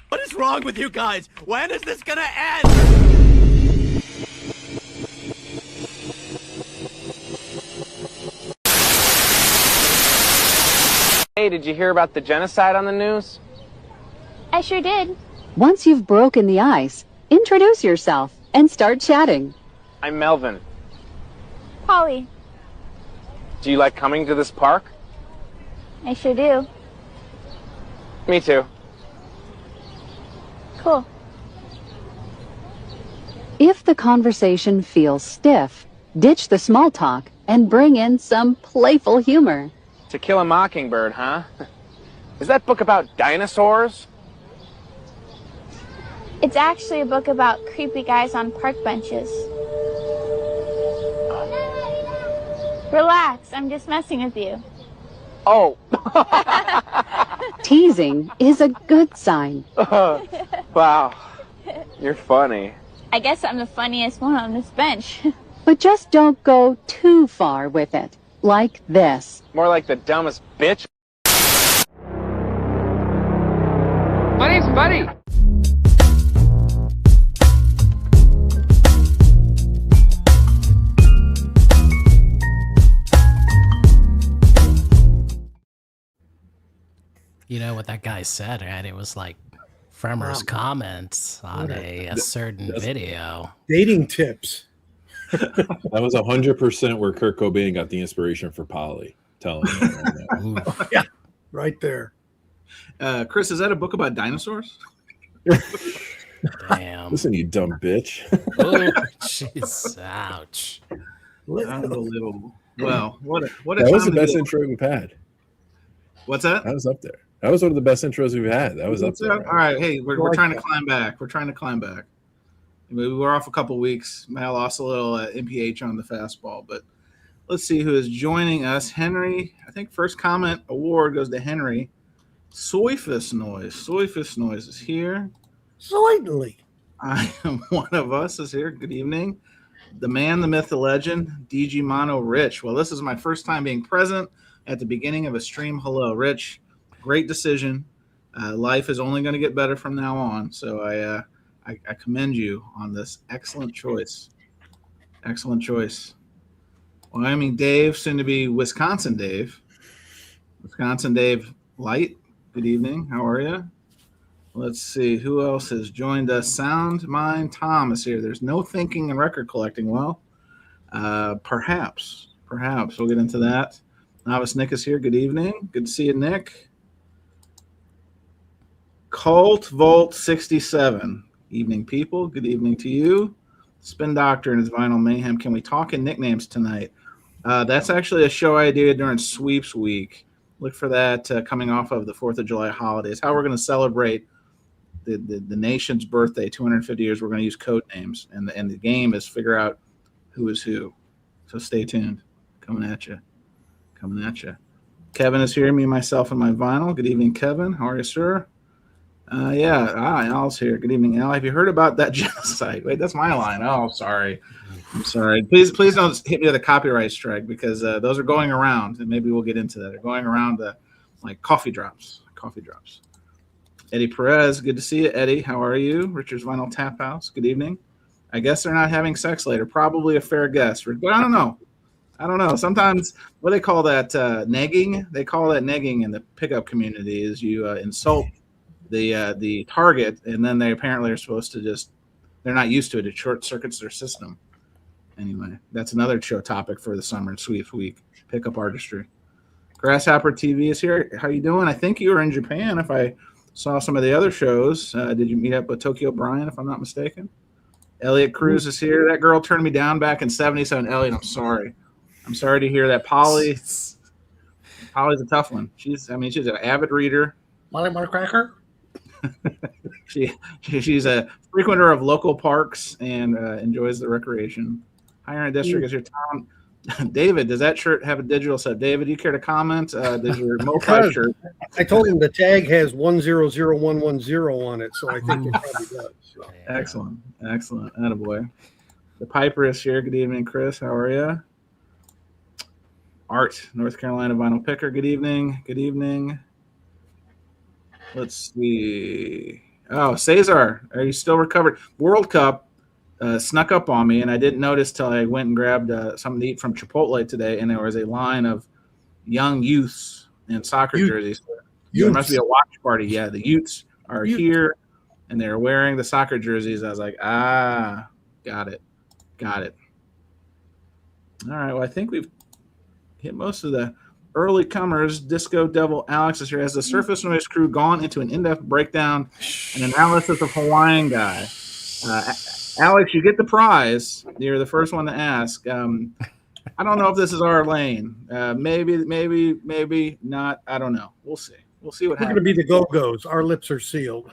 What is wrong with you guys? When is this gonna end? Hey, did you hear about the genocide on the news? I sure did. Once you've broken the ice, introduce yourself and start chatting. I'm Melvin. Polly. Do you like coming to this park? I sure do. Me too. Cool. If the conversation feels stiff, ditch the small talk and bring in some playful humor. To Kill a Mockingbird, huh? Is that book about dinosaurs? It's actually a book about creepy guys on park benches. Relax, I'm just messing with you. Oh. Teasing is a good sign. Wow. You're funny. I guess I'm the funniest one on this bench. But just don't go too far with it. Like this. More like the dumbest bitch. My name's Buddy. You know what that guy said, right? It was like Fremer's comments on a certain video. Dating tips. That was 100% where Kurt Cobain got the inspiration for Polly. Telling you. Yeah, right there. Chris, is that a book about dinosaurs? Damn. Listen, you dumb bitch. Oh, jeez. Ouch. Unbelievable. Well, what a That was the time to best be- intro we've had. What's that? That was up there. That was one of the best intros we've had. That was up there. All right. Hey, we're trying to climb back. We're trying to climb back. We were off a couple weeks. I lost a little MPH on the fastball, but let's see who is joining us. Henry, I think first comment award goes to Henry. Soifus Noise is here. Slightly. I am one of us is here. Good evening. The man, the myth, the legend, DG Mono Rich. Well, this is my first time being present at the beginning of a stream. Hello, Rich. Great decision. Life is only going to get better from now on. So I commend you on this excellent choice. Excellent choice. Wyoming Dave, soon to be Wisconsin Dave. Wisconsin Dave Light. Good evening. How are you? Let's see who else has joined us. Sound Mind Tom is here. There's no thinking and record collecting. Well, perhaps we'll get into that. Novice Nick is here. Good evening. Good to see you, Nick. Cult Volt 67. Evening, people. Good evening to you. Spin Doctor and his Vinyl Mayhem. Can we talk in nicknames tonight? That's actually a show I did during Sweeps Week. Look for that coming off of the 4th of July holidays. How we're going to celebrate the nation's birthday, 250 years. We're going to use code names, and the game is figure out who is who. So stay tuned. Coming at you. Kevin is here. Me, myself, and my vinyl. Good evening, Kevin. How are you, sir? Al's here. Good evening, Al. Have you heard about that genocide? Wait, that's my line. Oh, sorry. I'm sorry. Please don't hit me with a copyright strike because those are going around, and maybe we'll get into that. They're going around like coffee drops. Eddie Perez, good to see you, Eddie. How are you? Richard's Vinyl Tap House. Good evening. I guess they're not having sex later. Probably a fair guess. But I don't know. Sometimes what they call that negging. They call that negging in the pickup community is you insult the target, and then they apparently are supposed to they're not used to it. It short circuits their system. Anyway, that's another show topic for the summer and Sweeps Week. Pickup artistry. Grasshopper TV is here. How you doing? I think you were in Japan. If I saw some of the other shows, did you meet up with Tokyo Brian? If I'm not mistaken. Elliot Cruz is here. That girl turned me down back in '77. Elliot, I'm sorry. I'm sorry to hear that. Polly's a tough one. She's an avid reader. Molly Cracker. She's a frequenter of local parks and enjoys the recreation. Higher End District is your Tom. David, does that shirt have a digital set? David, you care to comment? Does your MoFi shirt? I told him the tag has 100110 on it, so I think it probably does. So. Excellent. Attaboy. The Piper is here. Good evening, Chris. How are you? Art, North Carolina vinyl picker. Good evening. Let's see. Oh, Cesar, are you still recovered? World Cup snuck up on me, and I didn't notice till I went and grabbed something to eat from Chipotle today, and there was a line of young youths in soccer jerseys. There must be a watch party. Yeah, the youths are here, and they're wearing the soccer jerseys. I was like, got it. All right, well, I think we've hit most of the early comers. Disco Devil Alex is here. Has the Surface Noise crew gone into an in-depth breakdown and analysis of Hawaiian Guy? Alex, you get the prize. You're the first one to ask. I don't know if this is our lane. Maybe not. I don't know. We'll see. We'll see what happens. We're going to be the Go-Go's. Our lips are sealed.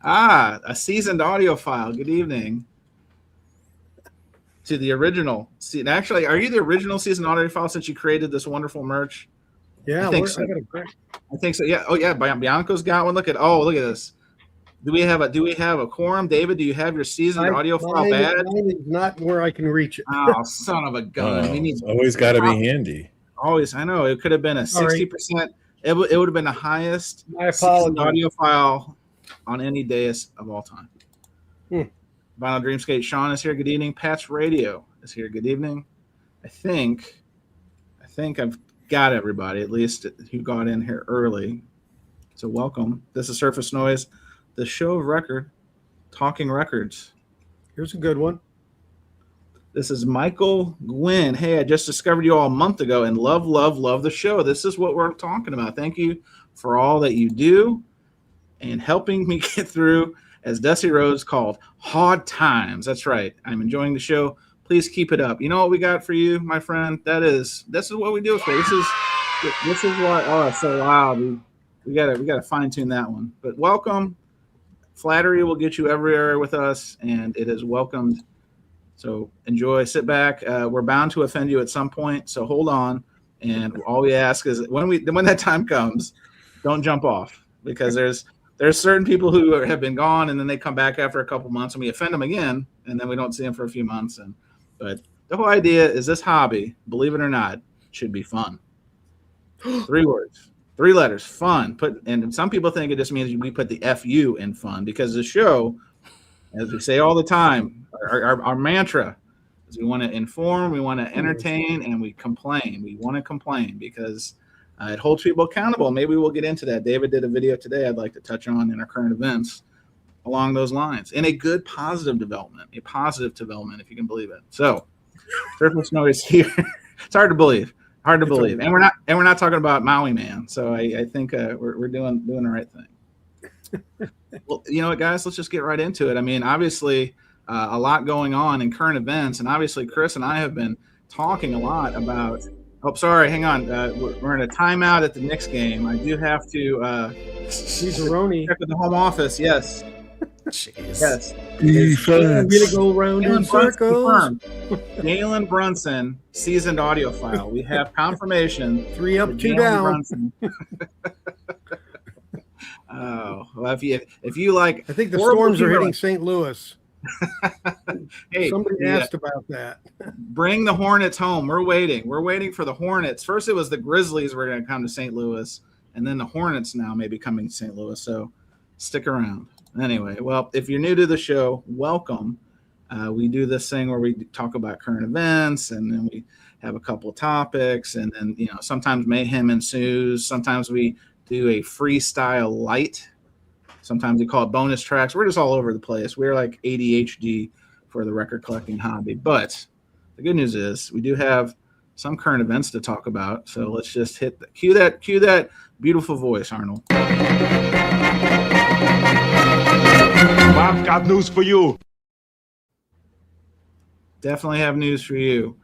A seasoned audiophile. Good evening. To the original. Actually, are you the original seasoned audiophile since you created this wonderful merch? Yeah, I think so. I think so. Yeah. Oh, yeah. Bianco's got one. Look at this. Do we have a quorum? David, do you have your seasoned audiophile badge? Mine is not where I can reach it. Oh, son of a gun! It's always got to be handy. Always. I know it could have been a 60%. It would have been the highest audiophile on any dais of all time. Vinyl Dreamscape. Sean is here. Good evening. Pat's Radio is here. Good evening. I think I've got everybody, at least who got in here early. So welcome. This is Surface Noise, the show of record, talking records. Here's a good one. This is Michael Gwynn. Hey, I just discovered you all a month ago and love the show. This is what we're talking about. Thank you for all that you do and helping me get through, as Dusty Rhodes called, hard times. That's right. I'm enjoying the show. Please keep it up. You know what we got for you, my friend? This is what we do it for. This is what. Oh, it's so loud. We gotta fine tune that one. But welcome. Flattery will get you everywhere with us, and it is welcomed. So enjoy. Sit back. We're bound to offend you at some point, so hold on. And all we ask is when that time comes, don't jump off, because there's certain people who have been gone and then they come back after a couple months and we offend them again, and then we don't see them for a few months. But the whole idea is this hobby, believe it or not, should be fun. 3 words, 3 letters, fun. And some people think it just means we put the FU in fun, because the show, as we say all the time, our mantra is we want to inform, we want to entertain, and we complain. We want to complain because it holds people accountable. Maybe we'll get into that. David did a video today I'd like to touch on in our current events along those lines. In a good positive development, if you can believe it. So, Surface Noise here. It's hard to believe. And we're not talking about Maui Man. So I think we're doing the right thing. Well, you know what, guys? Let's just get right into it. I mean, obviously, a lot going on in current events, and obviously, Chris and I have been talking a lot about. Oh, sorry. Hang on. We're in a timeout at the Knicks game. I do have to check with the home office. Yes. Jeez. Yes. I'm gonna go around in circles. Galen Brunson, seasoned audiophile. We have confirmation. 3 up, 2 down. Oh, well, if you like, I think the storms are hitting St. Louis. Hey, somebody asked about that. Bring the Hornets home. We're waiting for the Hornets. First it was the Grizzlies were going to come to St. Louis, and then the Hornets now may be coming to St. Louis, so stick around. Anyway, well, if you're new to the show, welcome. We do this thing where we talk about current events, and then we have a couple of topics, and then sometimes mayhem ensues. Sometimes we do a freestyle light. Sometimes we call it bonus tracks. We're just all over the place. We're like ADHD for the record collecting hobby. But the good news is we do have some current events to talk about. So let's just cue that beautiful voice, Arnold. I've got news for you. Definitely have news for you.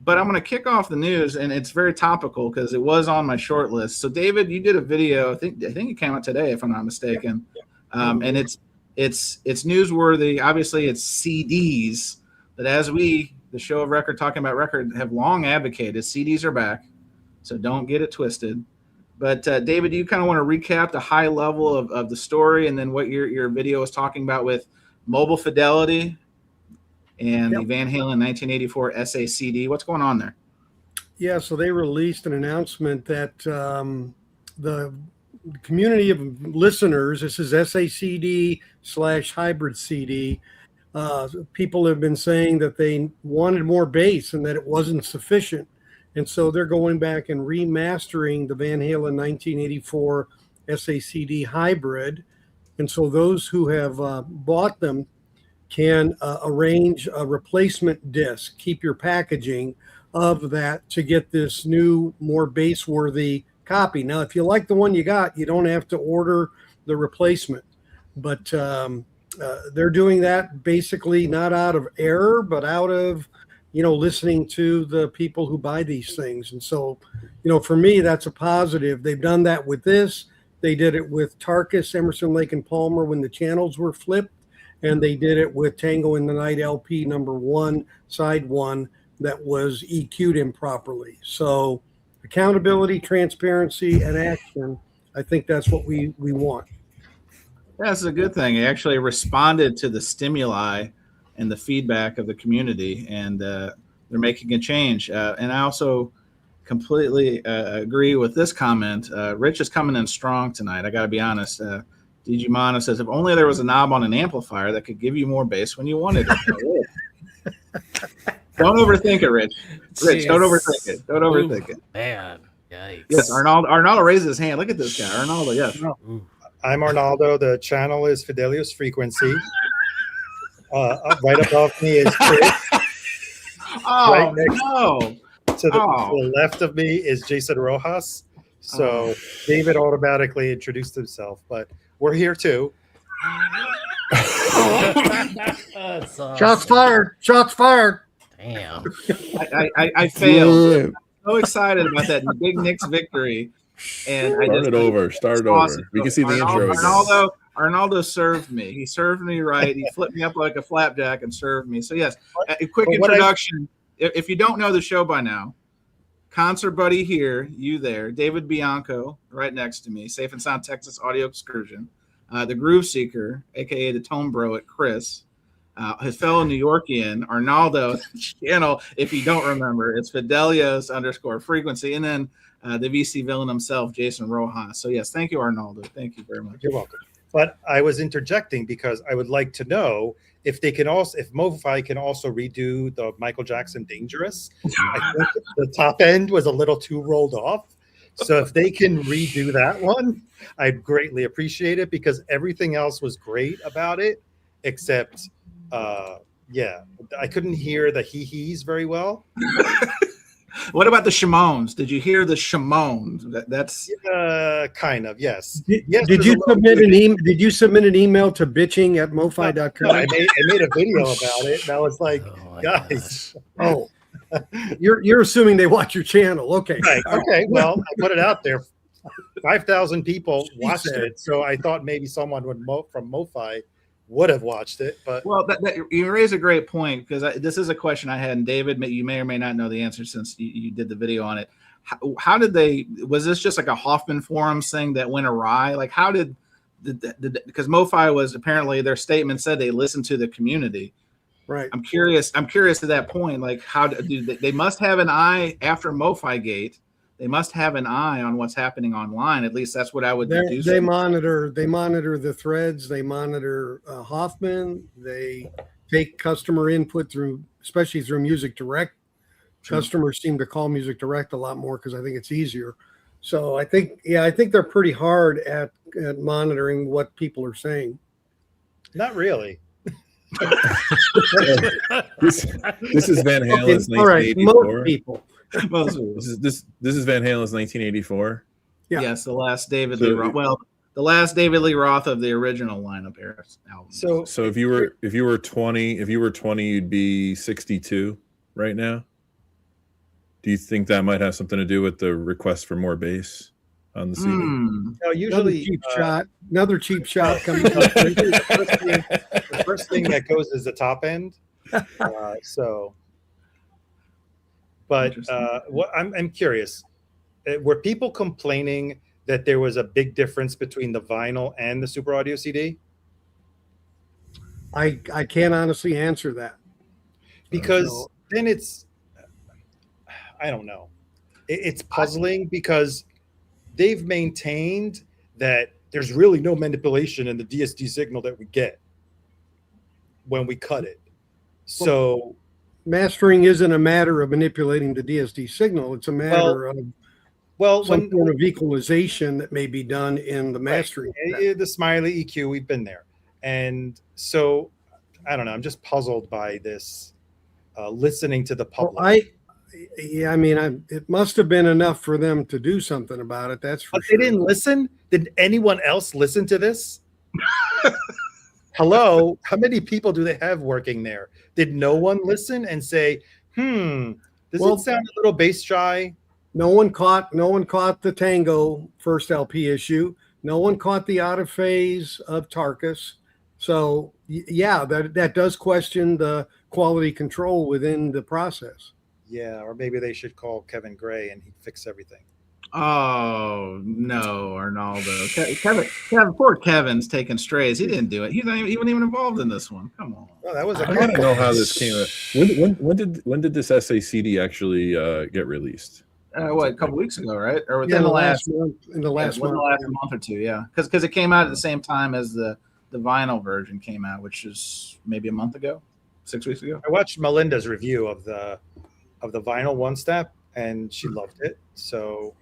But I'm going to kick off the news, and it's very topical because it was on my short list. So, David, you did a video. I think it came out today, if I'm not mistaken. And it's newsworthy. Obviously, it's CDs. But as we, the show of record, talking about record, have long advocated, CDs are back. So don't get it twisted. But David, do you kind of want to recap the high level of the story, and then what your video was talking about with Mobile Fidelity and the Van Halen 1984 SACD? What's going on there? Yeah, so they released an announcement that the community of listeners, this is SACD/hybrid CD. People have been saying that they wanted more bass and that it wasn't sufficient. And so they're going back and remastering the Van Halen 1984 SACD hybrid. And so those who have bought them can arrange a replacement disc, keep your packaging of that to get this new, more bass-worthy copy. Now, if you like the one you got, you don't have to order the replacement. But they're doing that basically not out of error, but out of, listening to the people who buy these things. And so, for me, that's a positive. They've done that with this. They did it with Tarkus, Emerson, Lake and Palmer when the channels were flipped. And they did it with Tango in the Night LP #1, side 1, that was EQ'd improperly. So accountability, transparency, and action, I think that's what we want. That's a good thing. He actually responded to the stimuli and the feedback of the community, and they're making a change. And I also completely agree with this comment. Rich is coming in strong tonight. I got to be honest. Digimana says, if only there was a knob on an amplifier that could give you more bass when you wanted it. Don't overthink it, Rich. Rich, don't overthink it. Don't overthink it. Man, yikes. Yes, Arnaldo raises his hand. Look at this guy. Arnaldo, yes. I'm Arnaldo. The channel is Fidelius Frequency. Right above me is Chris. Oh, no. To the left of me is Jason Rojas. So David automatically introduced himself, but we're here too. Awesome. Shots fired. Shots fired. Damn. I failed. I'm so excited about that big Knicks victory. And Start over. We can see the intro again. Arnaldo served me. He served me right. He flipped me up like a flapjack and served me. So yes, a quick introduction. If you don't know the show by now, concert buddy here, you there, David Bianco right next to me, Safe and Sound Texas Audio Excursion, the Groove Seeker, aka the Tone Bro at Chris, his fellow New Yorkian, Arnaldo channel, if you don't remember, it's Fidelios_frequency, and then the VC villain himself, Jason Rojas. So yes, thank you, Arnaldo. Thank you very much. You're welcome. But I was interjecting because I would like to know if they can also, if MoFi can also redo the Michael Jackson Dangerous. I think the top end was a little too rolled off. So if they can redo that one, I'd greatly appreciate it because everything else was great about it, except, I couldn't hear the hee-hees very well. What about the Shimones? Did you hear the Shimones? That's kind of, yes. Did you submit an email? Did you submit an email to bitching@mofi.com? No, I made a video about it, and I was like, guys. Oh, you're assuming they watch your channel. Okay. Right. Okay. Well, I put it out there. 5,000 people watched it, so I thought maybe someone from MoFi would have watched it. But you raise a great point because this is a question I had, and David, you may or may not know the answer since you did the video on it. How did they? Was this just like a Hoffman Forums thing that went awry? Like, how did? Because MoFi was apparently their statement said they listened to the community. Right. I'm curious to that point. Like, how do they must have an eye after MoFi Gate? They must have an eye on what's happening online. At least that's what I would do. They monitor the threads. They monitor Hoffman. They take customer input especially through Music Direct. Sure. Customers seem to call Music Direct a lot more because I think it's easier. So I think they're pretty hard at monitoring what people are saying. Not really. This is Van Halen's 1984. All right, most people. This is Van Halen's 1984. Yeah. Yes, the last David Lee Roth. Well, the last David Lee Roth of the original lineup era album. So if you were 20, you'd be 62 right now. Do you think that might have something to do with the request for more bass on the CD? No, usually another cheap shot coming. The first thing that goes is the top end. But I'm curious. Were people complaining that there was a big difference between the vinyl and the Super Audio CD? I can't honestly answer that. Because then it's, I don't know. It's puzzling because they've maintained that there's really no manipulation in the DSD signal that we get when we cut it. So mastering isn't a matter of manipulating the DSD signal. It's a matter of some form of equalization that may be done in the mastering. Right. The Smiley EQ, we've been there. And so, I don't know. I'm just puzzled by this listening to the public. It must have been enough for them to do something about it. That's for sure. They didn't listen? Did anyone else listen to this? Hello? How many people do they have working there? Did no one listen and say, does it sound a little bass dry? No one caught the Tango first LP issue. No one caught the out of phase of Tarkus. So yeah, that does question the quality control within the process. Yeah, or maybe they should call Kevin Gray and he'd fix everything. Oh no, Arnaldo. Kevin, poor Kevin's taking strays. He didn't do it. He wasn't even involved in this one. Come on. Oh, that was I don't know how this came out. When did this SACD actually get released? A couple weeks ago, right? Or within the last month or two, yeah. Because it came out at the same time as the vinyl version came out, which is maybe a month ago, 6 weeks ago. I watched Melinda's review of the vinyl one step, and she loved it. So,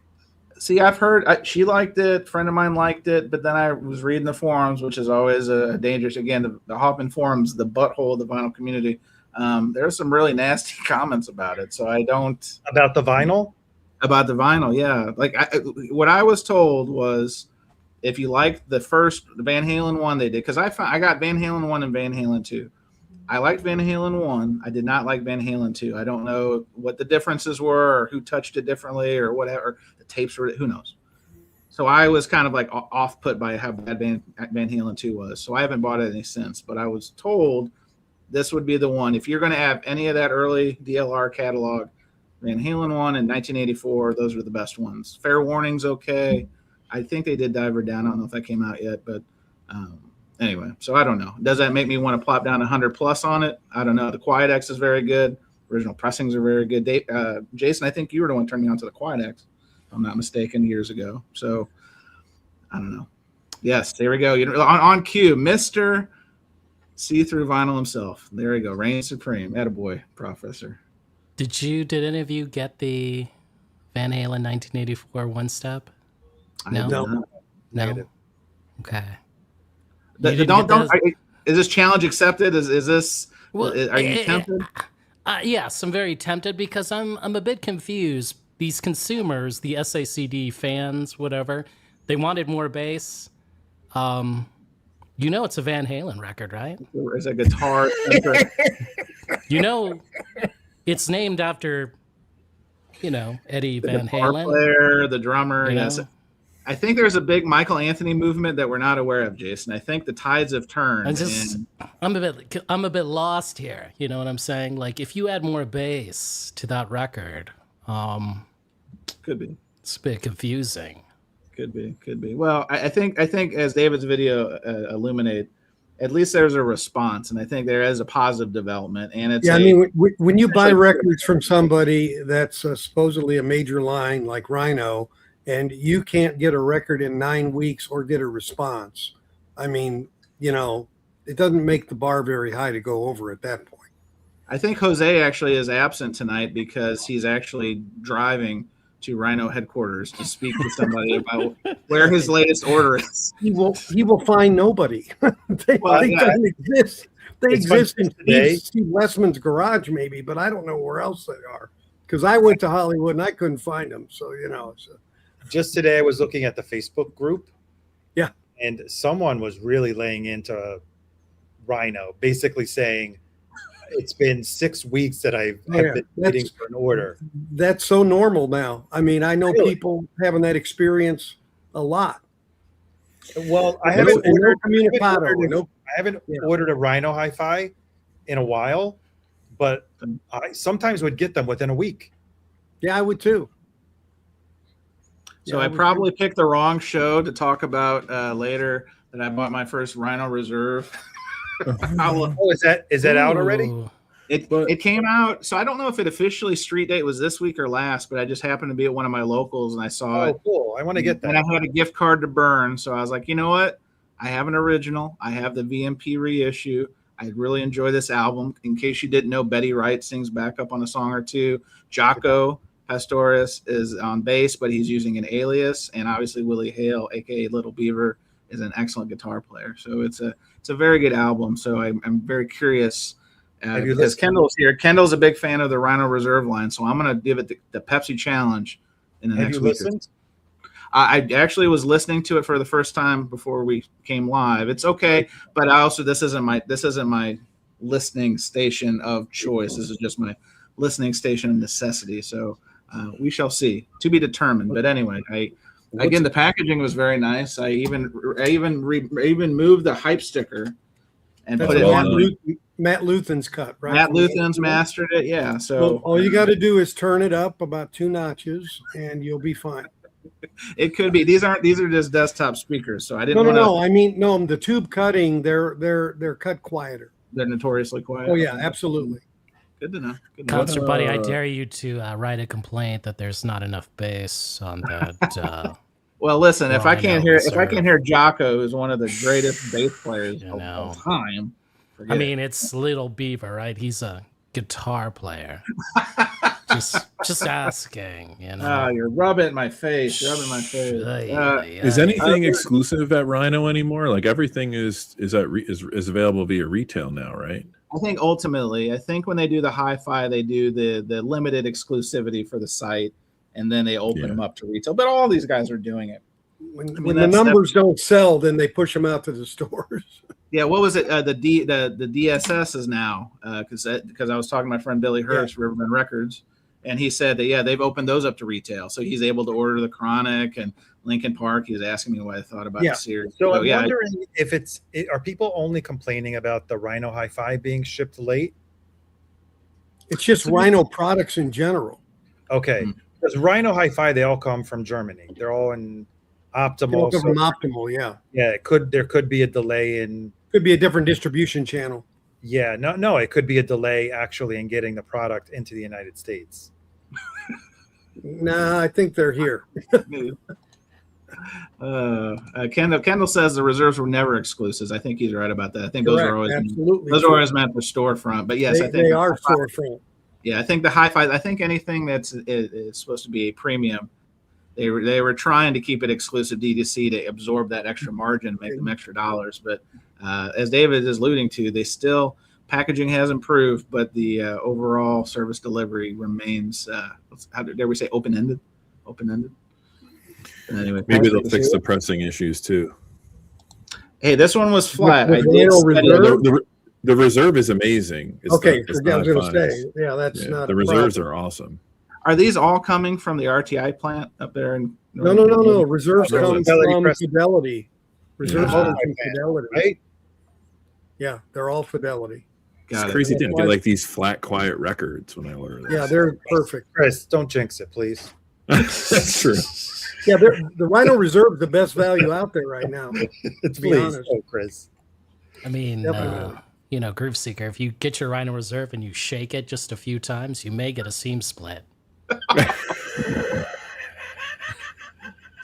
see, I've heard she liked it. A friend of mine liked it, but then I was reading the forums, which is always a dangerous. Again, the Hoffman forums, the butthole of the vinyl community. There are some really nasty comments about it. So I don't about the vinyl. About the vinyl, yeah. Like what I was told was, if you liked the Van Halen one they did, because I got Van Halen 1 and Van Halen 2. I liked Van Halen 1. I did not like Van Halen 2. I don't know what the differences were or who touched it differently or whatever. The tapes were, who knows. So I was kind of like off put by how bad Van Halen 2 was. So I haven't bought it any since. But I was told this would be the one. If you're going to have any of that early DLR catalog, Van Halen 1 in 1984, those were the best ones. Fair Warning's okay. I think they did Diver Down. I don't know if that came out yet, but anyway, so I don't know. Does that make me want to plop down 100 plus on it? I don't know. The Quiet X is very good. Original pressings are very good. Jason, I think you were the one turning me on to the Quiet X, if I'm not mistaken, years ago. So I don't know. Yes, there we go. On cue, Mr. See-Through Vinyl himself. There we go. Reign supreme. Attaboy, Professor. Did any of you get the Van Halen 1984 one step? No. Okay. Is this challenge accepted? Is this? Are you tempted? Yes, I'm very tempted because I'm a bit confused. These consumers, the SACD fans, whatever, they wanted more bass. It's a Van Halen record, right? There's a guitar. It's named after, Eddie the Van guitar Halen, player, the drummer. Yes, I think there's a big Michael Anthony movement that we're not aware of, Jason. I think the tides have turned. I'm a bit lost here. You know what I'm saying? Like, if you add more bass to that record, could be. It's a bit confusing. Could be. Well, I think as David's video illuminated, at least there's a response, and I think there is a positive development. And it's when you buy records from somebody that's supposedly a major line like Rhino, and you can't get a record in 9 weeks or get a response, it doesn't make the bar very high to go over at that point. I think Jose actually is absent tonight because he's actually driving to Rhino headquarters to speak to somebody about where his latest order is. He will find nobody. They don't exist. They exist in Steve Westman's garage, maybe, but I don't know where else they are. Because I went to Hollywood and I couldn't find them. So just today I was looking at the Facebook group. Yeah, and someone was really laying into Rhino, basically saying, it's been 6 weeks that I've been waiting for an order. That's so normal now. I know people having that experience a lot. Well, I haven't ordered a Rhino hi-fi in a while, but I sometimes would get them within a week. Yeah, I would too. So I probably picked the wrong show to talk about later that I bought my first Rhino Reserve. Is that out already? It came out, so I don't know if it officially street date was this week or last, but I just happened to be at one of my locals and I saw it. Oh, cool! I want to get that. And I had a gift card to burn, so I was like, you know what? I have an original. I have the VMP reissue. I really enjoy this album. In case you didn't know, Betty Wright sings backup on a song or two. Jocko Pastorius is on bass, but he's using an alias, and obviously Willie Hale, aka Little Beaver, is an excellent guitar player. So it's a very good album. So I'm very curious because Kendall's here. Kendall's a big fan of the Rhino Reserve line, so I'm going to give it the Pepsi challenge in the next week. Have you listened? I actually was listening to it for the first time before we came live. It's okay, but this isn't my listening station of choice. This is just my listening station of necessity. So we shall see. To be determined. But anyway, the packaging was very nice. I even moved the hype sticker and put it on Matt Luthen's cut, right? Matt Luthen's mastered it. Yeah. So all you got to do is turn it up about 2 notches, and you'll be fine. It could be. These are just desktop speakers. So I didn't. No. I mean, no. The tube cutting, they're cut quieter. They're notoriously quiet. Oh yeah, absolutely. Good to know. Concert Buddy, I dare you to write a complaint that there's not enough bass on that. Well, listen, if I can't hear Jocko, who's one of the greatest bass players of all time. I mean, it's Little Beaver, right? He's a guitar player. just asking, you know. You're rubbing my face. Is anything exclusive at Rhino anymore? Like everything is available via retail now, right? I think ultimately, when they do the hi-fi, they do the limited exclusivity for the site, and then they open them up to retail. But all these guys are doing it. When the numbers don't sell, then they push them out to the stores. Yeah, what was it? The DSS is now because I was talking to my friend Billy Hurst, Riverbend Records, and he said that they've opened those up to retail, so he's able to order the Chronic and Linkin Park. He was asking me what I thought about the series. So I'm wondering if are people only complaining about the Rhino Hi-Fi being shipped late? It's just Rhino products in general. Okay, because Rhino Hi-Fi, they all come from Germany. They're all in Optimal. From Optimal, yeah. Yeah, there could be a delay in. Could be a different distribution channel. Yeah, no, it could be a delay actually in getting the product into the United States. Nah, I think they're here. Kendall says the reserves were never exclusives. I think he's right about that. I think those are always meant for storefront. But yes, I think they are storefront. Yeah, I think the hi-fi. I think anything is supposed to be a premium. They were trying to keep it exclusive D2C to absorb that extra margin, make them extra dollars. But as David is alluding to, packaging has improved, but the overall service delivery remains. How dare we say open-ended? Open-ended. Anyway, maybe they'll fix the pressing issues too. Hey, this one was flat. The reserve is amazing. I was going to say, that's not. The reserves are awesome. Are these all coming from the RTI plant up there? No. Reserves come from Fidelity. Reserves come from Fidelity, right? Yeah, they're all Fidelity. It's crazy to get like these flat, quiet records when I order them. Yeah, they're perfect. Chris, don't jinx it, please. That's true. Yeah, the Rhino Reserve is the best value out there right now. It's please, Chris. I mean, Groove Seeker, if you get your Rhino Reserve and you shake it just a few times, you may get a seam split.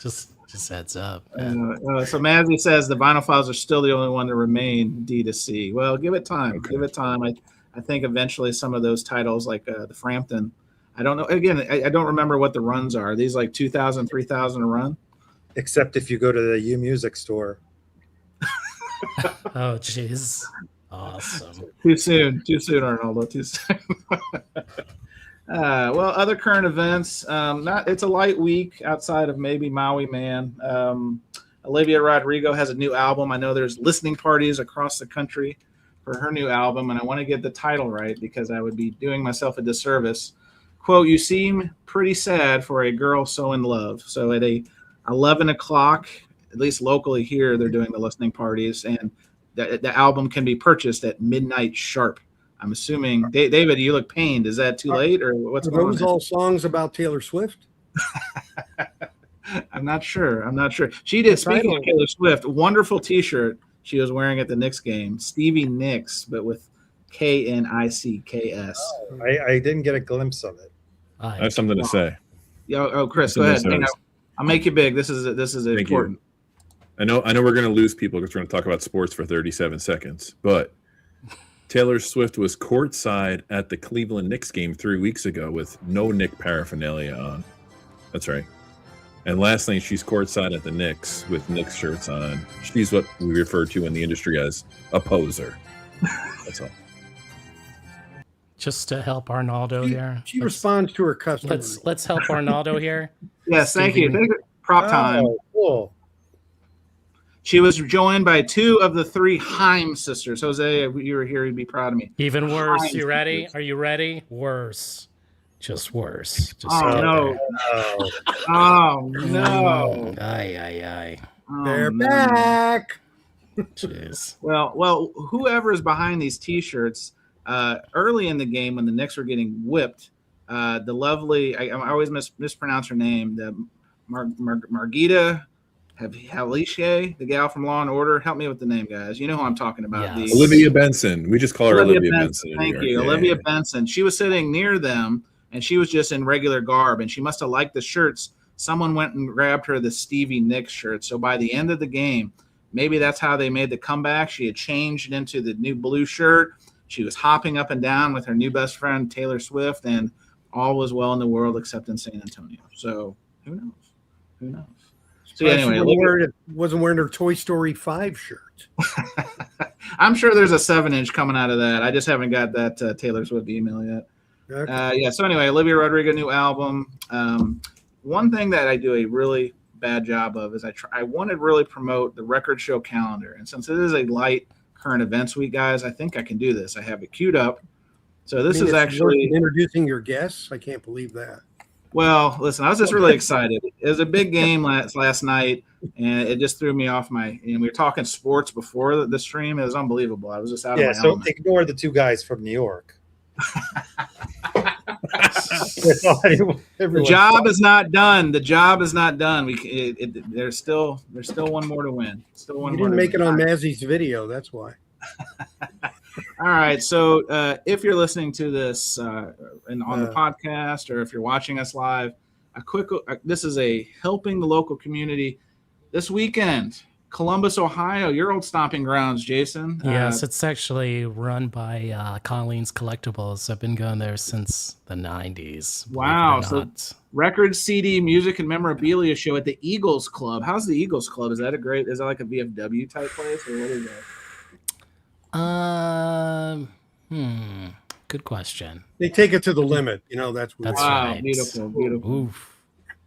just heads up. So Mazzy says the vinyl files are still the only one to remain D2C. Well, give it time. Okay. Give it time. I think eventually some of those titles like the Frampton, I don't know. Again, I don't remember what the runs are. Are these like 2,000, 3,000 a run? Except if you go to the U Music store. Oh, jeez. Awesome. Too soon, Arnoldo. Too soon. Well, other current events. It's a light week outside of maybe Maui Man. Olivia Rodrigo has a new album. I know there's listening parties across the country for her new album, and I want to get the title right because I would be doing myself a disservice. Quote, "You seem pretty sad for a girl so in love." So at 11 o'clock, at least locally here, they're doing the listening parties, and the album can be purchased at midnight sharp. I'm assuming, David, you look pained. Is that too late, or what's going on? Are those all songs about Taylor Swift? I'm not sure. She did. Speaking of Taylor Swift, wonderful T-shirt she was wearing at the Knicks game, Stevie Nicks, but with Knicks. I didn't get a glimpse of it. I have something to say. Oh, Chris, go ahead. Hang on. I'll make you big. This is important. I know we're going to lose people because we're going to talk about sports for 37 seconds, but Taylor Swift was courtside at the Cleveland Knicks game 3 weeks ago with no Knick paraphernalia on. That's right. And last night, she's courtside at the Knicks with Knicks shirts on. She's what we refer to in the industry as a poser. That's all. Just to help Arnaldo here. She responds to her customers. Let's help Arnaldo here. Yes, thank you. Prop time. Oh, cool. She was joined by 2 of the 3 Haim sisters. Jose, if you were here, you'd be proud of me. Even worse. Haim You ready? sisters. Are you ready? Worse. Just worse. Just Oh, no. Oh, no. Aye. They're back. Jeez. Well, whoever is behind these T-shirts, early in the game when the Knicks were getting whipped, the lovely, I always mispronounce her name, the Margita Halishe, the gal from Law and Order. Help me with the name, guys. You know who I'm talking about. Yes. Olivia Benson. We just call her Olivia Benson. Thank you. Olivia Benson. She was sitting near them, and she was just in regular garb, and she must have liked the shirts. Someone went and grabbed her the Stevie Nicks shirt. So by the end of the game, maybe that's how they made the comeback. She had changed into the new blue shirt. She was hopping up and down with her new best friend, Taylor Swift, and all was well in the world except in San Antonio. So who knows? Who knows? So anyway, wasn't wearing her Toy Story 5 shirt. I'm sure there's a 7-inch coming out of that. I just haven't got that Taylor Swift email yet. Okay. So anyway, Olivia Rodrigo new album. One thing that I do a really bad job of is I want to really promote the record show calendar. And since it is a light current events week, guys, I think I can do this. I have it queued up. So this is actually introducing your guests. I can't believe that. Well, listen, I was just really excited. It was a big game last night, and it just threw me off and we were talking sports before the stream. It was unbelievable. I was just out of my element. So ignore the 2 guys from New York. The job is not done. The job is not done. There's still one more to win. Still one You more. didn't make it on Mazzy's video. That's why. All right. So if you're listening to this on the podcast, or if you're watching us live, this is a helping the local community this weekend. Columbus, Ohio, your old stomping grounds, Jason. Yes, it's actually run by Colleen's Collectibles. I've been going there since the 90s. Wow. So record, CD, music, and memorabilia show at the Eagles Club. How's the Eagles Club? Is that like a VFW type place, or what is that? Good question. They take it to the limit. That's right. Beautiful. Oof.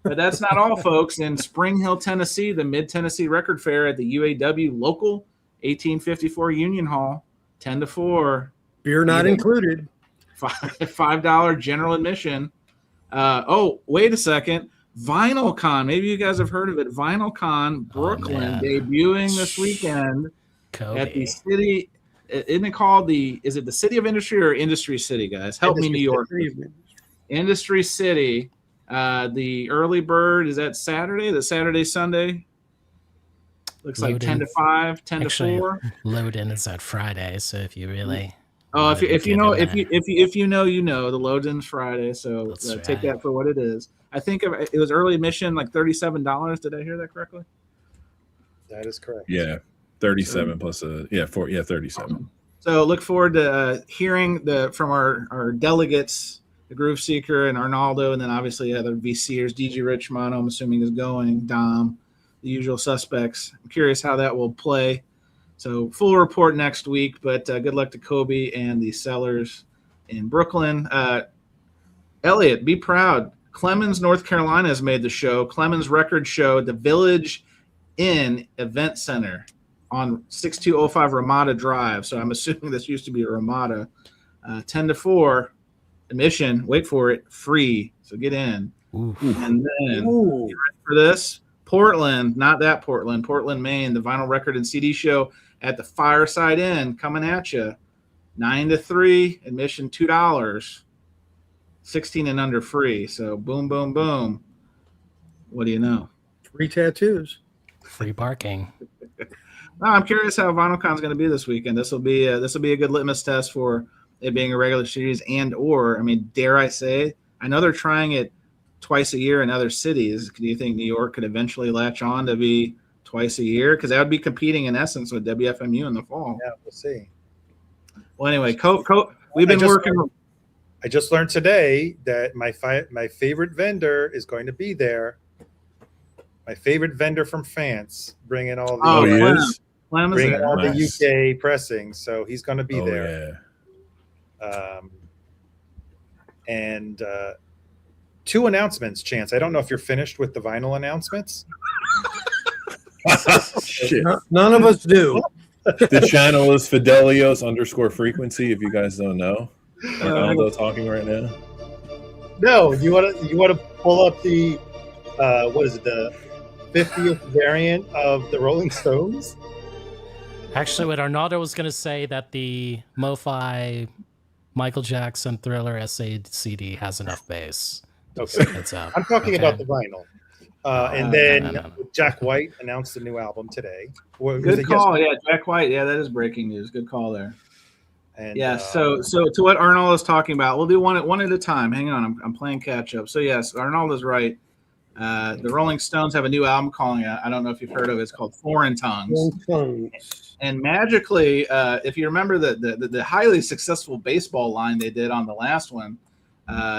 But that's not all, folks. In Spring Hill, Tennessee, the Mid-Tennessee Record Fair at the UAW local 1854 Union Hall, 10 to 4. Beer not included. $5 general admission. Wait a second. Vinyl Con. Maybe you guys have heard of it. Vinyl Con Brooklyn debuting this weekend at the city. Isn't it called is it the City of Industry or Industry City, guys? Help me, New York. Industry City. The early bird is that Saturday, Sunday. Looks like 10 to 5, 10 to 4. Load in is that Friday, so if you really if you know the load in's Friday, so take that for what it is. I think it was early admission like $37. Did I hear that correctly? That is correct. Yeah, 37 plus 37. So look forward to hearing from our delegates, the Groove Seeker and Arnaldo, and then obviously other VCers. DJ Richmond, I'm assuming, is going. Dom, the usual suspects. I'm curious how that will play. So full report next week, but good luck to Kobe and the Sellers in Brooklyn. Elliot, be proud. Clemens, North Carolina has made the show. Clemens Record Show at the Village Inn Event Center on 6205 Ramada Drive. So I'm assuming this used to be a Ramada. 10 to 4. Admission, wait for it, free. So get in. Ooh. And then you ready for this? Portland, not that Portland, Maine, the Vinyl Record and CD Show at the Fireside Inn coming at you. 9 to 3, admission $2. 16 and under free. So boom, boom, boom. What do you know? Free tattoos. Free parking. No, I'm curious how VinylCon's going to be this weekend. This will be a good litmus test for it being a regular series, or I mean, dare I say, I know they're trying it twice a year in other cities. Do you think New York could eventually latch on to be twice a year? Because that would be competing in essence with WFMU in the fall. Yeah, we'll see. Well, anyway, we've been working. I just learned today that my favorite vendor is going to be there. My favorite vendor from France, bringing all the bringing all the UK pressing. So he's going to be there. Yeah. And 2 announcements, Chance. I don't know if you're finished with the vinyl announcements. Shit. None of us do. The channel is Fidelios_frequency. If you guys don't know, Arnaldo talking right now. No, you want to pull up the what is it, the 50th variant of the Rolling Stones? Actually, what Arnaldo was going to say that the MoFi Michael Jackson Thriller SACD has enough bass. Okay. I'm talking about the vinyl. And then no. Jack White announced a new album today. Good call. Yeah, Jack White. Yeah, that is breaking news. Good call there. And, yeah, so to what Arnold is talking about, we'll do one at a time. Hang on, I'm playing catch up. So yes, Arnold is right. The Rolling Stones have a new album calling I don't know if you've heard of it. It's called Foreign Tongues. And magically, if you remember the highly successful baseball line they did on the last one,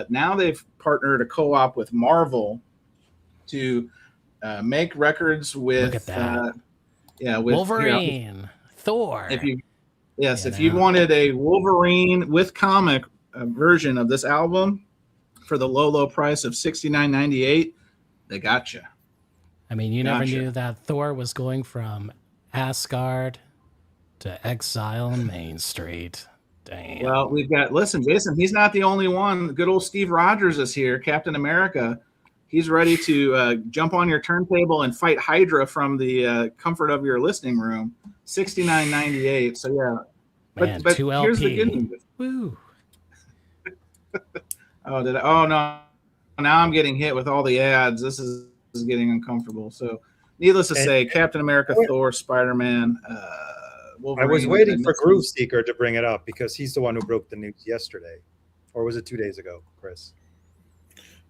now they've partnered a co-op with Marvel to make records with Look at that. With Wolverine, Thor. If you wanted a Wolverine with comic version of this album for the low price of $69.98, they got you. I mean, you never knew that Thor was going from Asgard to exile on Main Street. Damn. Well, listen, Jason, he's not the only one. Good old Steve Rogers is here, Captain America. He's ready to jump on your turntable and fight Hydra from the comfort of your listening room. $69.98. So yeah, Man, but 2 here's LP. the good news. Woo. Oh no! Now I'm getting hit with all the ads. This is getting uncomfortable. So, needless to say, Captain America, Thor, Spider-Man, Wolverine. I was waiting for Groove Seeker to bring it up because he's the one who broke the news yesterday, or was it 2 days ago, Chris?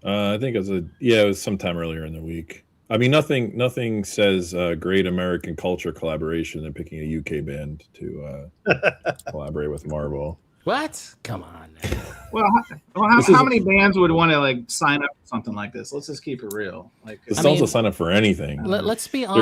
I think it was sometime earlier in the week. I mean, nothing says great American culture collaboration than picking a UK band to collaborate with Marvel. What? Come on. Well, how many bands would want to sign up for something like this? Let's just keep it real. The Stones will sign up for anything. Let's be honest.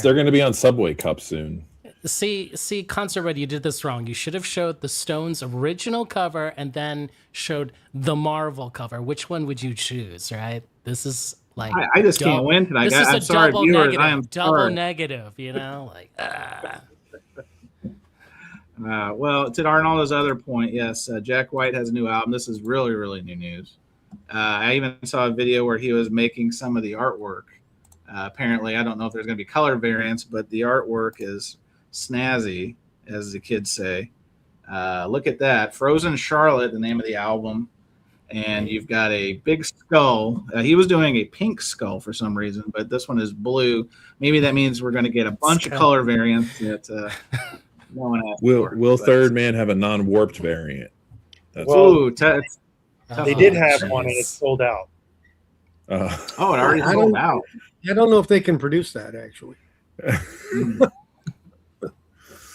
They're going to be on Subway Cup soon. See, Concert Red, you did this wrong. You should have showed the Stones' original cover and then showed the Marvel cover. Which one would you choose, right? This is like... I just can't win tonight. This is I'm a sorry, double viewers. negative. I am double sorry. negative, you know? Well, to Arnaldo's other point, yes, Jack White has a new album. This is really, really new news. I even saw a video where he was making some of the artwork. Apparently, I don't know if there's going to be color variants, but the artwork is snazzy, as the kids say. Look at that. Frozen Charlotte, the name of the album. And you've got a big skull. He was doing a pink skull for some reason, but this one is blue. Maybe that means we're going to get a bunch of color variants that no one asked for. Will Third Man have a non-warped variant? They did have one and it sold out. It already sold out. I don't know if they can produce that, actually.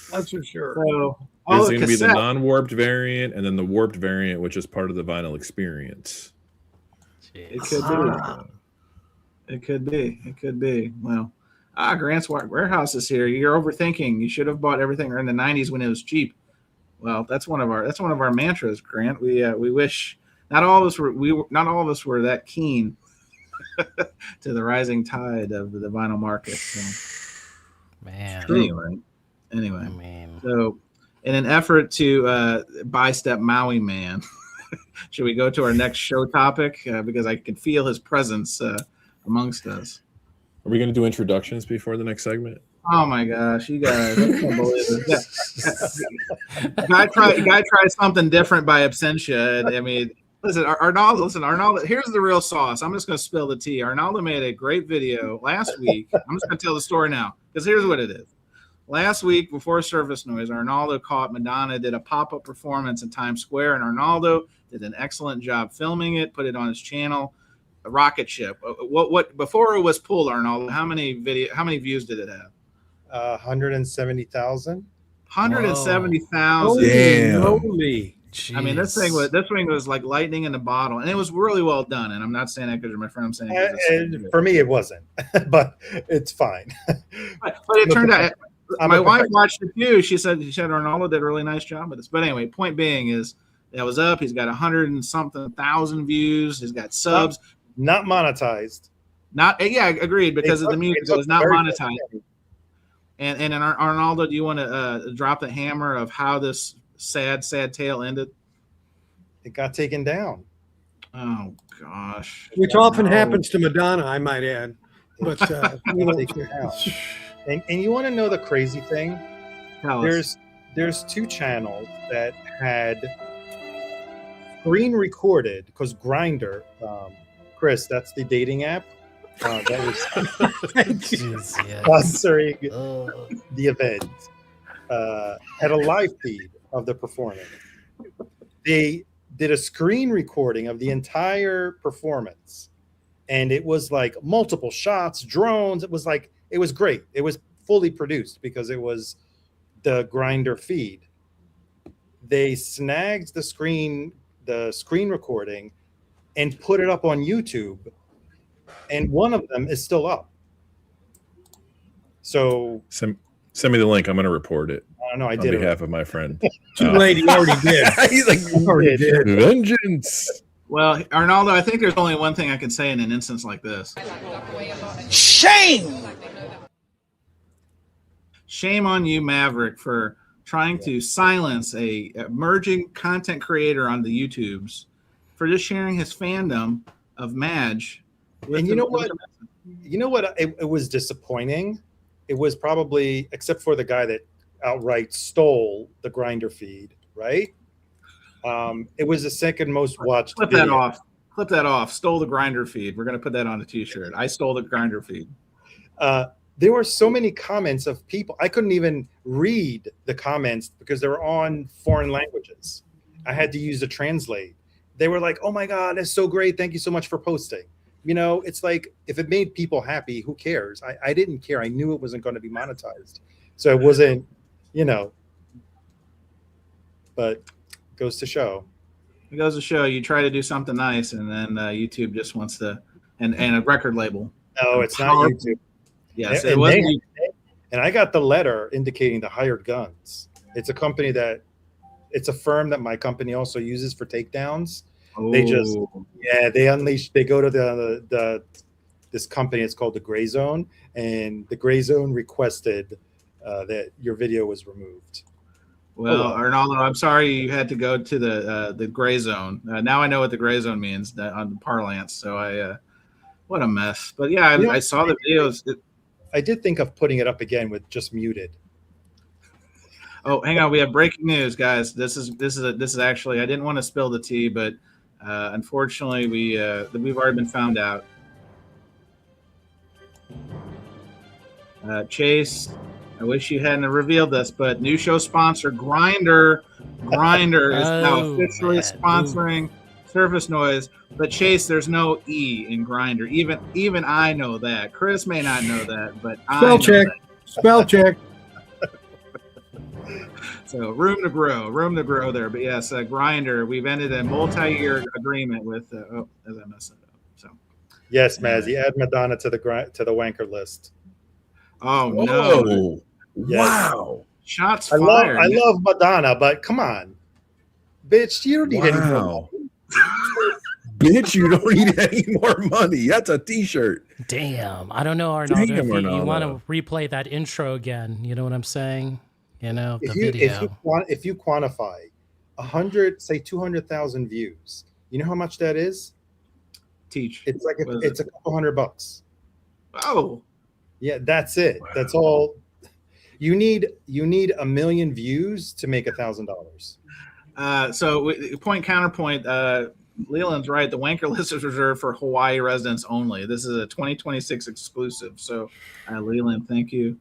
That's for sure. So, there's going to be the non-warped variant and then the warped variant, which is part of the vinyl experience. It could be. It could be. It could be. Well, Grant's Warehouse is here. You're overthinking. You should have bought everything in the '90s when it was cheap. Well, that's one of our mantras, Grant. We wish not all of us were that keen to the rising tide of the vinyl market. So. Man. Anyway. I mean. So, in an effort to bystep Maui Man, should we go to our next show topic? Because I can feel his presence amongst us. Are we going to do introductions before the next segment? Oh my gosh, you guys! I can't believe it. Guy tried something different by Absentia. I mean, listen, Arnaldo. Here's the real sauce. I'm just going to spill the tea. Arnaldo made a great video last week. I'm just going to tell the story now because here's what it is. Last week, before Surface Noise, Arnaldo caught Madonna did a pop-up performance in Times Square, and Arnaldo did an excellent job filming it, put it on his channel. A rocket ship. What before it was pulled, Arnaldo? How many views did it have? 170,000. 170,000. Damn. Holy. I mean, this thing was like lightning in a bottle, and it was really well done. And I'm not saying that because you're my friend. I'm saying And for me, it wasn't, but it's fine. But it turned out. My wife watched it too. She said Arnaldo did a really nice job with this. But anyway, point being is that was up. He's got 100 and something thousand views. He's got subs. Not monetized. Agreed, because of the music. It was not monetized. And Arnaldo, do you want to drop the hammer of how this sad tale ended? It got taken down. Oh gosh. Which often happens to Madonna, I might add. But and you want to know the crazy thing? There's two channels that had screen recorded because Grindr, Chris, that's the dating app that was sponsoring the event. Had a live feed of the performance. They did a screen recording of the entire performance, and it was like multiple shots, drones. It was great. It was fully produced because it was the Grindr feed. They snagged the screen recording and put it up on YouTube, and one of them is still up. So send me the link. I'm going to report it. I did on behalf of my friend. Too late. He already did. He's like, already did. Vengeance. Well, Arnaldo, I think there's only one thing I can say in an instance like this. Shame! Shame on you, Maverick, for trying to silence a emerging content creator on the YouTubes for just sharing his fandom of Madge. And you know what? It was disappointing. It was probably, except for the guy that outright stole the Grindr feed, right? It was the second most watched. Clip that off. Stole the Grindr feed. We're going to put that on a t-shirt. I stole the Grindr feed. There were so many comments of people. I couldn't even read the comments because they were on foreign languages. I had to use the translate. They were like, "Oh my God, that's so great. Thank you so much for posting." You know, it's like, if it made people happy, who cares? I didn't care. I knew it wasn't going to be monetized. So it wasn't, but goes to show. It goes to show you try to do something nice, and then YouTube just wants to, and a record label. No, it's not YouTube. Yes, it wasn't. And I got the letter indicating the hired guns. It's a company it's a firm that my company also uses for takedowns. Oh. They go to this company. It's called the Gray Zone, and the Gray Zone requested that your video was removed. Well, Arnaldo, I'm sorry you had to go to the Gray Zone. Now I know what the Gray Zone means on the parlance. So what a mess. But yeah, I saw the videos. I did think of putting it up again with just muted. Oh, hang on. We have breaking news, guys. This is actually, I didn't want to spill the tea, but unfortunately we've already been found out. Chase, I wish you hadn't revealed this, but new show sponsor Grindr is now officially sponsoring Surface Noise. But Chase, there's no E in Grindr. Even I know that. Chris may not know that, but Spell check. So room to grow there. But yes, Grindr, we've ended a multi-year agreement with. As I messed it up. So yes, Mazzy, add Madonna to the wanker list. Oh Whoa. no! Yes. Wow! Shots fired. I love Madonna, but come on, bitch, you don't need any more. Bitch, you don't need any more money. That's a t-shirt. Damn. I don't know, Arnaldo. You want to replay that intro again. You know what I'm saying? The video. If you quantify 200,000 views, you know how much that is? Teach. It's like it's a couple $100. Oh. Yeah, that's it. Wow. That's all. You need 1 million views to make $1,000. So point counterpoint. Leland's right. The wanker list is reserved for Hawaii residents only. This is a 2026 exclusive. So, Leland, thank you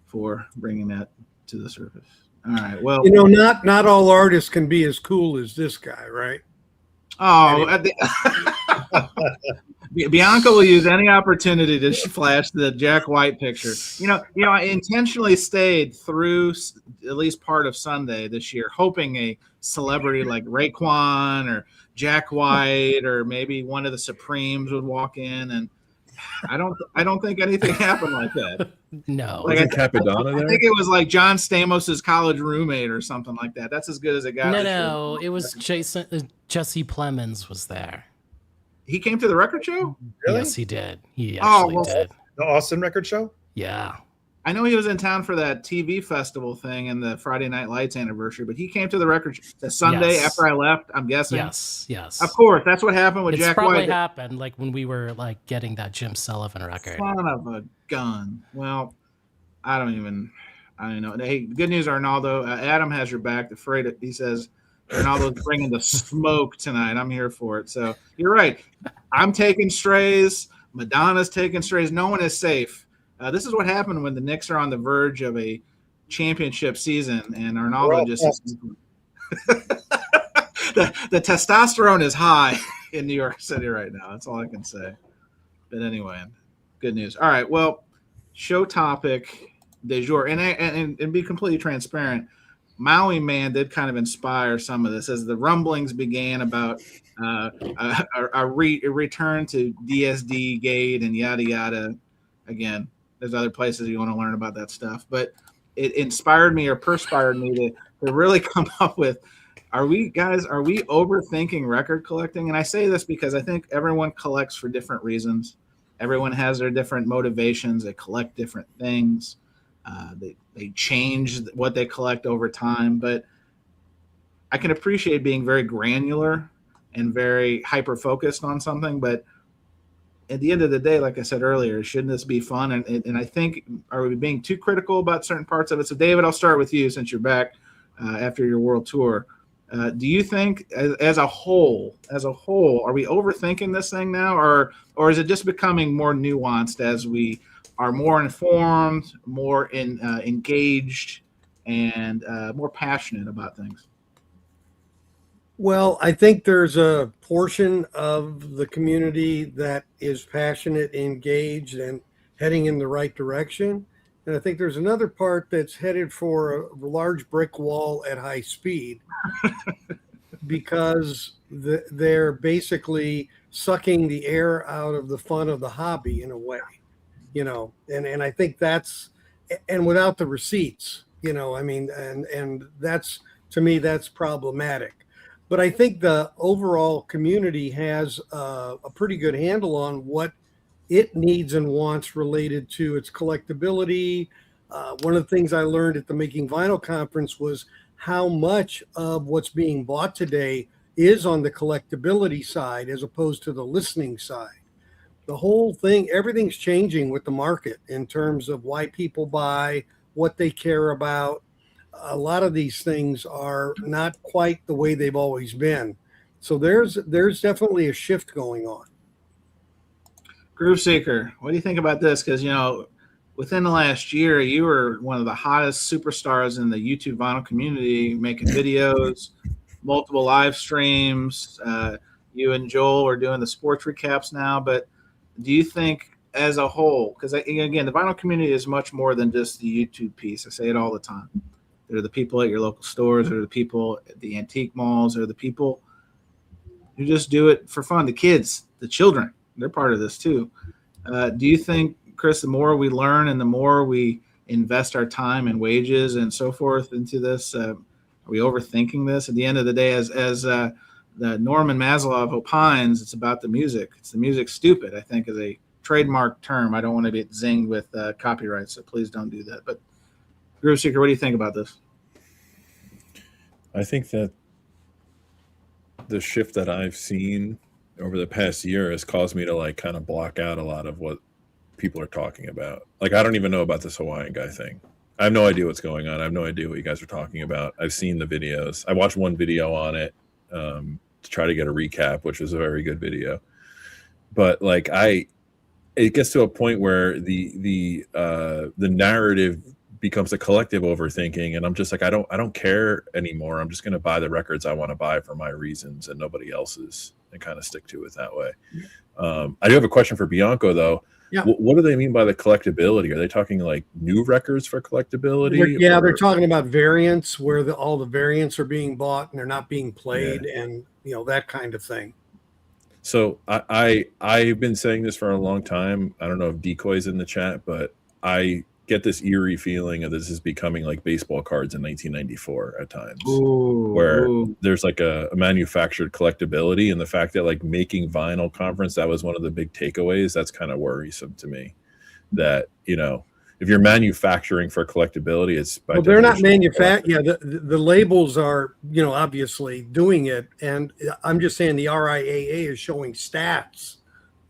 for bringing that to the surface. All right. Well, not all artists can be as cool as this guy, right? Oh, Bianca will use any opportunity to flash the Jack White picture. I intentionally stayed through at least part of Sunday this year, hoping a celebrity like Raekwon or Jack White or maybe one of the Supremes would walk in, and I don't think anything happened like that. No, like Capadonna there. I think it was like John Stamos's college roommate or something like that. That's as good as it got. No, it was Jesse Plemons was there. He came to the record show? Really? Yes, he did. He actually did. The Austin record show? Yeah. I know he was in town for that TV festival thing and the Friday Night Lights anniversary, but he came to the record the Sunday after I left, I'm guessing. Yes. Of course, that's what happened with Jack White. It's probably happened like when we were like getting that Jim Sullivan record. Son of a gun. Well, I don't know. Hey, good news, Arnaldo. Adam has your back. He says Arnaldo's bringing the smoke tonight. I'm here for it. So you're right. I'm taking strays. Madonna's taking strays. No one is safe. This is what happened when the Knicks are on the verge of a championship season, and Arnaldo just the testosterone is high in New York City right now. That's all I can say. But anyway, good news. All right, well, show topic de jour, and be completely transparent. Maui Man did kind of inspire some of this as the rumblings began about a return to DSD Gate and yada yada. Again, there's other places you want to learn about that stuff, but it inspired me or perspired me to really come up with, are we overthinking record collecting? And I say this because I think everyone collects for different reasons. Everyone has their different motivations. They collect different things. They change what they collect over time, but I can appreciate being very granular and very hyper-focused on something, but at the end of the day, like I said earlier, shouldn't this be fun? And I think, are we being too critical about certain parts of it? So, David, I'll start with you since you're back after your world tour. Do you think, as a whole, are we overthinking this thing now, or is it just becoming more nuanced as we are more informed, more engaged, and more passionate about things? Well, I think there's a portion of the community that is passionate, engaged, and heading in the right direction. And I think there's another part that's headed for a large brick wall at high speed because they're basically sucking the air out of the fun of the hobby in a way, and I think that's, and without the receipts, and that's, to me, that's problematic. But I think the overall community has a pretty good handle on what it needs and wants related to its collectability. One of the things I learned at the Making Vinyl conference was how much of what's being bought today is on the collectability side as opposed to the listening side. The whole thing, everything's changing with the market in terms of why people buy, what they care about. A lot of these things are not quite the way they've always been. So there's definitely a shift going on. Groove Seeker, what do you think about this? Because, within the last year, you were one of the hottest superstars in the YouTube vinyl community, making videos, multiple live streams. You and Joel are doing the sports recaps now. But do you think as a whole, because, again, the vinyl community is much more than just the YouTube piece. I say it all the time. They're the people at your local stores, or the people at the antique malls, or the people who just do it for fun. The kids, the children, they're part of this too. Do you think, Chris, the more we learn and the more we invest our time and wages and so forth into this, are we overthinking this? At the end of the day, as the Norman Maslov opines, it's about the music. It's the music stupid, I think, is a trademark term. I don't want to get zinged with copyright, so please don't do that. But Groove Seeker, what do you think about this? I think that the shift that I've seen over the past year has caused me to kind of block out a lot of what people are talking about. I don't even know about this Hawaiian guy thing. I have no idea what's going on. I have no idea what you guys are talking about. I've seen the videos. I watched one video on it to try to get a recap, which was a very good video. But it gets to a point where the narrative becomes a collective overthinking, and I'm just like, I don't care anymore. I'm just going to buy the records I want to buy for my reasons and nobody else's, and kind of stick to it that way. I do have a question for Bianco though. Yeah. What do they mean by the collectability? Are they talking like new records for collectability? They're talking about variants where all the variants are being bought and they're not being played, and that kind of thing. So I've been saying this for a long time. I don't know if Decoy's in the chat, but I get this eerie feeling of this is becoming like baseball cards in 1994 at times, where there's like a manufactured collectability, and the fact that like making vinyl conference, that was one of the big takeaways. That's kind of worrisome to me, that if you're manufacturing for collectability, it's by they're not manufacturing. Yeah, the labels are obviously doing it, and I'm just saying the RIAA is showing stats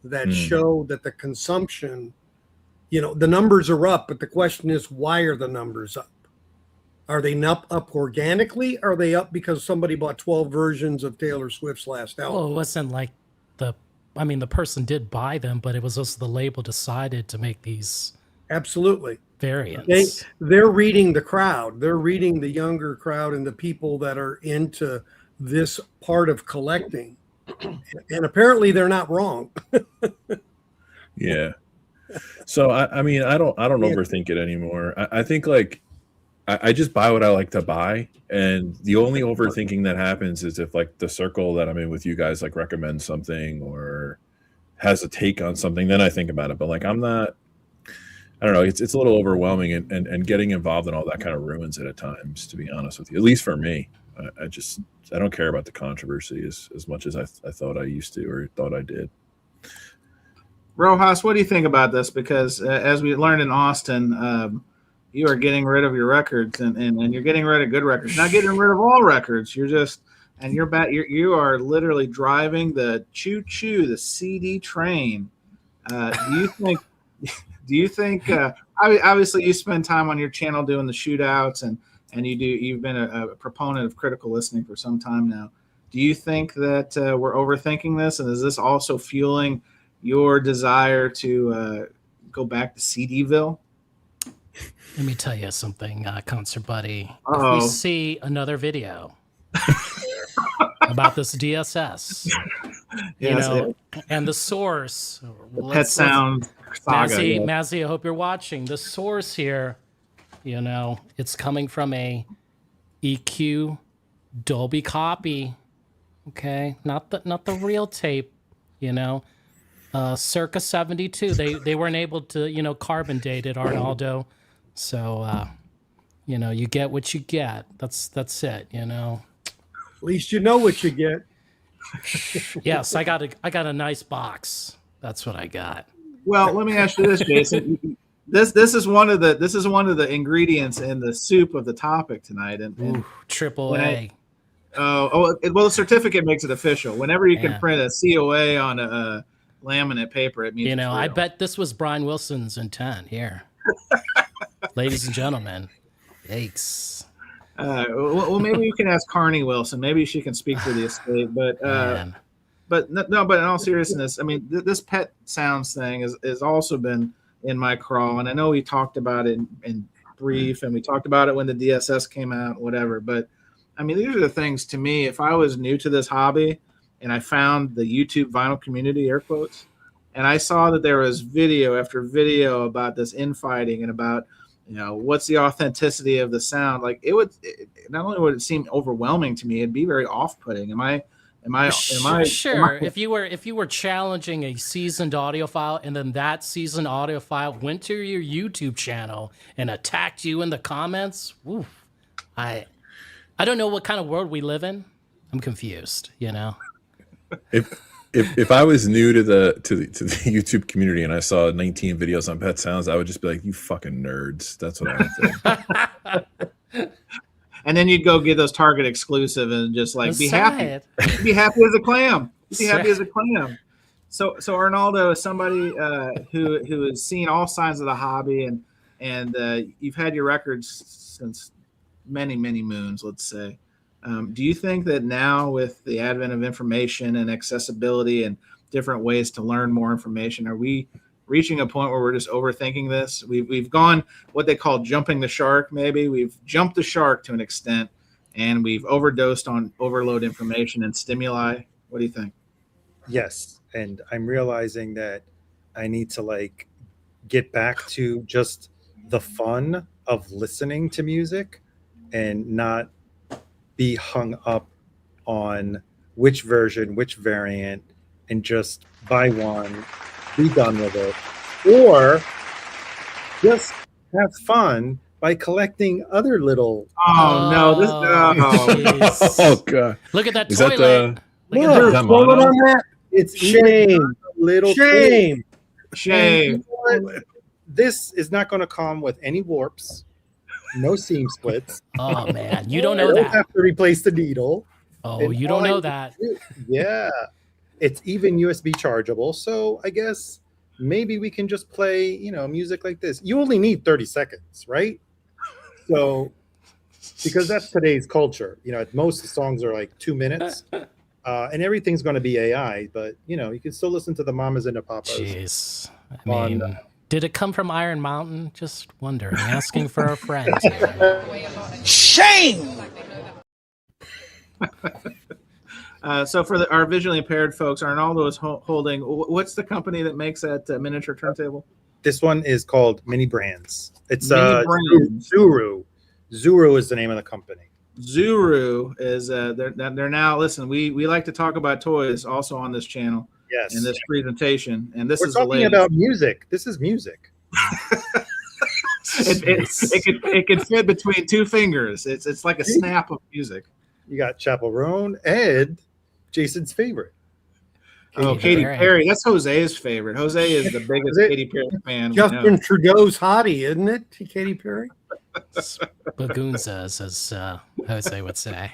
that show that the consumption, the numbers are up, but the question is, why are the numbers up? Are they not up organically? Are they up because somebody bought 12 versions of Taylor Swift's last album? Well, it wasn't like the person did buy them, but it was also the label decided to make these. Absolutely. Variants. They're reading the crowd. They're reading the younger crowd and the people that are into this part of collecting. And apparently they're not wrong. Yeah. So I mean, I don't overthink it anymore. I think like I just buy what I like to buy, and the only overthinking that happens is if like the circle that I'm in with you guys like recommends something or has a take on something, then I think about it. But like I don't know, it's a little overwhelming, and getting involved in all that kind of ruins it at times, to be honest with you. At least for me. I don't care about the controversy as much as I thought I used to, or thought I did. Rojas, what do you think about this? Because as we learned in Austin, you are getting rid of your records, and you're getting rid of good records. Not getting rid of all records. You are literally driving the the CD train. Do you think? Obviously, you spend time on your channel doing the shootouts, and you've been a proponent of critical listening for some time now. Do you think that we're overthinking this, and is this also fueling your desire to go back to CDville? Let me tell you something, Concert Buddy. Uh-oh. If we see another video about this DSS, and the source, Pet Sound saga. Mazzy, I hope you're watching. The source here, it's coming from a EQ Dolby copy. Okay, not the real tape. Circa 72. They weren't able to carbon date it, Arnaldo. So you get what you get. That's it. At least you know what you get. Yes, I got a nice box. That's what I got. Well, let me ask you this, Jason. This is one of the ingredients in the soup of the topic tonight, and triple A. Well, the certificate makes it official. Whenever you can print a COA on a laminate paper, it means I bet this was Brian Wilson's intent here, ladies and gentlemen. Yikes. Well, maybe you can ask Carney Wilson. Maybe she can speak for the estate, but in all seriousness, I mean, this Pet Sounds thing has also been in my crawl, and I know we talked about it in brief, and we talked about it when the DSS came out, whatever. But I mean, these are the things to me. If I was new to this hobby and I found the YouTube vinyl community, air quotes, and I saw that there was video after video about this infighting and about what's the authenticity of the sound, like not only would it seem overwhelming to me, it'd be very off-putting. Am I sure? If you were challenging a seasoned audiophile, and then that seasoned audiophile went to your YouTube channel and attacked you in the comments, I don't know what kind of world we live in. I'm confused. If I was new to the YouTube community and I saw 19 videos on Pet Sounds, I would just be like, "You fucking nerds." That's what I would think. And then you'd go get those Target exclusive and just like be happy as a clam. Be happy as a clam. So Arnaldo is somebody who has seen all sides of the hobby, and you've had your records since many moons, let's say. Do you think that now, with the advent of information and accessibility and different ways to learn more information, are we reaching a point where we're just overthinking this. We've gone what they call jumping the shark. Maybe we've jumped the shark to an extent, and we've overdosed on overload information and stimuli. What do you think? Yes, and I'm realizing that I need to like get back to just the fun of listening to music and not be hung up on which version, which variant, and just buy one, be done with it, or just have fun by collecting other little. Oh no! This jeez. Oh god! Look at that Is toilet. that Look Look, at is that. that toilet mono? on that. It's Shame. little Shame. shame. And you know what? This is not going to come with any warps, no seam splits. Oh man, you don't I know don't that. have to replace the needle. Oh, And you all don't I know need that. to do- Yeah, it's even USB chargeable. So I guess maybe we can just play, music like this. You only need 30 seconds, right? So because that's today's culture. Most songs are like 2 minutes, and everything's going to be AI. But you can still listen to the mamas and the papas. Jeez. I mean, did it come from Iron Mountain? Just wondering, asking for a friend. Shame! So for our visually impaired folks, Arnaldo is holding. What's the company that makes that miniature turntable? This one is called Mini Brands. It's Mini Brands. Zuru. Zuru is the name of the company. Zuru is they're now. Listen, we like to talk about toys also on this channel. Yes. In this presentation, and this We're is the talking latest. about music. This is music. it could fit between two fingers. It's like a snap of music. You got Chaperone and Jason's favorite. Katy Perry. That's Jose's favorite. Jose is the biggest Katy Perry fan. Justin Trudeau's hottie, isn't it? Katy Perry. Bagunzas, as Jose would say.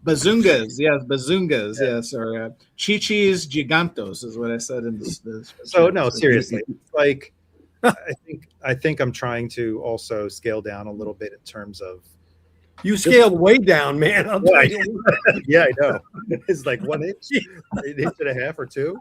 Bazungas, yes, bazungas, yes, or chichis gigantos is what I said in this. So no, seriously, like I think I'm trying to also scale down a little bit in terms of. You scaled way down, man. Yeah, I know. It's like 1 inch, an inch and a half or two.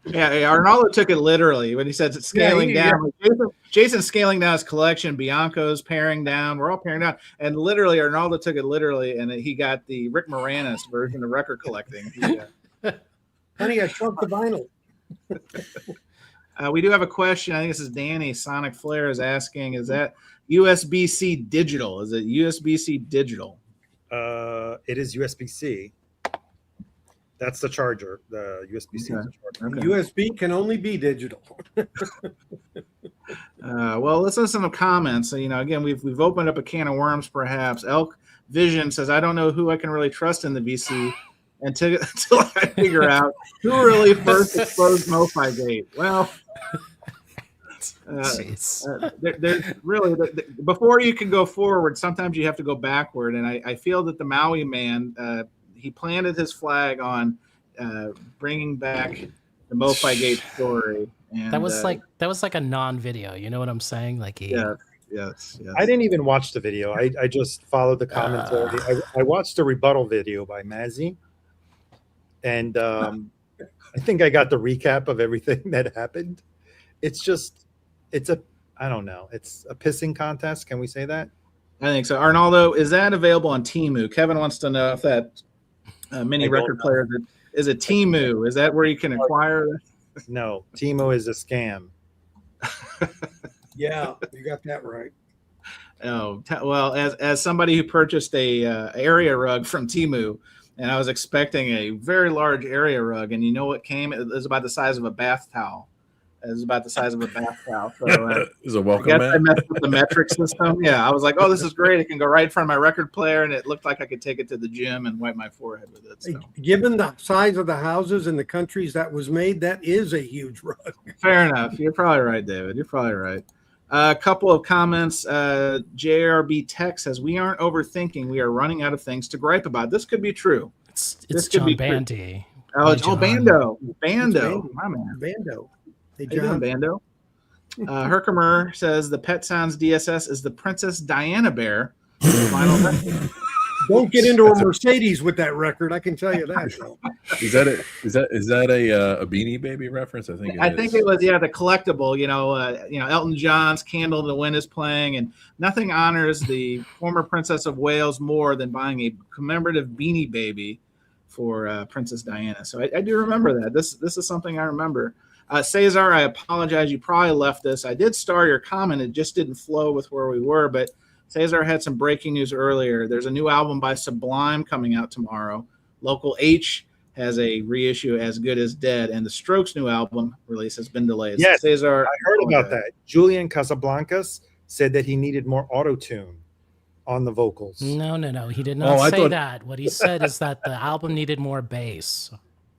Yeah, Arnaldo took it literally when he said it's scaling down. Yeah. Jason's scaling down his collection. Bianco's paring down. We're all paring down. And literally, Arnaldo took it literally, and he got the Rick Moranis version of record collecting. Honey, I shrunk the vinyl. We do have a question. I think this is Danny. Sonic Flair is asking, is that USB-C digital? Is it USB-C digital? It is USB-C. That's the charger. The USB-C is the charger. Okay. USB can only be digital. Well, let's listen to comments. So, again, we've opened up a can of worms, perhaps. Elk Vision says, I don't know who I can really trust in the VC until I figure out who really first exposed MoFi Gate. Well, there's really, before you can go forward, sometimes you have to go backward. And I feel that the Maui man, he planted his flag on bringing back the MoFi Gate story. And, that was like a non-video. You know what I'm saying? Like yes. I didn't even watch the video. I just followed the commentary. I watched the rebuttal video by Mazzy, and I think I got the recap of everything that happened. It's I don't know. It's a pissing contest. Can we say that? I think so. Arnaldo, is that available on Temu? Kevin wants to know if that mini record player is a Temu. Is that where you can acquire it? No, Temu is a scam. Yeah, you got that right. Oh, well, as somebody who purchased a area rug from Temu, and I was expecting a very large area rug, and you know what came? It was about the size of a bath towel. It was about the size of a bath towel. So it was a welcome mat. I messed with the metric system. Yeah, I was like, oh, this is great. It can go right in front of my record player, and it looked like I could take it to the gym and wipe my forehead with it. So. Given the size of the houses and the countries that was made, that is a huge rug. Fair enough. You're probably right, David. You're probably right. A couple of comments. JRB Tech says, we aren't overthinking. We are running out of things to gripe about. This could be true. It's John Bandy. Bando. My man. Bando. Hey, John. Bando. Herkimer says the Pet Sounds DSS is the Princess Diana bear. Don't get into a Mercedes with that record. I can tell you that. Is that a Beanie Baby reference? I think it was the collectible. Elton John's "Candle in the Wind" is playing, and nothing honors the former Princess of Wales more than buying a commemorative Beanie Baby for Princess Diana. So I do remember that. This is something I remember. Cesar, I apologize. You probably left this. I did star your comment. It just didn't flow with where we were, but Cesar had some breaking news earlier. There's a new album by Sublime coming out tomorrow. Local H has a reissue, As Good as Dead, and the Strokes' new album release has been delayed. Yes, Cesar, I heard about that. Julian Casablancas said that he needed more auto-tune on the vocals. No. He did not say that. What he said is that the album needed more bass.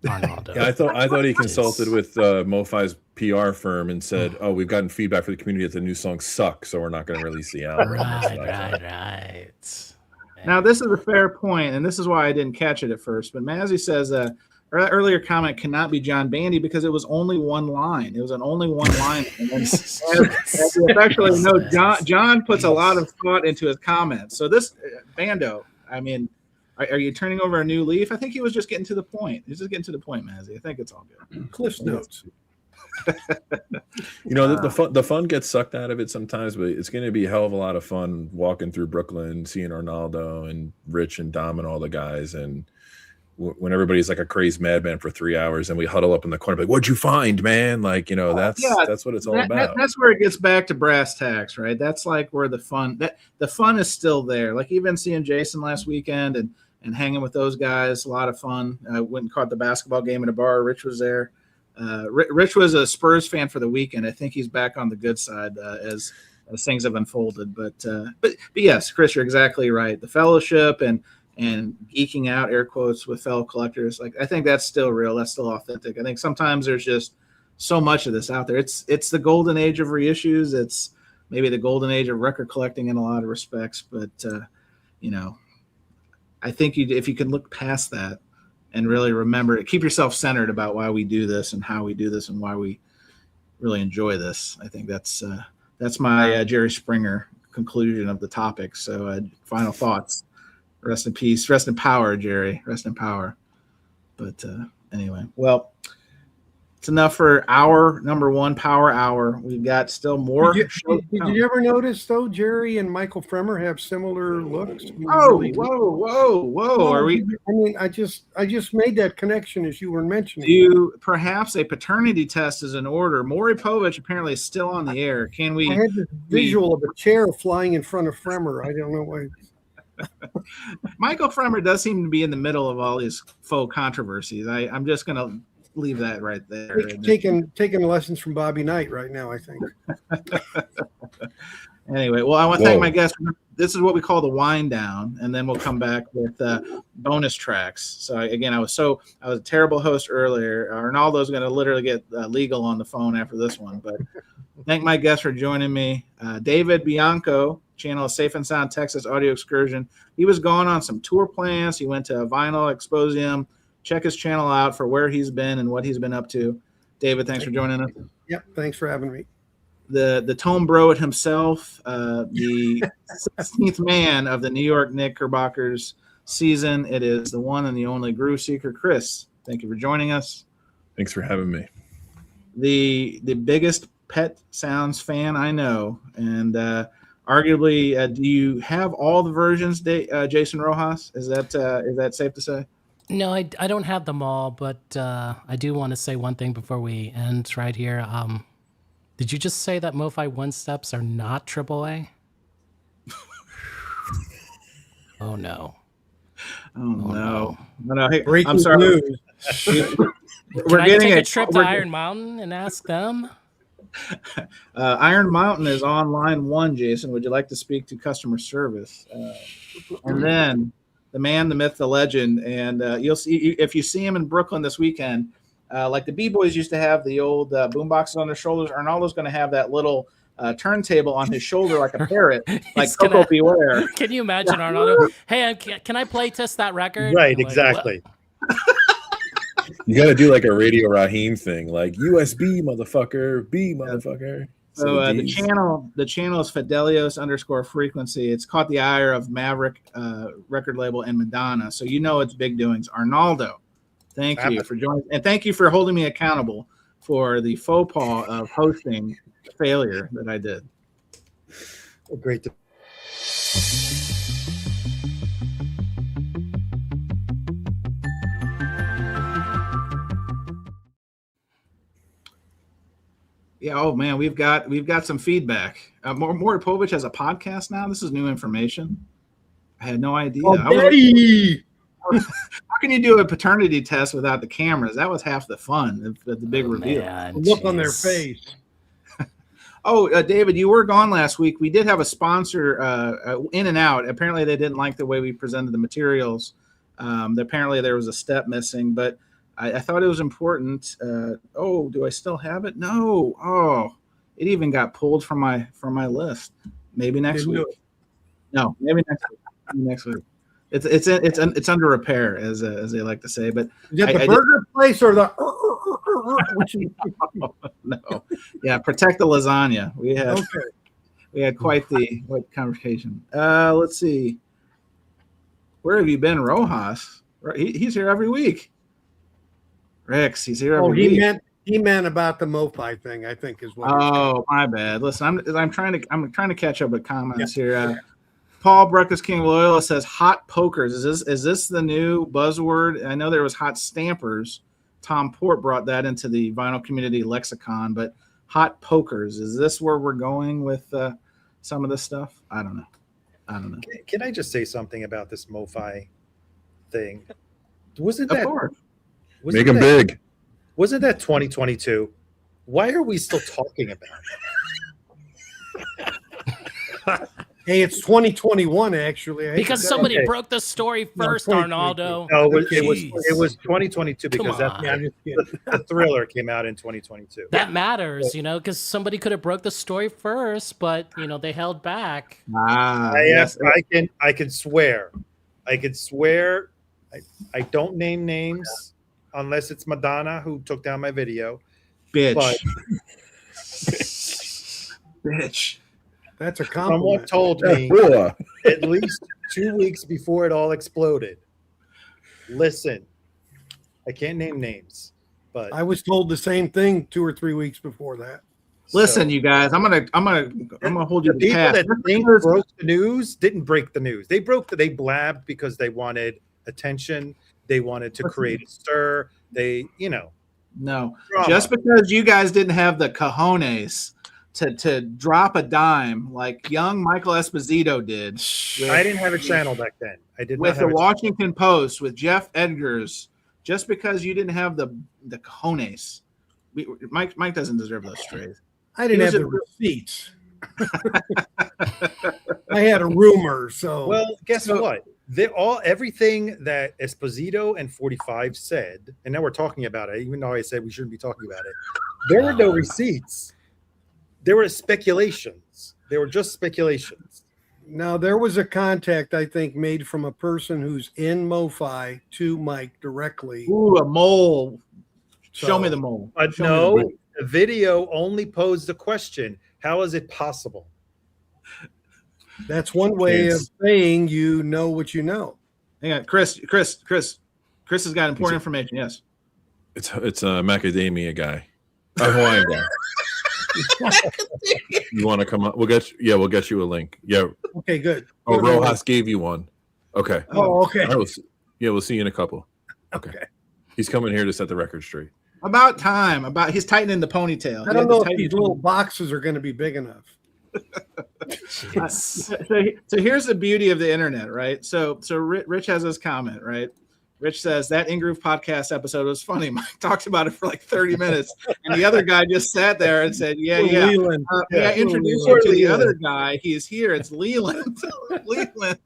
Arnaldo. Yeah, I thought he consulted with MoFi's PR firm and said, "Oh, we've gotten feedback from the community that the new songs suck, so we're not going to release the album." Right. Now, this is a fair point, and this is why I didn't catch it at first. But Mazzy says, earlier comment cannot be John Bandy because it was only one line. It was an only one line. And then, as you actually know, John puts a lot of thought into his comments. So this Bando, I mean, are you turning over a new leaf? I think he was just getting to the point. He's just getting to the point, Mazzy. I think it's all good. Cliff notes. The fun gets sucked out of it sometimes, but it's going to be a hell of a lot of fun walking through Brooklyn, seeing Arnaldo and Rich and Dom and all the guys. And when everybody's like a crazed madman for 3 hours and we huddle up in the corner, like, "What'd you find, man?" Like, that's what it's all about. That's where it gets back to brass tacks, right? That's like where the fun is still there. Like even seeing Jason last weekend and hanging with those guys, a lot of fun. I went and caught the basketball game at a bar. Rich was there. Rich was a Spurs fan for the weekend. I think he's back on the good side as things have unfolded. But yes, Chris, you're exactly right. The fellowship and geeking out, air quotes, with fellow collectors, like I think that's still real. That's still authentic. I think sometimes there's just so much of this out there. It's the golden age of reissues. It's maybe the golden age of record collecting in a lot of respects. But I think if you can look past that and really remember, keep yourself centered about why we do this and how we do this and why we really enjoy this. I think that's my Jerry Springer conclusion of the topic. So final thoughts. Rest in peace. Rest in power, Jerry. Rest in power. But anyway, well, it's enough for our number one power hour. We've got still more. Did you ever notice though, Jerry and Michael Fremer have similar looks? Whoa! Are we? I mean, I just made that connection as you were mentioning. Perhaps a paternity test is in order? Maury Povich apparently is still on the air. Can we? I had this visual of a chair flying in front of Fremer. I don't know why. Michael Fremer does seem to be in the middle of all these faux controversies. I'm just going to leave that right there. Taking lessons from Bobby Knight right now, I think. Anyway, well, I want to thank my guests. This is what we call the wind down, and then we'll come back with bonus tracks. So again, I was a terrible host earlier. Arnaldo's going to literally get legal on the phone after this one. But thank my guests for joining me. David Bianco, channel Safe and Sound Texas Audio Excursion. He was going on some tour plans. He went to Vinyl Exposium. Check his channel out for where he's been and what he's been up to. David, thanks for joining us. Yep, thanks for having me. The Tone Bro himself, the 16th man of the New York Knickerbockers season. It is the one and the only Groove Seeker, Chris. Thank you for joining us. Thanks for having me. The biggest Pet Sounds fan I know, and arguably, do you have all the versions, Jason Rojas? Is that safe to say? No, I don't have them all, but I do want to say one thing before we end right here. Did you just say that MoFi one-steps are not AAA? Oh, no. Oh, no. Hey, breaking I'm sorry. news. Can I take a trip to Iron Mountain and ask them? Iron Mountain is on line 1, Jason. Would you like to speak to customer service? And then the man, the myth, the legend, and you'll see if you see him in Brooklyn this weekend. Like the B-Boys used to have the old boomboxes on their shoulders. Arnaldo's going to have that little turntable on his shoulder like a parrot, like Coco Beware. Can you imagine Arnaldo? Hey, can I play test that record? Right, exactly. You got to do like a Radio Raheem thing, like USB, motherfucker, B, motherfucker. So the channel is Fidelios_frequency. It's caught the ire of Maverick record label and Madonna. So you know it's big doings. Arnaldo, thank you for joining, and thank you for holding me accountable for the faux pas of hosting failure that I did. Great. Yeah. Oh man, we've got some feedback. Maury Povich has a podcast now. This is new information. I had no idea. Oh, How can you do a paternity test without the cameras? That was half the fun. The big reveal. Man, Look on their face. David, you were gone last week. We did have a sponsor in and out. Apparently, they didn't like the way we presented the materials. Apparently, there was a step missing, but I thought it was important. Do I still have it? No. Oh, it even got pulled from my list. Maybe next week. No, maybe next week. Next week. It's under repair, as they like to say. But is that the burger place or the? No. Yeah, protect the lasagna. We had quite the conversation. Let's see. Where have you been, Rojas? He's here every week. Rex, he's here every week. He meant about the MoFi thing, I think, is what. Oh, my bad. Listen, I'm trying to catch up with comments here. Paul Breakfast King of Loyola says hot pokers. Is this the new buzzword? I know there was hot stampers. Tom Port brought that into the vinyl community lexicon, but hot pokers, is this where we're going with some of this stuff? I don't know. Can I just say something about this MoFi thing? Wasn't that? Make them big. Wasn't that 2022? Why are we still talking about it? Hey, it's 2021 actually. Because somebody broke the story first, Arnaldo. No, it was 2022 because the Thriller came out in 2022. That matters, because somebody could have broke the story first, but they held back. I can swear. I don't name names unless it's Madonna who took down my video. Bitch. Bitch. That's a compliment. Someone told me at least 2 weeks before it all exploded. Listen, I can't name names, but I was told the same thing 2 or 3 weeks before that. Listen, you guys, I'm gonna hold you to task. People that think broke the news didn't break the news. They blabbed because they wanted attention. They wanted to create a stir. No. Drama. Just because you guys didn't have the cojones to drop a dime like young Michael Esposito did. I didn't have a channel back then. I did with the Washington Post with Jeff Edgars. Just because you didn't have the cojones, Mike doesn't deserve those strays. I didn't have the receipts. I had a rumor. So guess what? Everything that Esposito and 45 said, and now we're talking about it, even though I said we shouldn't be talking about it. There were no receipts. There were speculations. They were just speculations. Now, there was a contact, I think, made from a person who's in MoFi to Mike directly. Ooh, a mole. Show me the mole. No, the video only posed the question, how is it possible? That's one way of saying you know what you know. Hang on, Chris has got important information. Yes. It's a macadamia guy. A Hawaiian guy. You want to come up? We'll get you a link. Yeah. Okay, good. Oh, Rojas gave you one. Okay. Oh, okay. We'll see you in a couple. Okay. He's coming here to set the record straight. About time. He's tightening the ponytail. I don't know if these little boxes are going to be big enough. So here's the beauty of the internet, right? So Rich has his comment, right? Rich says that In Groove podcast episode was funny. Mike talked about it for like 30 minutes, and the other guy just sat there and said, Leland. Introduce you to the other guy. He's here. It's Leland. Leland.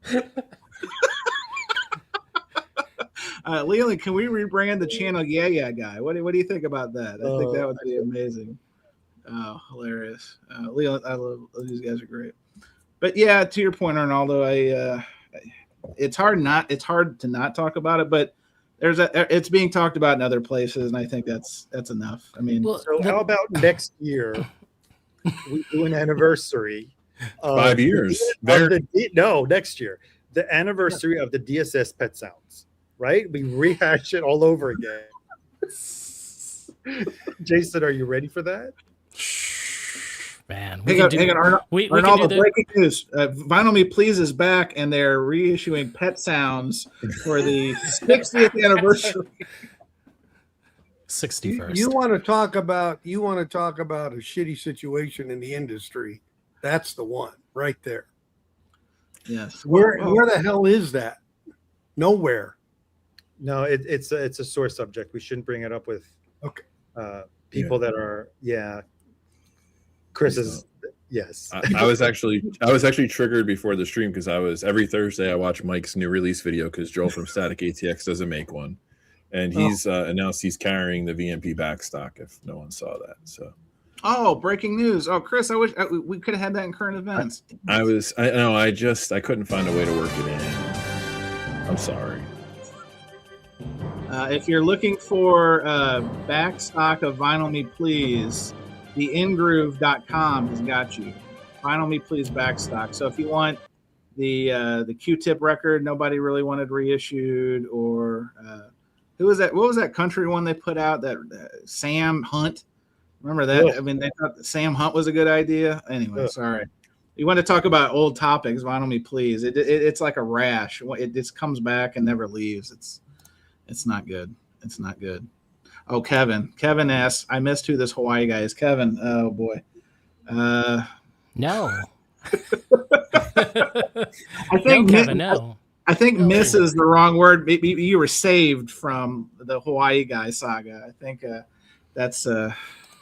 Leland, can we rebrand the channel guy? What do you think about that? I think that would be amazing. Oh, hilarious. Leland, I love these guys are great. But yeah, to your point, Arnaldo, it's hard to not talk about it, but it's being talked about in other places, and I think that's enough. I mean, so how about next year we do an anniversary. Of 5 years. Next year. The anniversary of the DSS Pet Sounds, right? We rehash it all over again. Jason, are you ready for that? Man, hang on, Arnold. We Arnold, can do breaking news. Vinyl Me Please is back, and they're reissuing Pet Sounds for the 60th anniversary. 61st. You want to talk about a shitty situation in the industry? That's the one right there. Yes. Where the hell is that? Nowhere. No, it's a sore subject. We shouldn't bring it up with people that are Chris is yes. I was actually triggered before the stream because every Thursday I watch Mike's new release video because Joel from Static ATX doesn't make one, and he's announced he's carrying the VMP backstock. If no one saw that, so. Oh, breaking news! Oh, Chris, I wish we could have had that in current events. I couldn't find a way to work it in. I'm sorry. If you're looking for backstock of Vinyl Me Please, the ingroove.com has got you. Vinyl Me Please backstock. So if you want the Q-Tip record nobody really wanted reissued, or who was that? What was that country one they put out? That Sam Hunt. Remember that? Yeah. I mean, they thought Sam Hunt was a good idea. Anyway, sorry. You want to talk about old topics? Vinyl Me Please. It's like a rash. It just comes back and never leaves. It's not good. It's not good. Oh, Kevin asks, I missed who this Hawaii guy is. Kevin. Oh boy. No. I think Kevin, no. I think miss is the wrong word. Maybe you were saved from the Hawaii guy saga. I think that's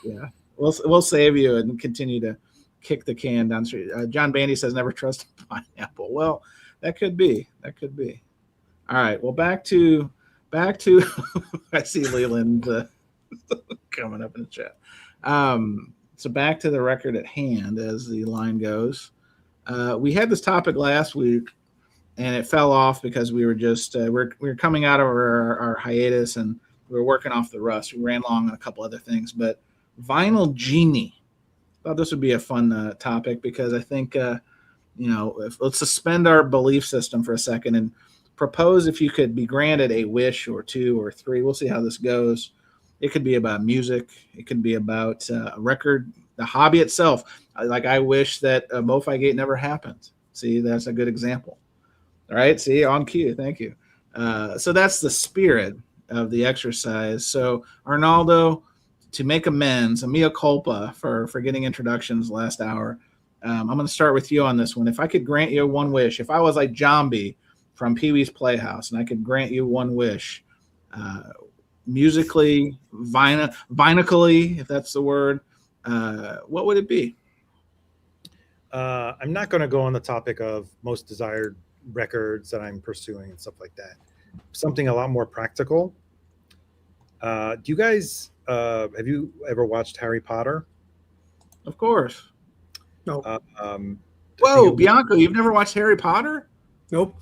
yeah. We'll save you and continue to kick the can down the street. John Bandy says never trust a pineapple. Well, that could be. All right. Well, back to I see Leland coming up in the chat. So back to the record at hand, as the line goes. We had this topic last week, and it fell off because we were just we were coming out of our hiatus, and we were working off the rust. We ran long on a couple other things, but Vinyl Genie. Thought this would be a fun topic because I think let's suspend our belief system for a second and propose if you could be granted a wish or two or three. We'll see how this goes. It could be about music. It could be about a record, the hobby itself. Like I wish that MoFi Gate never happened. See, that's a good example. All right. See, on cue. Thank you. So that's the spirit of the exercise. So Arnaldo, to make amends, a mea culpa for getting introductions last hour. I'm going to start with you on this one. If I could grant you one wish, if I was like Jambi from Pee-wee's Playhouse and I could grant you one wish, musically, vinically, if that's the word, what would it be? I'm not going to go on the topic of most desired records that I'm pursuing and stuff like that. Something a lot more practical. Do you guys have you ever watched Harry Potter? Of course. No. Whoa, Bianco, you've never watched Harry Potter? Nope.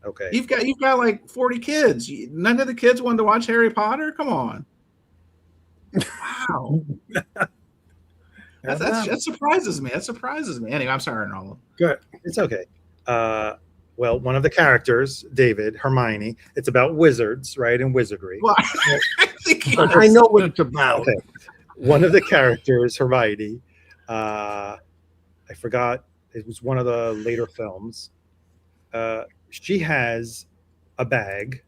Okay. You've got like 40 kids. None of the kids wanted to watch Harry Potter? Come on. Wow. that surprises me. That surprises me. Anyway, I'm sorry, Arnold. Good. It's okay. Well, one of the characters, David, Hermione, it's about wizards, right? And wizardry. Well, I know what it's about. Okay. One of the characters, Hermione, I forgot, it was one of the later films. She has a bag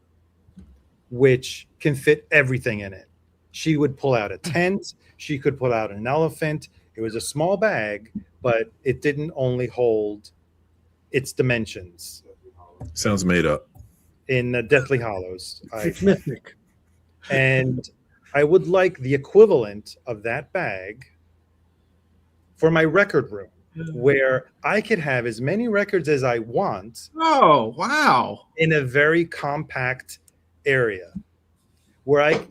which can fit everything in it. She would pull out a tent. She could pull out an elephant. It was a small bag, but it didn't only hold its dimensions. Sounds made up. In Deathly Hallows. It's mythic. And I would like the equivalent of that bag for my record room, where I could have as many records as I want. Oh, wow. In a very compact area where I have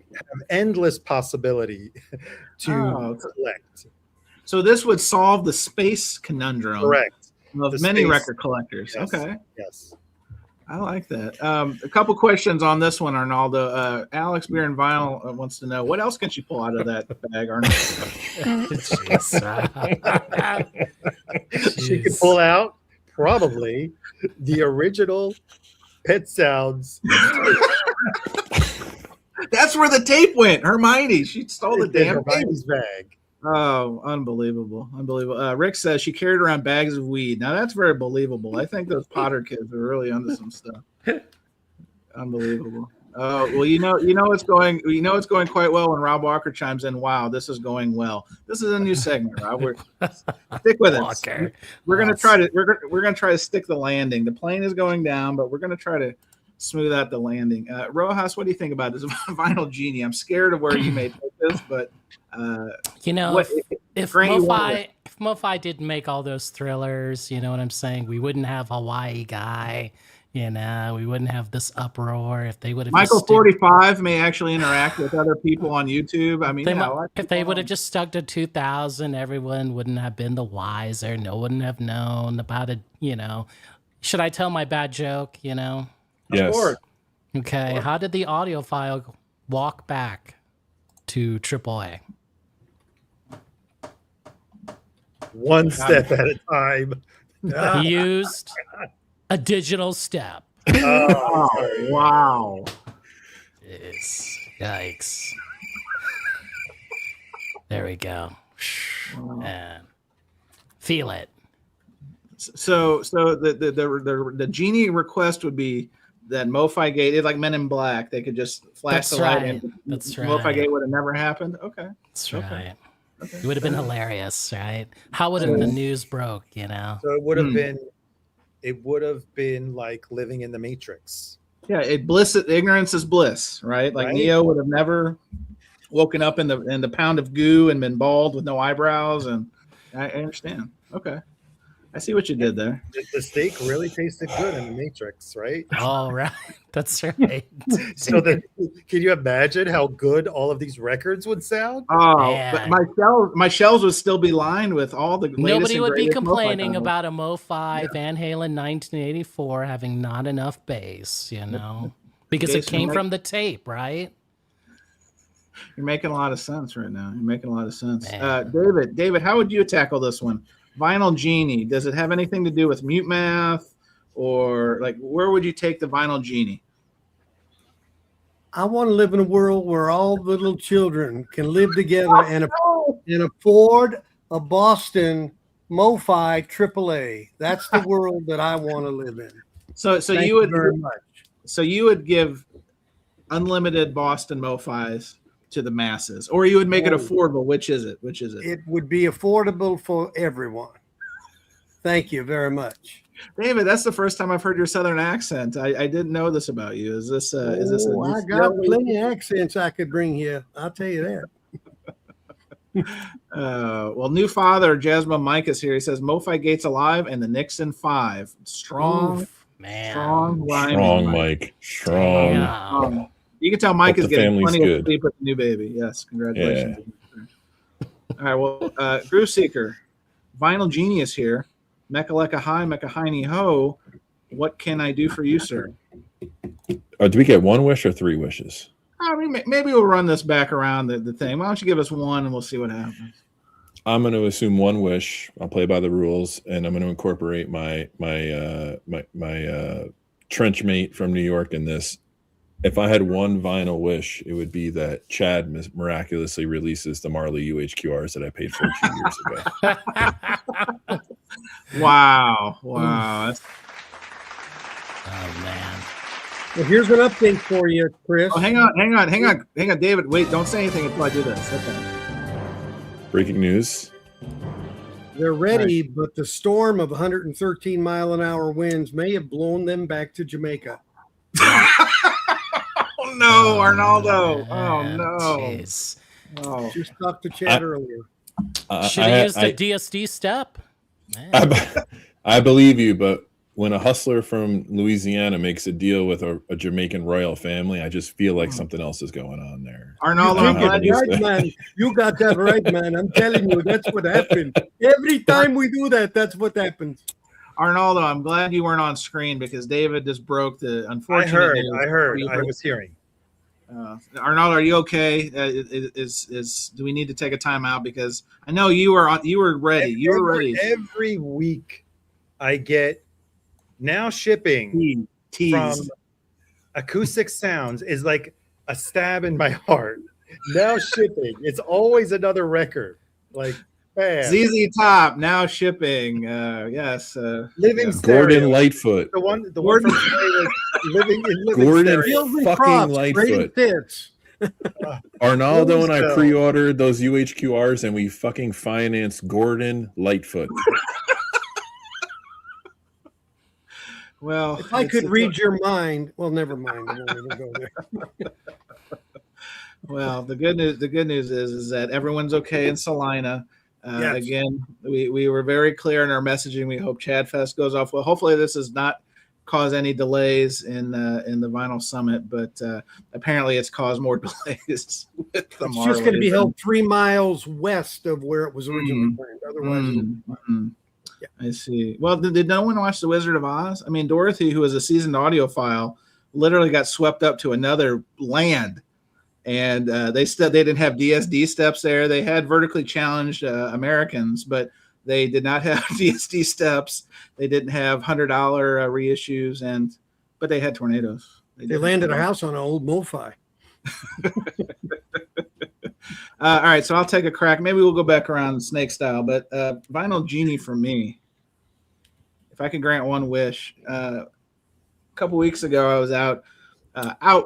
endless possibility to collect. So this would solve the space conundrum. Correct. Of the many space. record collectors. Yes. Okay. Yes. I like that. A couple questions on this one, Arnaldo. Alex Beer and Vinyl wants to know what else can she pull out of that bag, Arnaldo? She could pull out probably the original Pet Sounds. That's where the tape went. Hermione. She stole the damn Hermione's bag. Oh, unbelievable. Unbelievable. Rick says she carried around bags of weed. Now that's very believable. I think those Potter kids are really onto some stuff. Unbelievable. Oh, well, it's going quite well when Rob Walker chimes in. Wow, this is going well. This is a new segment, Rob. Stick with it. We're gonna try to stick the landing. The plane is going down, but we're gonna try to smooth out the landing. Rojas, what do you think about this Vinyl Genie? I'm scared of where you may take this, but if MoFi didn't make all those thrillers, you know what I'm saying? We wouldn't have Hawaii Guy. We wouldn't have this uproar if they would have. Michael 45 may actually interact with other people on YouTube. I mean, if they would have just stuck to 2000, everyone wouldn't have been the wiser. No one wouldn't have known about it. Should I tell my bad joke? Yes. Okay. How did the audio file walk back to AAA? One step at a time. He used a digital step. Oh, wow. Yikes. There we go. And feel it. So the Genie request would be that MoFi Gate is like Men in Black. They could just flash the light in. That's right. MoFi Gate would have never happened. Okay. That's right. Okay. It would have been hilarious, right? How would have the news broke, So it would have been. It would have been like living in the Matrix. Yeah, ignorance is bliss, right? Like Neo would have never woken up in the pound of goo and been bald with no eyebrows, and I understand. Okay, I see what you did there. The steak really tasted good in the Matrix, right? All right, that's right. So can you imagine how good all of these records would sound? Oh, but my shelves would still be lined with all the latest. Nobody would be complaining about a MoFi Van Halen 1984 having not enough bass, because it came from the tape, right? You're making a lot of sense right now. You're making a lot of sense. David, how would you tackle this one? Vinyl Genie, does it have anything to do with mute math, or like where would you take the Vinyl Genie? I want to live in a world where all the little children can live together and afford a Boston MoFi AAA. That's the world that I want to live in. So Thank you would very much. So you would give unlimited Boston MoFis to the masses, or you would make it affordable. Which is it? It would be affordable for everyone. Thank you very much, David. That's the first time I've heard your Southern accent. I didn't know this about you. Is this? I got plenty of accents I could bring here. I'll tell you that. Well, new father Jasmine Mike is here. He says MoFi Gate's alive and the Knicks in 5. Strong, man. Strong Mike. Strong. You can tell Mike is getting plenty good. of sleep with the new baby. Yes, congratulations. Yeah. All right, well, Groove Seeker, Vinyl Genie is here. Mecca Lecca Hi, Mecca Heiny Ho. What can I do for you, sir? Do we get 1 wish or 3 wishes? I mean, maybe we'll run this back around the thing. Why don't you give us 1 and we'll see what happens. I'm going to assume 1 wish. I'll play by the rules, and I'm going to incorporate my trench mate from New York in this. If I had 1 vinyl wish, it would be that Chad miraculously releases the Marley UHQRs that I paid for 2 years ago. Wow. Oh, man. Well, here's an update for you, Chris. Oh, hang on, David. Wait, don't say anything until I do this. Okay. Breaking news. They're ready, but the storm of 113-mile-an-hour winds may have blown them back to Jamaica. Oh no, Arnaldo! Oh no! Jeez. Oh, just talked to Chad earlier. Should have used a DSD step. I believe you, but when a hustler from Louisiana makes a deal with a Jamaican royal family, I just feel like something else is going on there. Arnaldo, man. You got that right, man. I'm telling you, that's what happened. Every time we do that, that's what happens. Arnaldo, I'm glad you weren't on screen because David just broke the unfortunate news. I heard. I was hearing. Arnaldo, are you okay? Do we need to take a timeout? Because I know you were ready. You were ready. Every week, I get now shipping from Acoustic Sounds is like a stab in my heart. Now shipping. It's always another record. Like, man. ZZ Top now shipping. Yes. Living Gordon Stereo. Lightfoot. The one from living in living Gordon stereo. fucking Lightfoot. Arnaldo and I pre-ordered those UHQRs and we fucking financed Gordon Lightfoot. Well, if I could read your mind, well, never mind. I won't even go there. Well, the good news is that everyone's okay in Salina. Yes. Again, we were very clear in our messaging. We hope Chad Fest goes off well. Hopefully, this does not cause any delays in the Vinyl Summit, but apparently, it's caused more delays with the It's just going to be held 3 miles west of where it was originally planned. Otherwise, yeah. I see. Well, did no one watch The Wizard of Oz? I mean, Dorothy, who is a seasoned audiophile, literally got swept up to another land. And they didn't have DSD steps there. They had vertically challenged Americans, but they did not have DSD steps. They didn't have $100 reissues, but they had tornadoes. They landed a house on an old MoFi. All right, so I'll take a crack. Maybe we'll go back around snake style, but Vinyl Genie for me. If I could grant one wish, a couple weeks ago I was out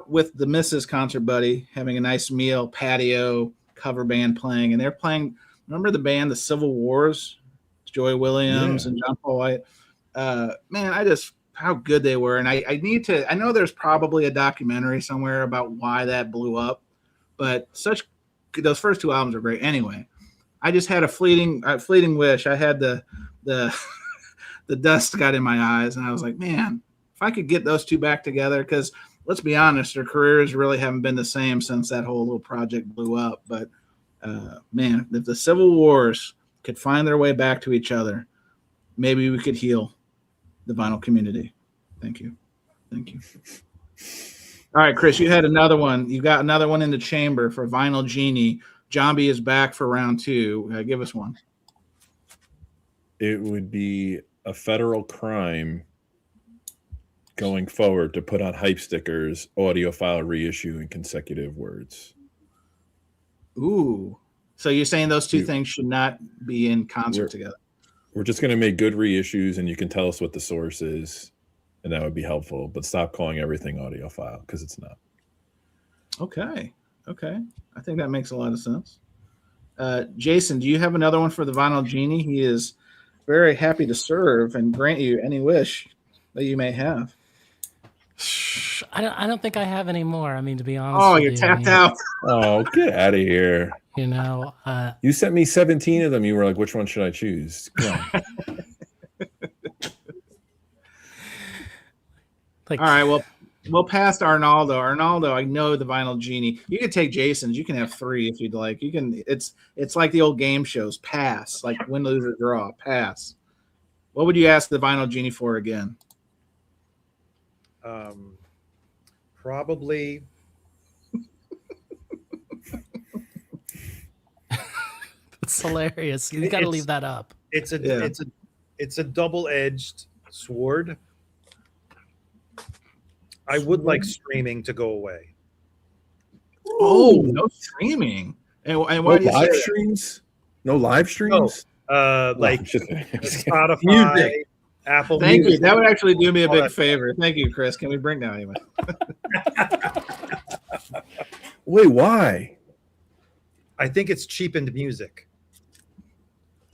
with the Mrs. Concert Buddy, having a nice meal, patio, cover band playing, and they're playing. Remember the band, the Civil Wars, Joy Williams and John Paul White. Man, how good they were, and I know there's probably a documentary somewhere about why that blew up, but those first 2 albums are great. Anyway, I just had a fleeting wish. I had the dust got in my eyes, and I was like, man, if I could get those two back together, because let's be honest, their careers really haven't been the same since that whole little project blew up. But man, if the Civil Wars could find their way back to each other, maybe we could heal the vinyl community. Thank you. All right, Chris, you had another one. You got another one in the chamber for Vinyl Genie. Jambi is back for round 2. Give us one. It would be a federal crime going forward to put on hype stickers, audiophile reissue, and consecutive words. Ooh. So you're saying those two things should not be in concert together? We're just going to make good reissues, and you can tell us what the source is, and that would be helpful. But stop calling everything audiophile, because it's not. Okay. I think that makes a lot of sense. Jason, do you have another one for the Vinyl Genie? He is very happy to serve and grant you any wish that you may have. I don't think I have any more. I mean, to be honest. Oh, you're tapped out. Oh, get out of here. You know, you sent me 17 of them. You were like, which one should I choose? Come on. All right, well, we'll pass Arnaldo. Arnaldo, I know the Vinyl Genie. You can take Jason's. You can have 3 if you'd like. You can. It's like the old game shows. Pass, like win, lose, or draw. Pass. What would you ask the Vinyl Genie for again? Probably. It's hilarious. You got to leave that up. It's a double-edged sword. I would like streaming to go away. Oh, no streaming. And why do you live streams? No live streams? Like Spotify, music. Apple Thank Music. you. That would actually do me a big favor. Thank you, Chris. Can we bring down anyway? Wait, why? I think it's cheapened music.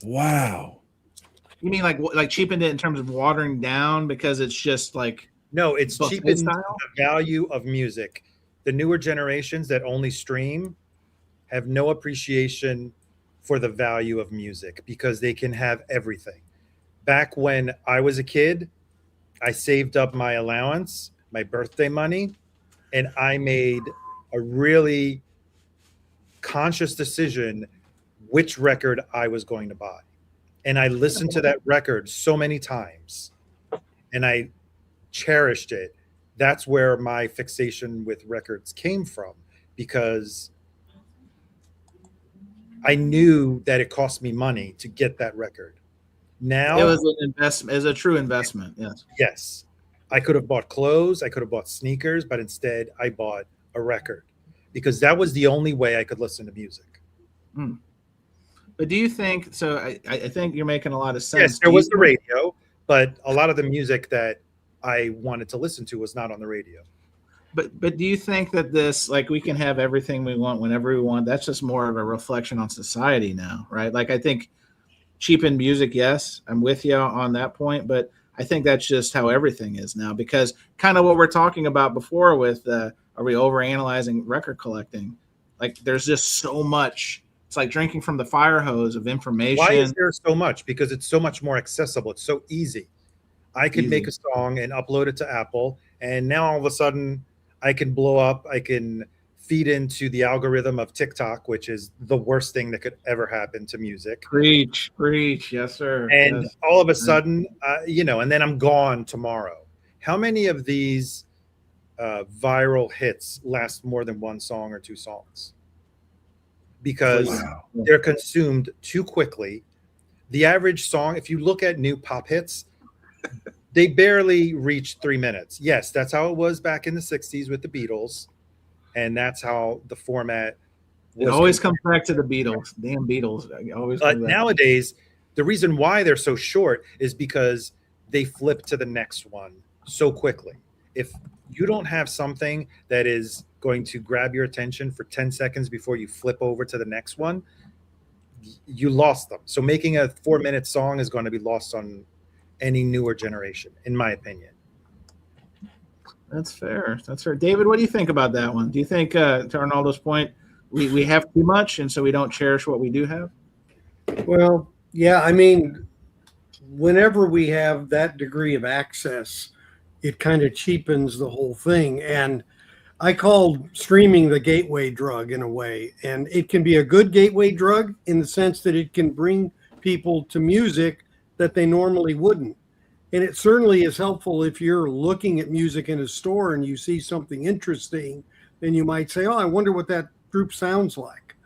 Wow. You mean like cheapened it in terms of watering down because it's just like no, it's cheapened the value of music. The newer generations that only stream have no appreciation for the value of music because they can have everything. Back when I was a kid, I saved up my allowance, my birthday money, and I made a really conscious decision which record I was going to buy. and I listened to that record so many times, and I cherished it. That's where my fixation with records came from, because I knew that it cost me money to get that record. Now It was an investment. It was a true investment. Yes. yes, I could have bought clothes, I could have bought sneakers, but instead I bought a record because that was the only way I could listen to music. But do you think so? I think you're making a lot of sense. Yes, there was the radio, but a lot of the music that I wanted to listen to was not on the radio. But do you think that this, like, we can have everything we want whenever we want? That's just more of a reflection on society now, right? Like, I think cheapened music, yes, I'm with you on that point, but I think that's just how everything is now, because kind of what we're talking about before with are we overanalyzing record collecting? Like, there's just so much. It's like drinking from the fire hose of information. Why is there so much? Because it's so much more accessible. It's so easy. I can make a song and upload it to Apple, and now all of a sudden I can blow up. I can feed into the algorithm of TikTok, which is the worst thing that could ever happen to music. Preach, yes, sir. And yes. all of a sudden, and then I'm gone tomorrow. How many of these viral hits last more than one song or two songs? Because they're consumed too quickly. The average song, if you look at new pop hits, they barely reach 3 minutes. Yes, that's how it was back in the 60s with the Beatles. And that's how the format was. It always comes back to the Beatles. Damn Beatles. But nowadays, the reason why they're so short is because they flip to the next one so quickly. If you don't have something that is going to grab your attention for 10 seconds before you flip over to the next one, you lost them. So making a 4-minute song is going to be lost on any newer generation, in my opinion. That's fair. That's fair. David, what do you think about that one? Do you think, to Arnaldo's point, we have too much and so we don't cherish what we do have? Well, yeah, I mean, whenever we have that degree of access, it kind of cheapens the whole thing. And I call streaming the gateway drug in a way. And it can be a good gateway drug in the sense that it can bring people to music that they normally wouldn't. And it certainly is helpful if you're looking at music in a store and you see something interesting, then you might say, oh, I wonder what that group sounds like.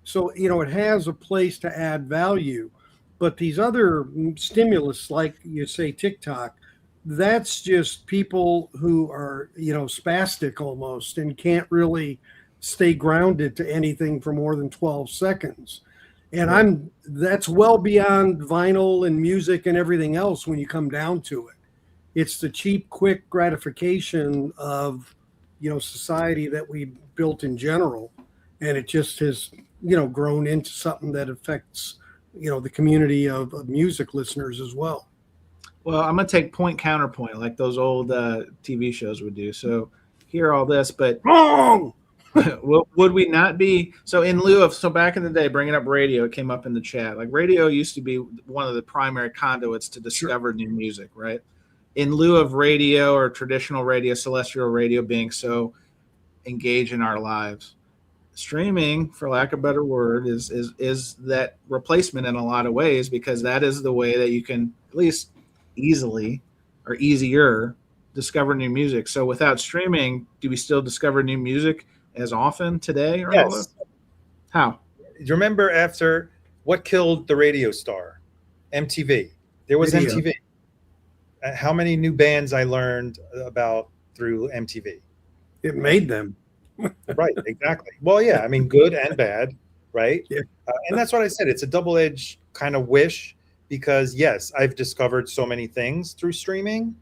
So, it has a place to add value. But these other stimulus, like you say, TikTok, that's just people who are, spastic almost and can't really stay grounded to anything for more than 12 seconds. And that's well beyond vinyl and music and everything else when you come down to it. It's the cheap, quick gratification of, society that we built in general. And it just has, grown into something that affects, the community of music listeners as well. Well, I'm going to take point counterpoint like those old TV shows would do. So hear all this, but wrong. Would we not be so in lieu of back in the day, bringing up radio, it came up in the chat. Like radio used to be one of the primary conduits to discover new music, right? In lieu of radio or traditional radio, celestial radio being so engaged in our lives, streaming, for lack of a better word, is that replacement in a lot of ways, because that is the way that you can at least easily or easier discover new music. So without streaming, do we still discover new music as often today? Or yes. How? Do you remember after what killed the radio star? MTV. There was Radio. MTV. How many new bands I learned about through MTV? It made them. Right, exactly. Well, yeah, I mean, good and bad, right? Yeah. And that's what I said. It's a double-edged kind of wish, because yes, I've discovered so many things through streaming.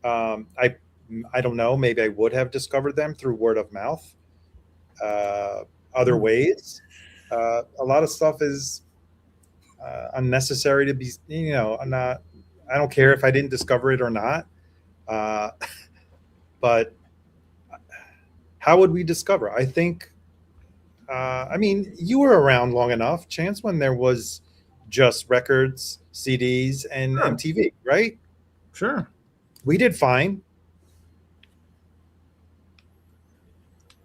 I don't know, maybe I would have discovered them through word of mouth, other ways. A lot of stuff is unnecessary to be, I don't care if I didn't discover it or not. But how would we discover? I think, you were around long enough, Chance, when there was just records, CDs, and Sure. MTV, right? Sure. We did fine.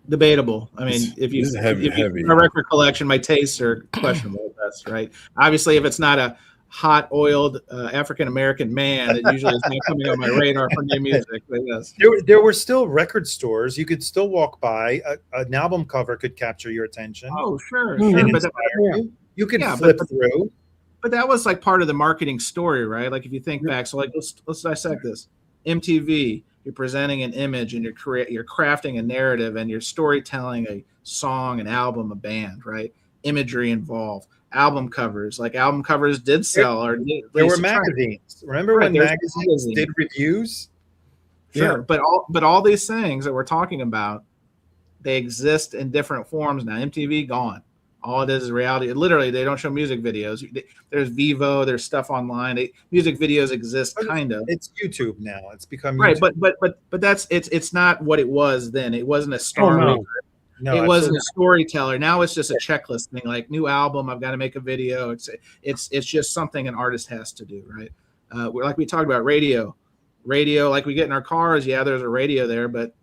Debatable. I mean, if heavy. a record collection, my tastes are questionable at best, right? Obviously, if it's not hot oiled African American man that usually is not coming on my radar for new music. But yes, there were still record stores. You could still walk by. An album cover could capture your attention. oh sure, and sure, but inspire you. You could yeah, flip but through. but that was like part of the marketing story, right? Like if you think back, so like let's dissect this. MTV, you're presenting an image and you're crafting a narrative and you're storytelling a song, an album, a band, right? Imagery involved. Album covers, like album covers did sell, or There were magazines. Remember when there's magazines did reviews? Sure, but all these things that we're talking about, they exist in different forms now. MTV gone. All it is reality. Literally, they don't show music videos. There's Vivo. There's stuff online. Music videos exist, kind of. It's YouTube now. It's become right, YouTube. but that's it's not what it was then. It wasn't a star. No, it wasn't a storyteller. Now it's just a checklist thing. Like new album, I've got to make a video. It's just something an artist has to do, right? Like we talked about radio, like we get in our cars. Yeah, there's a radio there, but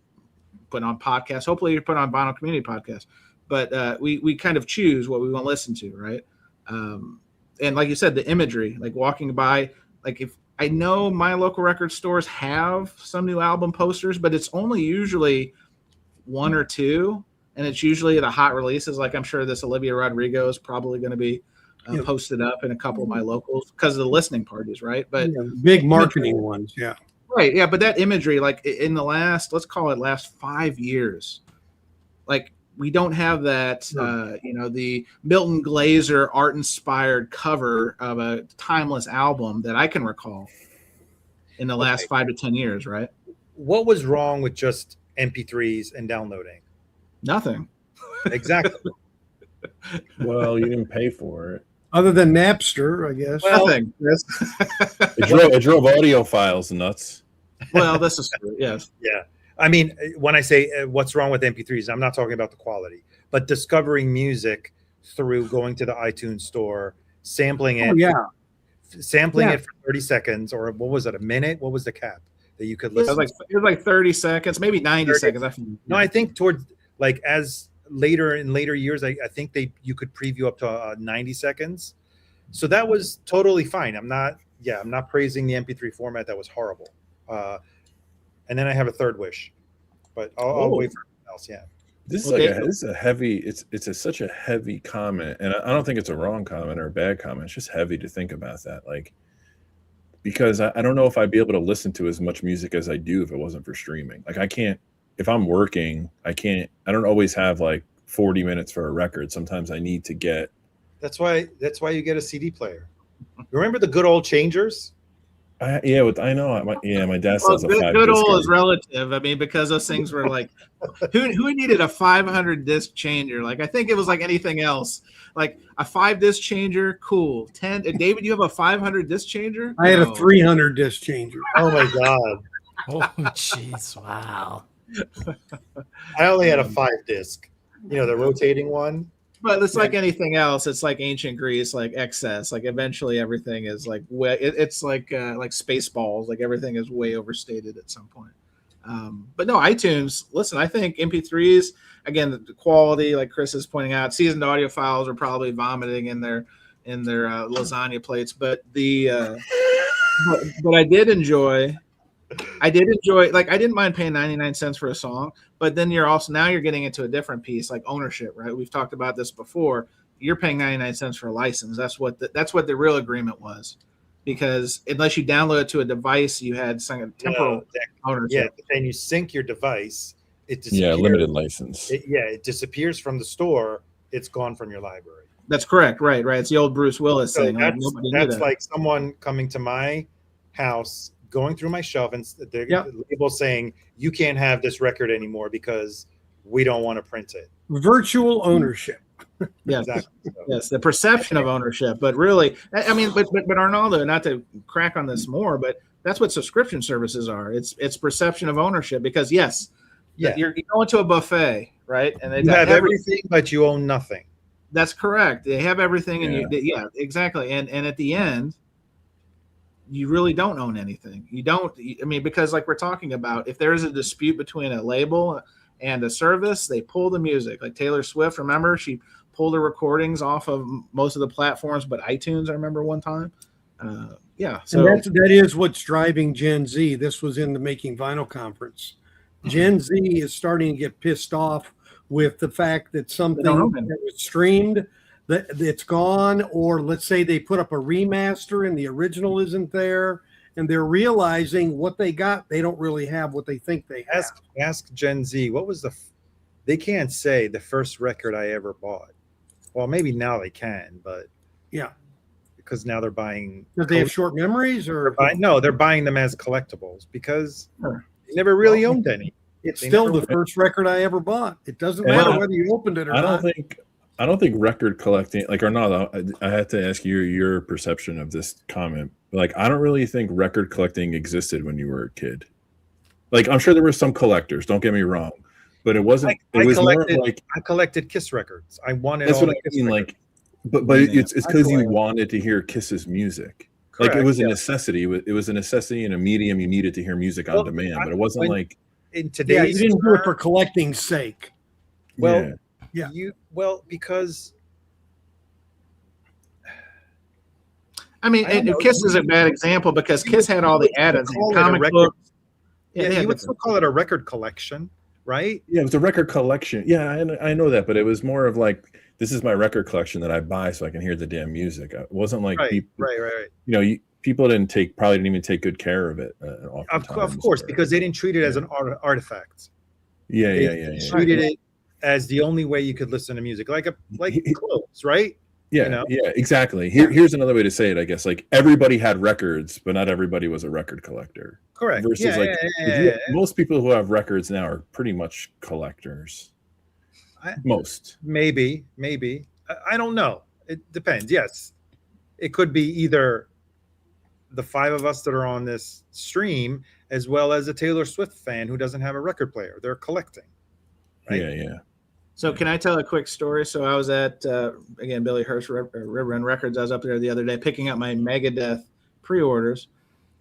put on podcasts. Hopefully, you put on Vinyl Community Podcast. But we kind of choose what we want to listen to, right? And like you said, the imagery, like walking by, like if I know my local record stores have some new album posters, but it's only usually one or two. And it's usually the hot releases. Like I'm sure this Olivia Rodrigo is probably going to be posted up in a couple of my locals because of the listening parties, right? But big marketing ones, yeah. Right, yeah. But that imagery, like in the last, let's call it last 5 years, like we don't have that, the Milton Glaser art-inspired cover of a timeless album that I can recall in the last 5 to 10 years, right? What was wrong with just MP3s and downloading? Nothing. Exactly. Well, you didn't pay for it. Other than Napster, I guess. Well, nothing. It drove audio files nuts. Well, this is true. Yes. Yeah. I mean, when I say what's wrong with MP3s, I'm not talking about the quality, but discovering music through going to the iTunes store, sampling it. Oh, yeah. Sampling it for 30 seconds, or what was it, a minute? What was the cap that you could listen? It was like 30 seconds, maybe 90 seconds. No, I think towards like as later in later years, I think you could preview up to 90 seconds. So that was totally fine. I'm not praising the MP3 format. That was horrible. And then I have a third wish, but I'll wait for something else. Yeah. This is a heavy. It's such a heavy comment, and I don't think it's a wrong comment or a bad comment. It's just heavy to think about that, like because I don't know if I'd be able to listen to as much music as I do if it wasn't for streaming. Like I can't. If I'm working, I don't always have like 40 minutes for a record. Sometimes I need to get. That's why you get a CD player. Remember the good old changers? I know. My dad says a 5 good disc old game. is relative. I mean, because those things were like, who needed a 500 disc changer? Like, I think it was like anything else. Like a 5 disc changer, cool. 10. David, you have a 500 disc changer? I had a 300 disc changer. Oh my god! Oh jeez! Wow. I only had a 5 disc. You know, the rotating one. But it's like anything else. It's like ancient Greece, like excess. Like eventually everything is like it's like Spaceballs. Like everything is way overstated at some point. But no, iTunes. Listen, I think MP3s again, the quality, like Chris is pointing out, seasoned audio files are probably vomiting in their lasagna plates. But but I did enjoy. Like I didn't mind paying 99 cents for a song, but then you're getting into a different piece, like ownership, right? We've talked about this before. You're paying 99 cents for a license. That's what the real agreement was, because unless you download it to a device, you had some temporal ownership. Yeah, and you sync your device, it disappears. Limited license. It disappears from the store. It's gone from your library. That's correct. Right. It's the old Bruce Willis thing. That's like someone coming to my house, going through my shelf, and the label saying you can't have this record anymore because we don't want to print it. Virtual ownership. Yes, exactly. Yes, the perception of ownership. But really, I mean, but Arnaldo, not to crack on this more, but that's what subscription services are. It's perception of ownership, because you're going to a buffet, right? And you have everything, but you own nothing. That's correct. They have everything, and exactly. And at the end, you really don't own anything. You don't. I mean, because like we're talking about, if there is a dispute between a label and a service, they pull the music. Like Taylor Swift, remember, she pulled her recordings off of most of the platforms, but iTunes, I remember one time. Yeah, So so that is what's driving Gen Z. This was in the Making Vinyl conference. Gen Z is starting to get pissed off with the fact that something that was streamed, that it's gone, or let's say they put up a remaster and the original isn't there, and they're realizing what they got, they don't really have what they think they have. Ask Gen Z, what was they can't say the first record I ever bought. Well, maybe now they can, but yeah, because now they're buying. Do they have short memories, or no? They're buying them as collectibles because they never really owned any. It's still the first record I ever bought. It doesn't matter whether you opened it or not. I don't think record collecting, like Arnaldo, I have to ask you your perception of this comment. Like, I don't really think record collecting existed when you were a kid. Like, I'm sure there were some collectors. Don't get me wrong, but it wasn't. I collected Kiss records. I wanted. That's all what the I mean. Kiss Like, but it's because you wanted to hear Kiss's music. Correct, like, it was a necessity. It was a necessity and a medium you needed to hear music on demand. But it wasn't like in today's. You didn't do it for collecting's sake. Well, yeah. Because I mean, Kiss is a bad example because Kiss had all the add-ons, comic books. Yeah, you would still call it a record collection, right? Yeah, it was a record collection. Yeah, I know that, but it was more of like, this is my record collection that I buy so I can hear the damn music. It wasn't like right. People probably didn't even take good care of it. Of course, because they didn't treat it as an artifact. They treated it as the only way you could listen to music, like clothes, right? Yeah, exactly. Here's another way to say it, I guess. Like, everybody had records, but not everybody was a record collector. Correct. Versus most people who have records now are pretty much collectors. Most. Maybe. I don't know. It depends. Yes. It could be either the five of us that are on this stream, as well as a Taylor Swift fan who doesn't have a record player. They're collecting. Right? Yeah. So can I tell a quick story? So I was at, again, Billy Hirsch River Run Records. I was up there the other day picking up my Megadeth pre-orders.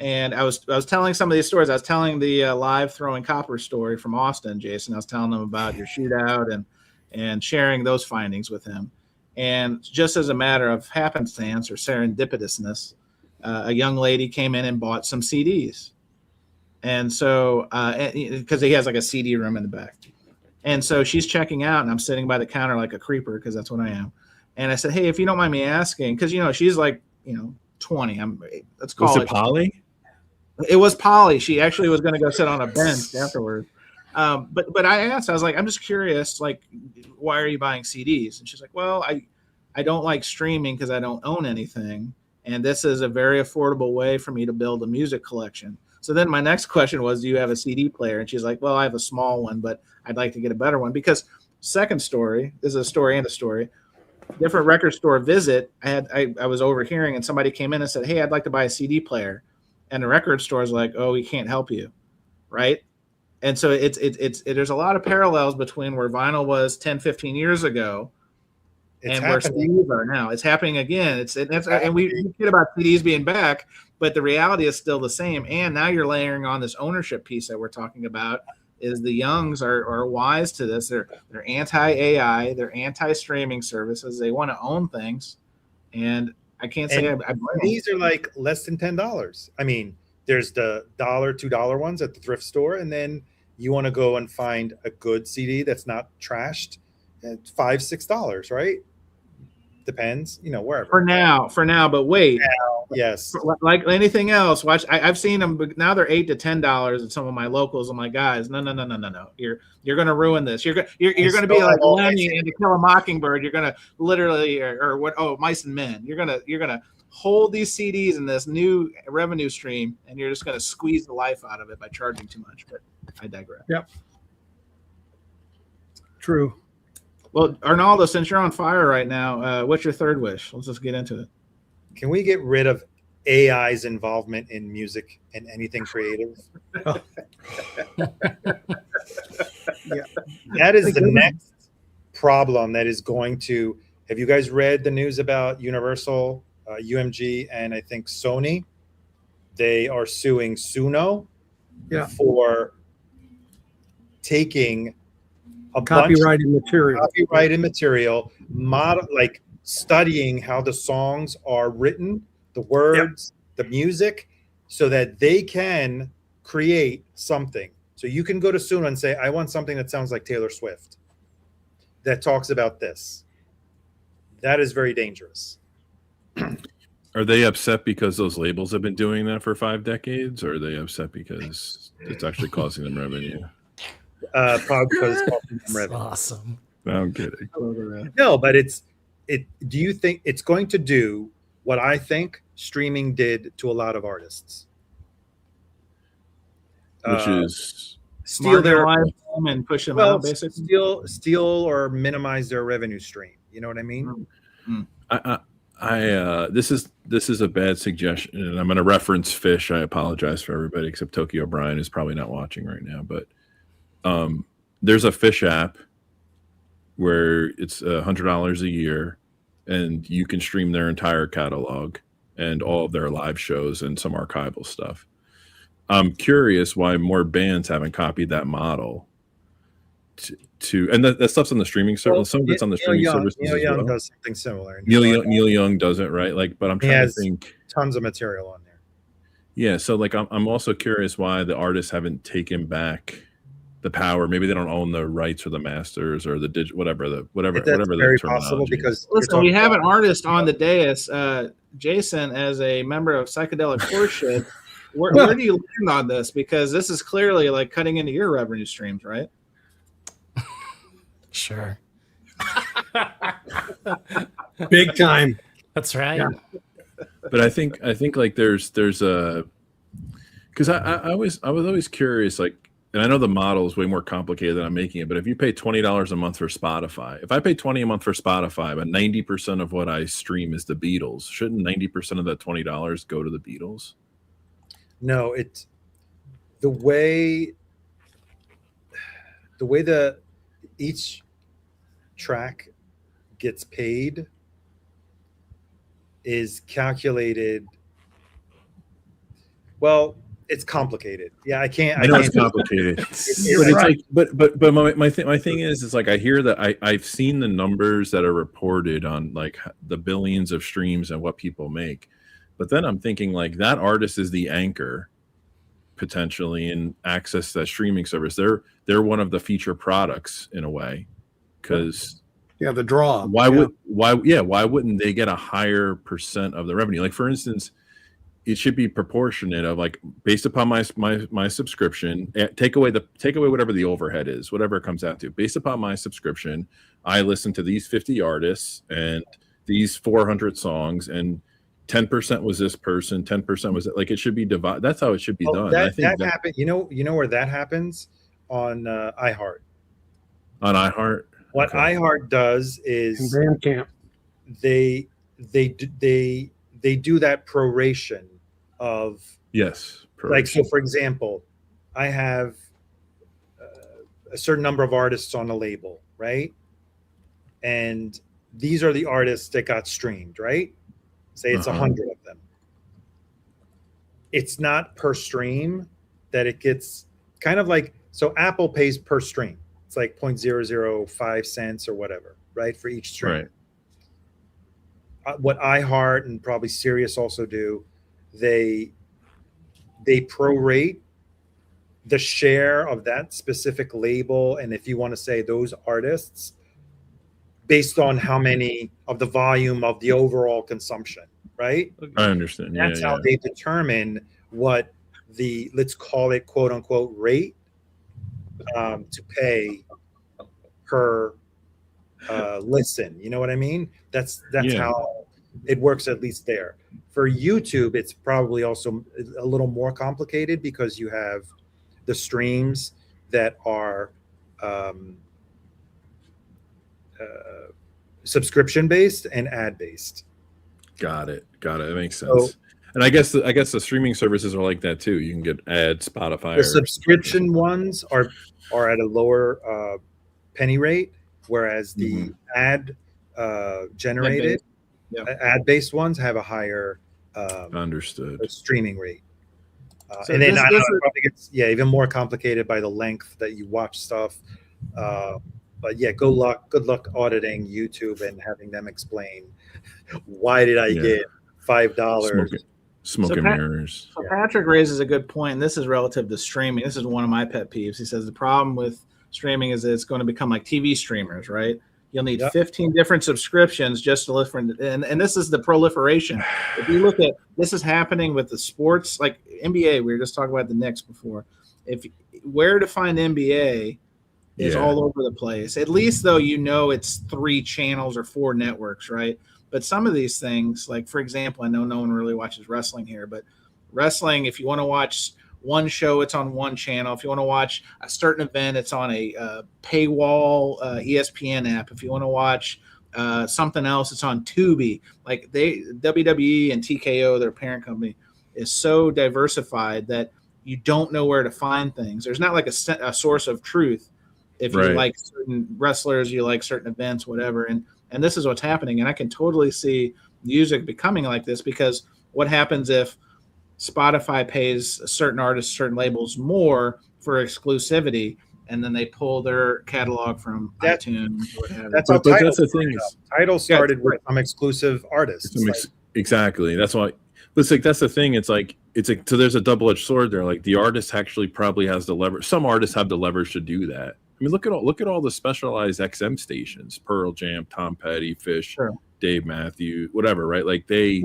And I was telling some of these stories. I was telling the live throwing copper story from Austin, Jason. I was telling them about your shootout and sharing those findings with him. And just as a matter of happenstance or serendipitousness, a young lady came in and bought some CDs. And so, because he has like a CD room in the back. And so she's checking out, and I'm sitting by the counter like a creeper, because that's what I am. And I said, hey, if you don't mind me asking, because, she's like, 20. Let's call it. Was it Polly? It was Polly. She actually was going to go sit on a bench afterward. But I asked, I was like, I'm just curious, like, why are you buying CDs? And she's like, well, I don't like streaming because I don't own anything. And this is a very affordable way for me to build a music collection. So then my next question was, do you have a CD player? And she's like, well, I have a small one, but I'd like to get a better one. Because second story, this is a story and a story. Different record store visit. I was overhearing, and somebody came in and said, hey, I'd like to buy a CD player. And the record store is like, oh, we can't help you. Right. And so there's a lot of parallels between where vinyl was 10, 15 years ago and where CDs are now. It's happening again. And we forget about CDs being back, but the reality is still the same. And now you're layering on this ownership piece that we're talking about. Is the youngs are wise to this. They're anti-AI. They're anti-streaming services. They want to own things, and I can't say these are like less than $10. I mean, there's the $1, $2 ones at the thrift store, and then you want to go and find a good CD that's not trashed at $5, $6, right? Depends, wherever. For now, but wait. Yes. Like anything else, watch. I've seen them, but now they're $8 to $10 at some of my locals. I'm like, guys, no. You're going to ruin this. You're going to be like Lenny and To Kill a Mockingbird. You're going to literally, or what? Oh, Mice and Men. You're gonna hold these CDs in this new revenue stream, and you're just going to squeeze the life out of it by charging too much. But I digress. Yep. True. Well, Arnaldo, since you're on fire right now, what's your third wish? Let's just get into it. Can we get rid of AI's involvement in music and anything creative? Yeah. That is the next problem that is going to. Have you guys read the news about Universal, UMG, and I think Sony? They are suing Suno for taking a copyrighted material, studying how the songs are written the words, the music, so that they can create something. So you can go to Suno and say, I want something that sounds like Taylor Swift, that talks about this. That is very dangerous. Are they upset because those labels have been doing that for 5 decades, or are they upset because it's actually costing them revenue? Probably because it's costing them revenue. Awesome. No, I'm kidding. No, but do you think it's going to do what I think streaming did to a lot of artists? Which is steal their live and push them out, basically. Steal or minimize their revenue stream. You know what I mean? This is a bad suggestion, and I'm going to reference Fish. I apologize for everybody except Tokyo Brian, is probably not watching right now, but there's a Fish app where it's $100 a year, and you can stream their entire catalog and all of their live shows and some archival stuff. I'm curious why more bands haven't copied that model. And that stuff's on the streaming service. Well, some of it's on the streaming service. Neil Young does something similar. Neil Young does it, right? Like, but I'm trying to think. Tons of material on there. Yeah, so like I'm also curious why the artists haven't taken back the power. Maybe they don't own the rights or the masters or the whatever. That's the very possible, because listen, we have an artist on the dais, Jason, as a member of Psychedelic Horseshit. Where do you land on this? Because this is clearly like cutting into your revenue streams, right? Sure. Big time. That's right. Yeah. But I think like there's a, because I was always curious, like, and I know the model is way more complicated than I'm making it, but if you pay $20 a month for Spotify, if I pay $20 a month for Spotify, but 90% of what I stream is the Beatles, shouldn't 90% of that $20 go to the Beatles? No, it's the way each track gets paid is calculated. Well, it's complicated. Yeah, I can't. I know it's complicated, but it's like, but my thing is like, I hear that I've seen the numbers that are reported on like the billions of streams and what people make, but then I'm thinking like that artist is the anchor potentially in access to that streaming service. They're one of the feature products in a way, because the draw. Why wouldn't they get a higher percent of the revenue? Like, for instance, it should be proportionate of like based upon my subscription. Take away whatever the overhead is, whatever it comes out to. Based upon my subscription, I listen to these 50 artists and these 400 songs, and 10% was this person, 10% was it. Like, it should be divided. That's how it should be done. That happens. You know where that happens? On iHeart. On iHeart. What iHeart does is Bandcamp. They do that proration of like, so for example, I have a certain number of artists on a label, right? And these are the artists that got streamed, right? Say it's 100 of them. It's not per stream that it gets, kind of like, so Apple pays per stream. It's like 0.005 cents or whatever, right? For each stream. Right. What iHeart and probably Sirius also do, they prorate the share of that specific label, and if you want to say those artists, based on how many of the volume of the overall consumption, right? I understand. That's how they determine what the, let's call it quote unquote rate to pay per listen. You know what I mean? That's how it works, at least there. For YouTube, it's probably also a little more complicated, because you have the streams that are subscription based and ad based. Got it. That makes sense. So, and I guess the streaming services are like that too. You can get ads, Spotify. The subscription ones are at a lower penny rate, whereas the ad generated ad based ones have a higher streaming rate. And then I probably gets even more complicated by the length that you watch stuff. But yeah, good luck auditing YouTube and having them explain why did I get $5. Smoke and mirrors. So Patrick raises a good point, and this is relative to streaming. This is one of my pet peeves. He says the problem with streaming is that it's going to become like TV streamers, right? You'll need 15 different subscriptions just to listen. And this is the proliferation. If you look at this is happening with the sports, like NBA. We were just talking about the Knicks before. If where to find NBA is all over the place. At least though, it's 3 channels or 4 networks, right? But some of these things, like for example, I know no one really watches wrestling here, but wrestling, if you want to watch one show, it's on one channel. If you want to watch a certain event, it's on a paywall ESPN app. If you want to watch something else, it's on Tubi. Like WWE and TKO, their parent company, is so diversified that you don't know where to find things. There's not like a source of truth. If you like certain wrestlers, you like certain events, whatever. And this is what's happening. And I can totally see music becoming like this, because what happens if Spotify pays certain artists, certain labels more for exclusivity, and then they pull their catalog from iTunes or whatever. That's how that's the thing. Tidal started with some exclusive artists. Exactly. That's why. But that's the thing. It's like so. There's a double-edged sword there. Like the artist actually probably has the leverage. Some artists have the leverage to do that. I mean, look at all the specialized XM stations: Pearl Jam, Tom Petty, Fish, Dave Matthews, whatever. Right? Like they've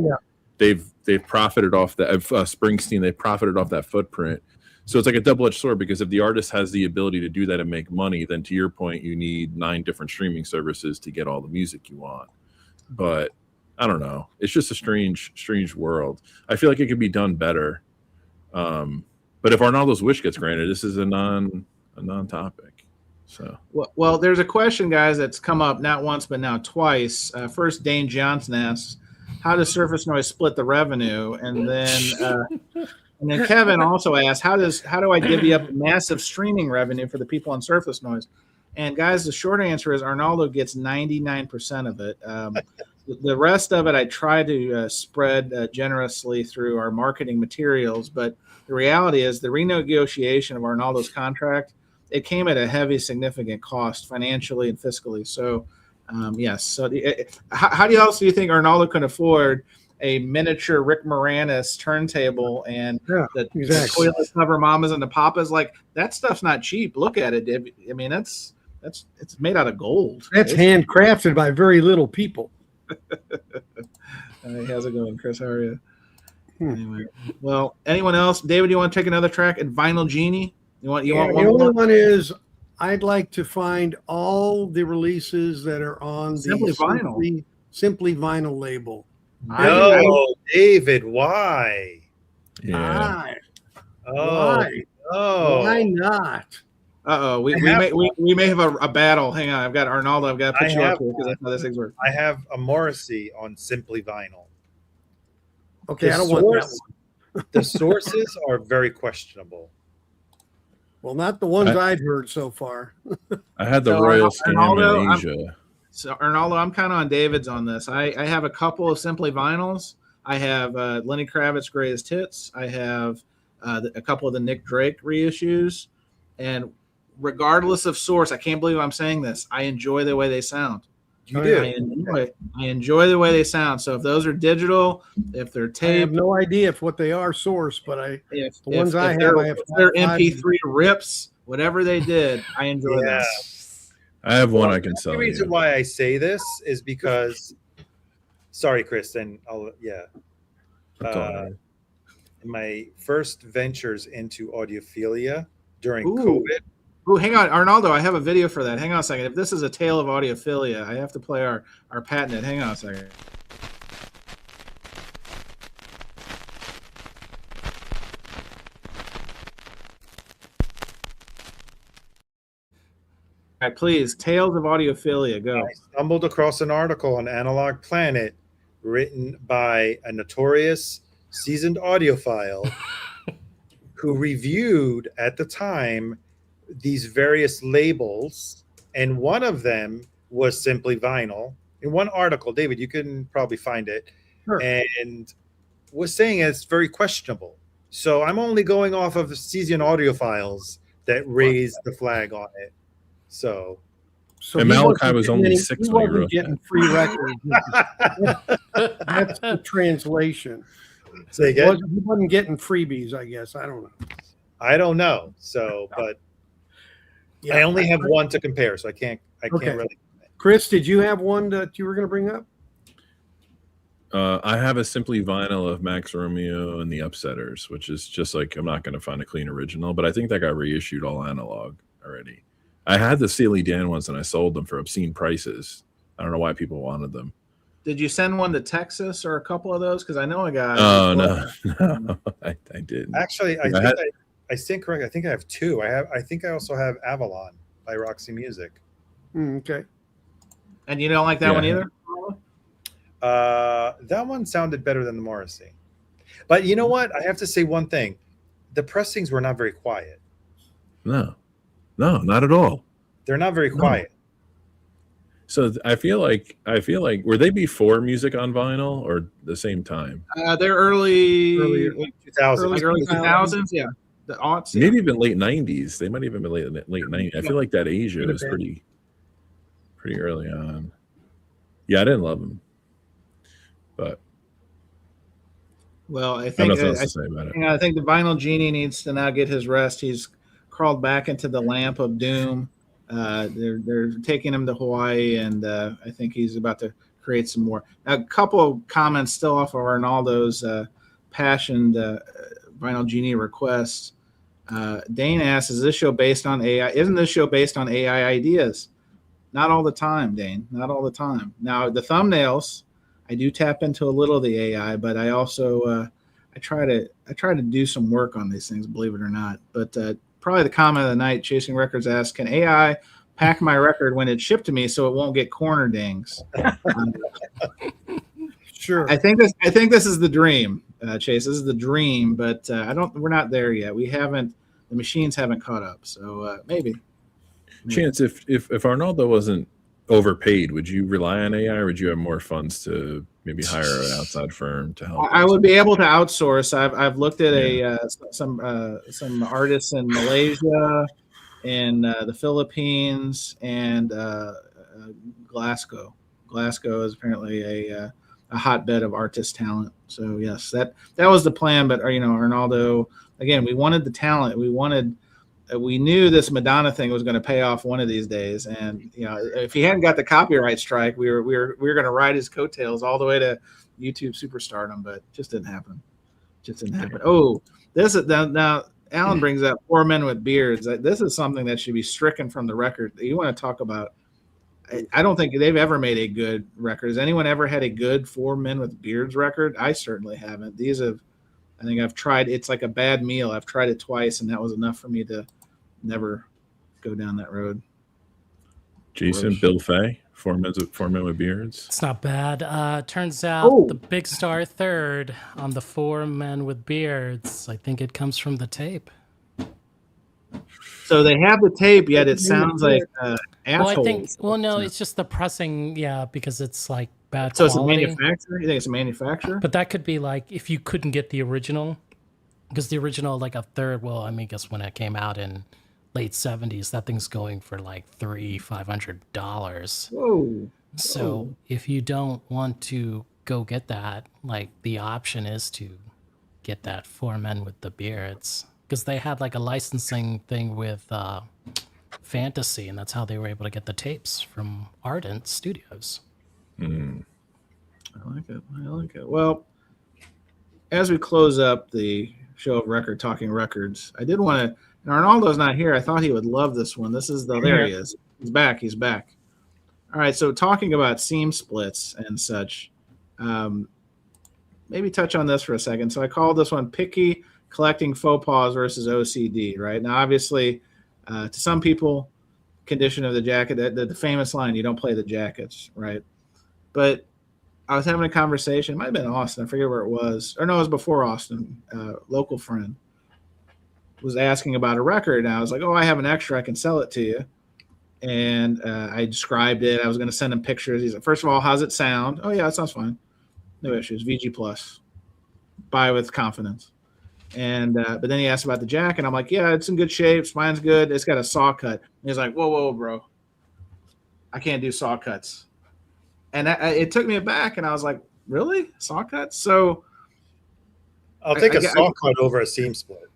profited off that. Springsteen, they profited off that footprint. So it's like a double-edged sword, because if the artist has the ability to do that and make money, then to your point, you need 9 different streaming services to get all the music you want. But I don't know. It's just a strange world. I feel like it could be done better. But if Arnaldo's wish gets granted, this is a non-topic. So well, there's a question, guys, that's come up not once but now twice. First, Dane Johnson asks, "How does Surface Noise split the revenue?" And then Kevin also asked, "How do I divvy up massive streaming revenue for the people on Surface Noise?" And guys, the short answer is Arnaldo gets 99% of it. The rest of it, I try to spread generously through our marketing materials. But the reality is, the renegotiation of Arnaldo's contract, it came at a heavy, significant cost financially and fiscally. So, yes. So, how else do you think Arnaldo can afford a miniature Rick Moranis turntable and the toilet cover mamas and the papas? Like, that stuff's not cheap. Look at it. I mean, it's made out of gold. That's handcrafted by very little people. How's it going, Chris? How are you? Anyway, well, anyone else? David, you want to take another track at Vinyl Genie? You want one? The only one is I'd like to find all the releases that are on Simply Vinyl label. No, David, why? Yeah. Why? Oh, why not? We may have a battle. Hang on, I've got Arnaldo. I've got to put you up here because that's how this thing works. I have a Morrissey on Simply Vinyl. Okay, I don't want that one. The sources are very questionable. Well, not the ones I've heard so far. I had the Royal Scam in Asia. So Arnaldo, I'm kind of on David's on this. I have a couple of Simply Vinyls. I have Lenny Kravitz Greatest Hits. I have a couple of the Nick Drake reissues. And regardless of source, I can't believe I'm saying this, I enjoy the way they sound. You do? I enjoy the way they sound. So if those are digital, if they're taped, I have no idea what they are source, but if they're MP3 rips, whatever they did, I enjoy that. I have one I can sell. The reason why I say this is because, sorry, Chris, and in my first ventures into audiophilia during COVID. Oh, hang on, Arnaldo, I have a video for that. Hang on a second. If this is a tale of audiophilia, I have to play our patented. Hang on a second. All right, please, Tales of Audiophilia, go. I stumbled across an article on Analog Planet written by a notorious seasoned audiophile who reviewed at the time these various labels, and one of them was Simply Vinyl. In one article, David, you can probably find it, and was saying it's very questionable. So I'm only going off of the seasoned audiophiles that raised the flag on it. So So And he Malachi wasn't was getting only any- 6 he when he wasn't wrote getting that. free records. That's the translation. Say again? He wasn't getting freebies, I guess. I don't know. I don't know. So, but Yeah, I only have one to compare, so I can't Okay. really. Chris, did you have one that you were going to bring up? I have a simply vinyl of Max Romeo and the Upsetters, which is just like, I'm not going to find a clean original, but I think that got reissued all analog already. I had the Steely Dan ones and I sold them for obscene prices. I don't know why people wanted them. Did you send one to Texas or a couple of those? Because I know I got. Oh, no, I didn't. Actually, I had- stand correct. I think I have two. I think I also have Avalon by Roxy Music. Okay. And you don't like that one either? That one sounded better than the Morrissey. But you know what? I have to say one thing. The pressings were not very quiet. No, not at all. They're not very quiet. So I feel like were they before music on vinyl or the same time? They're early 2000s. Early 2000s, yeah. The aughts. Yeah. Maybe even late 90s. They might even been late 90s. I feel like that Asia was pretty early on. Yeah, I didn't love them, but Well, I I think don't know what else to say about it. I think the Vinyl Genie needs to now get his rest. He's crawled back into the lamp of doom. They're taking him to Hawaii, and I think he's about to create some more. A couple of comments still off of Arnaldo's passioned Vinyl Genie requests. Dane asks, "Is this show based on AI? Isn't this show based on AI ideas?" Not all the time, Dane. Not all the time. Now the thumbnails, I do tap into a little of the AI, but I also I try to do some work on these things, believe it or not. But probably the comment of the night, Chasing Records asks, "Can AI pack my record when it's shipped to me so it won't get corner dings?" Sure. I think this is the dream, Chase. This is the dream, but we're not there yet. We haven't. The machines haven't caught up, so maybe. Chance, if Arnaldo wasn't overpaid, would you rely on AI, or would you have more funds to maybe hire an outside firm to help? I would be able to outsource. I've looked at some artists in Malaysia, in the Philippines, and Glasgow. Glasgow is apparently a hotbed of artist talent. So yes, that was the plan. But Arnaldo, again, we wanted the talent. We knew this Madonna thing was going to pay off one of these days, and if he hadn't got the copyright strike, we were going to ride his coattails all the way to YouTube superstardom, but it just didn't happen. Oh, this is now. Alan brings up 4 Men with Beards. This is something that should be stricken from the record. You want to talk about? I don't think they've ever made a good record. Has anyone ever had a good 4 Men with Beards record? I certainly haven't. I think I've tried. It's like a bad meal. I've tried it twice, and that was enough for me to never go down that road. Jason, Bill Fay, 4 Men with Beards. It's not bad. Turns out the big star third on the 4 Men with Beards. I think it comes from the tape. So they have the tape, yet it sounds like assholes. No, it's just the pressing, because it's like bad so quality. It's a manufacturer? You think it's a manufacturer? But that could be like if you couldn't get the original, because the original, like a third, I guess when it came out in late 70s, that thing's going for like $500. Whoa. So if you don't want to go get that, like the option is to get that 4 Men with the Beards, because they had like a licensing thing with Fantasy, and that's how they were able to get the tapes from Ardent Studios. Mm. I like it. Well, as we close up the show of talking records, I did want to, and Arnaldo's not here. I thought he would love this one. There he is. He's back. All right. So talking about seam splits and such, maybe touch on this for a second. So I called this one Picky Collecting Faux Pas versus OCD, right? Now, obviously, to some people, condition of the jacket, the famous line, you don't play the jackets, right? But I was having a conversation. It might have been Austin. I forget where it was. Or no, it was before Austin. Local friend was asking about a record. And I was like, I have an extra. I can sell it to you. And I described it. I was going to send him pictures. He's like, first of all, how's it sound? Oh, yeah, it sounds fine. No issues. VG Plus. Buy with confidence. And but then he asked about the jack, and I'm like, yeah, it's in good shape. Spine's good. It's got a saw cut. And he's like, whoa, bro. I can't do saw cuts. And it took me aback, and I was like, really? Saw cuts? So I'll take a saw cut over a seam split.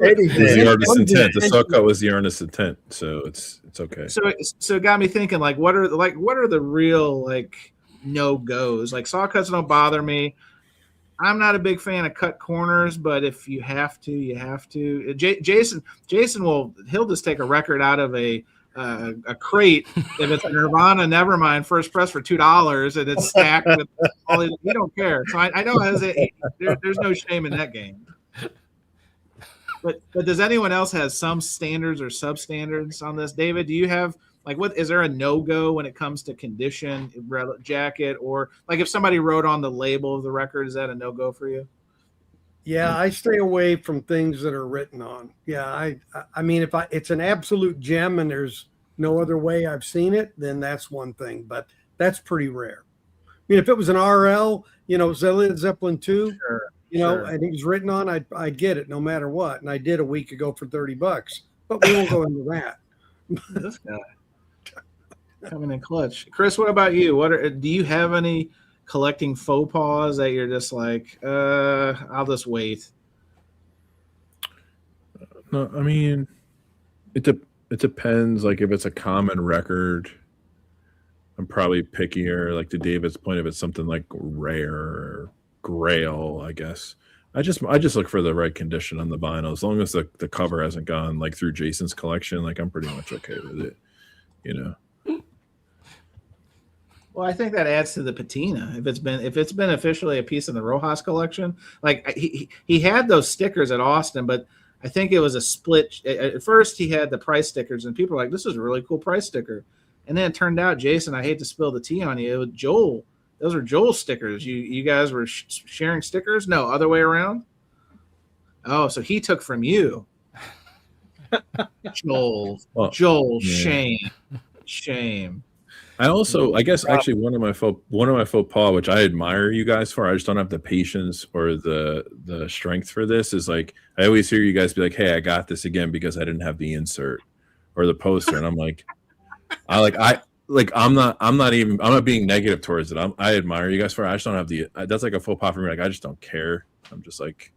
It was the artist's intent. The saw cut was the artist's intent, so it's okay. So it got me thinking, like, what are the real like no goes? Like, saw cuts don't bother me. I'm not a big fan of cut corners, but if you have to, you have to. Jason he'll just take a record out of a crate if it's a Nirvana Nevermind first press for $2 and it's stacked with all these. We don't care. So I know there's no shame in that game. But does anyone else have some standards or substandards on this? David, do you have what is there a no-go when it comes to condition, jacket, or like if somebody wrote on the label of the record, is that a no-go for you? Yeah, I stay away from things that are written on. Yeah, I mean, if it's an absolute gem and there's no other way I've seen it, then that's one thing, but that's pretty rare. I mean, if it was an RL, Zeppelin 2, sure. And it was written on, I'd get it no matter what. And I did a week ago for $30, but we won't go into that. This guy coming in clutch. Chris, what about you? Do you have any collecting faux pas that you're just like, I'll just wait? No, I mean, it depends. Like if it's a common record, I'm probably pickier. Like to David's point, if it's something like rare or grail, I guess. I just look for the right condition on the vinyl. As long as the cover hasn't gone like through Jason's collection, like I'm pretty much okay with it. Well, I think that adds to the patina. If it's been officially a piece in the Rojas collection, like he had those stickers at Austin, but I think it was a split. At first, he had the price stickers, and people were like, "This is a really cool price sticker." And then it turned out, Jason, I hate to spill the tea on you, it was Joel. Those are Joel stickers. You guys were sharing stickers? No, other way around. Oh, so he took from you, Joel. Well, Joel, yeah. shame. I guess actually one of my faux pas, which I admire you guys for, I just don't have the patience or the strength for this, is like I always hear you guys be like, "Hey, I got this again because I didn't have the insert or the poster," and I'm like, I'm not being negative towards it. I admire you guys for it. I just don't have that's like a faux pas for me. Like I just don't care. I'm just like,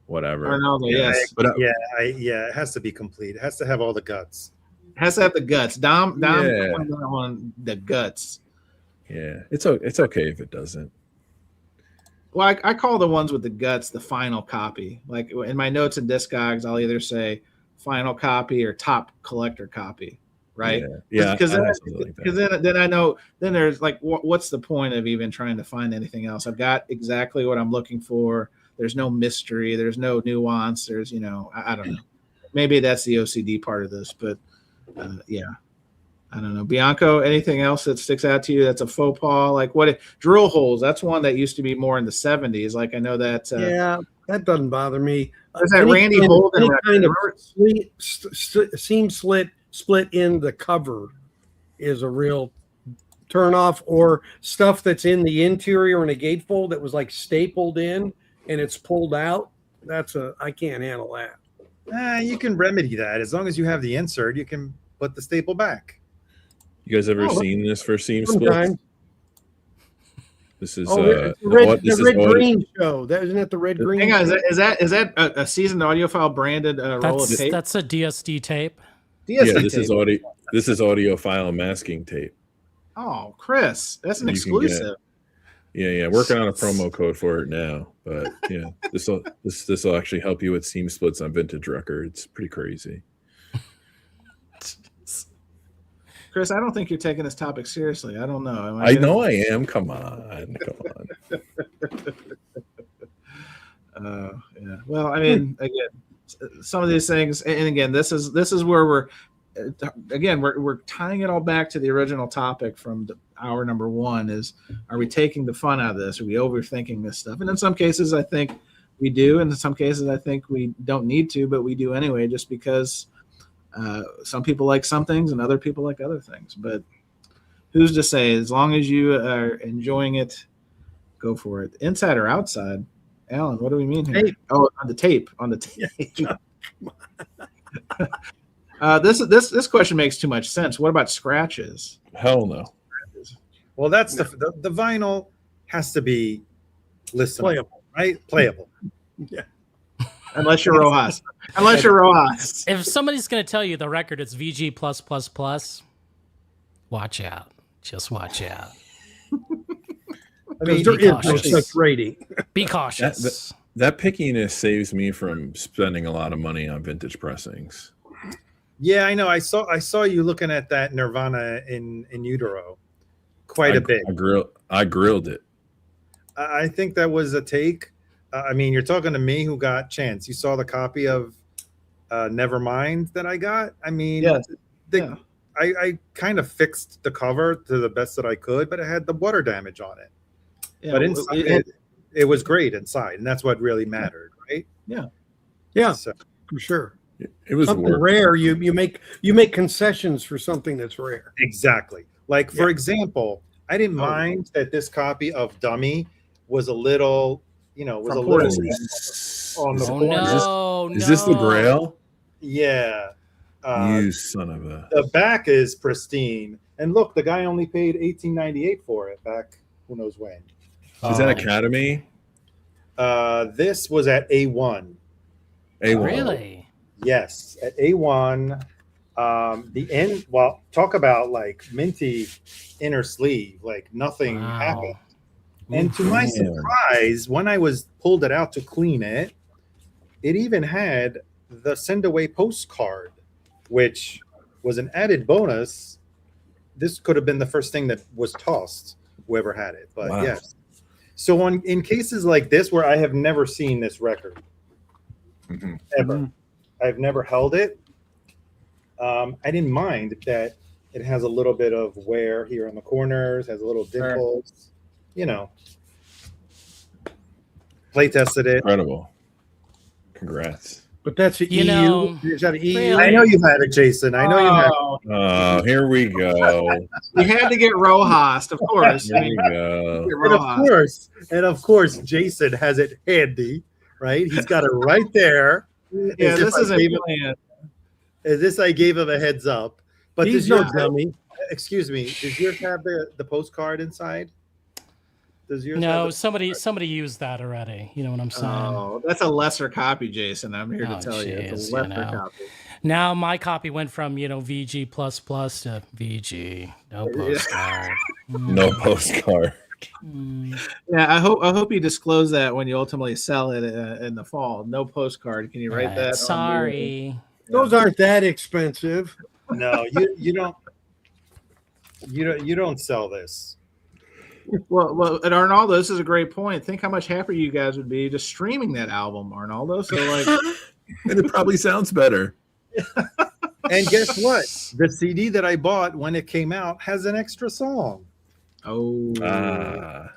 whatever. Yes, but it has to be complete. It has to have all the guts. Has to have the guts. Dom on the guts. Yeah, it's okay if it doesn't. Well, I call the ones with the guts the final copy. Like in my notes and Discogs, I'll either say final copy or top collector copy, right? Yeah. Because then I know. Then there's like, what's the point of even trying to find anything else? I've got exactly what I'm looking for. There's no mystery. There's no nuance. There's I don't know. Maybe that's the OCD part of this, but. I don't know. Bianco, anything else that sticks out to you that's a faux pas? Like drill holes? That's one that used to be more in the 70s. Like I know that. That doesn't bother me. There's that Randy Holden kind of seam split in the cover is a real turn off, or stuff that's in the interior in a gatefold that was like stapled in and it's pulled out. I can't handle that. You can remedy that as long as you have the insert. You can put the staple back. You guys ever seen this for seam splits? This is the red green show. Isn't that the red green? Hang on, is that a seasoned audiophile branded roll of tape? That's a DSD tape. This is audiophile masking tape. Oh, Chris, that's an exclusive. Yeah, working on a promo code for it now, but yeah, this will actually help you with seam splits on vintage records. Pretty crazy. Chris, I don't think you're taking this topic seriously. I don't know. I know I am. Come on. Yeah. Well, I mean, again, some of these things, and again, this is where we're tying it all back to the original topic from hour number 1 is, are we taking the fun out of this? Are we overthinking this stuff? And in some cases, I think we do. And in some cases, I think we don't need to, but we do anyway, just because some people like some things and other people like other things. But who's to say? As long as you are enjoying it, go for it. Inside or outside? Alan, what do we mean here? Tape. Oh, on the tape. This question makes too much sense. What about scratches? Hell no. Well, that's the vinyl has to be listenable, playable, right? Playable. Yeah. Unless you're Rojas. Unless you're Rojas. If somebody's going to tell you the record is VG plus plus plus, watch out. Just watch out. I mean, there is no such rating. Be cautious. That pickiness saves me from spending a lot of money on vintage pressings. Yeah, I know. I saw you looking at that Nirvana in utero quite a bit. I grilled it. I think that was a take. I mean, you're talking to me who got Chance. You saw the copy of Nevermind that I got. I mean, I kind of fixed the cover to the best that I could, but it had the water damage on it. Yeah, but inside, it was great inside, and that's what really mattered, right? Yeah, so, for sure. It was something rare. You make concessions for something that's rare. Exactly. Like for example, I didn't mind that this copy of Dummy was a little, was a little on the corner. Is this the Grail? Yeah. You son of a. The back is pristine, and look, the guy only paid $18.98 for it back. Who knows when? Is that Academy? This was at A1. A1. Really? Yes, at A1. The end. Well, talk about like minty inner sleeve. Like nothing happened. And to my surprise, when I pulled it out to clean it, it even had the send away postcard, which was an added bonus. This could have been the first thing that was tossed, whoever had it. But yes. So in cases like this where I have never seen this record ever, I've never held it. I didn't mind that it has a little bit of wear here on the corners, has a little dimples. Play tested it. Incredible. Congrats. But that's an EU. Is that an EU? Really? I know you had it, Jason. I know you had it. Oh, here we go. You had to get Rojas, of course. Here we go. And of course, Jason has it handy, right? He's got it right there. Yeah, this isn't planned. This I gave him a heads up. But he's no dummy. Excuse me. Does yours have the postcard inside? Does yours have somebody used that already. You know what I'm saying? Oh, that's a lesser copy, Jason. I'm here to tell you. It's a lesser copy. Now my copy went from VG plus plus to VG. No postcard. No postcard. Yeah, I hope you disclose that when you ultimately sell it in the fall. No postcard. Can you write that? Sorry. Those aren't that expensive. No, you don't sell this. Well, and Arnaldo, this is a great point. Think how much happier you guys would be just streaming that album, Arnaldo. So and it probably sounds better. And guess what? The CD that I bought when it came out has an extra song. Oh, the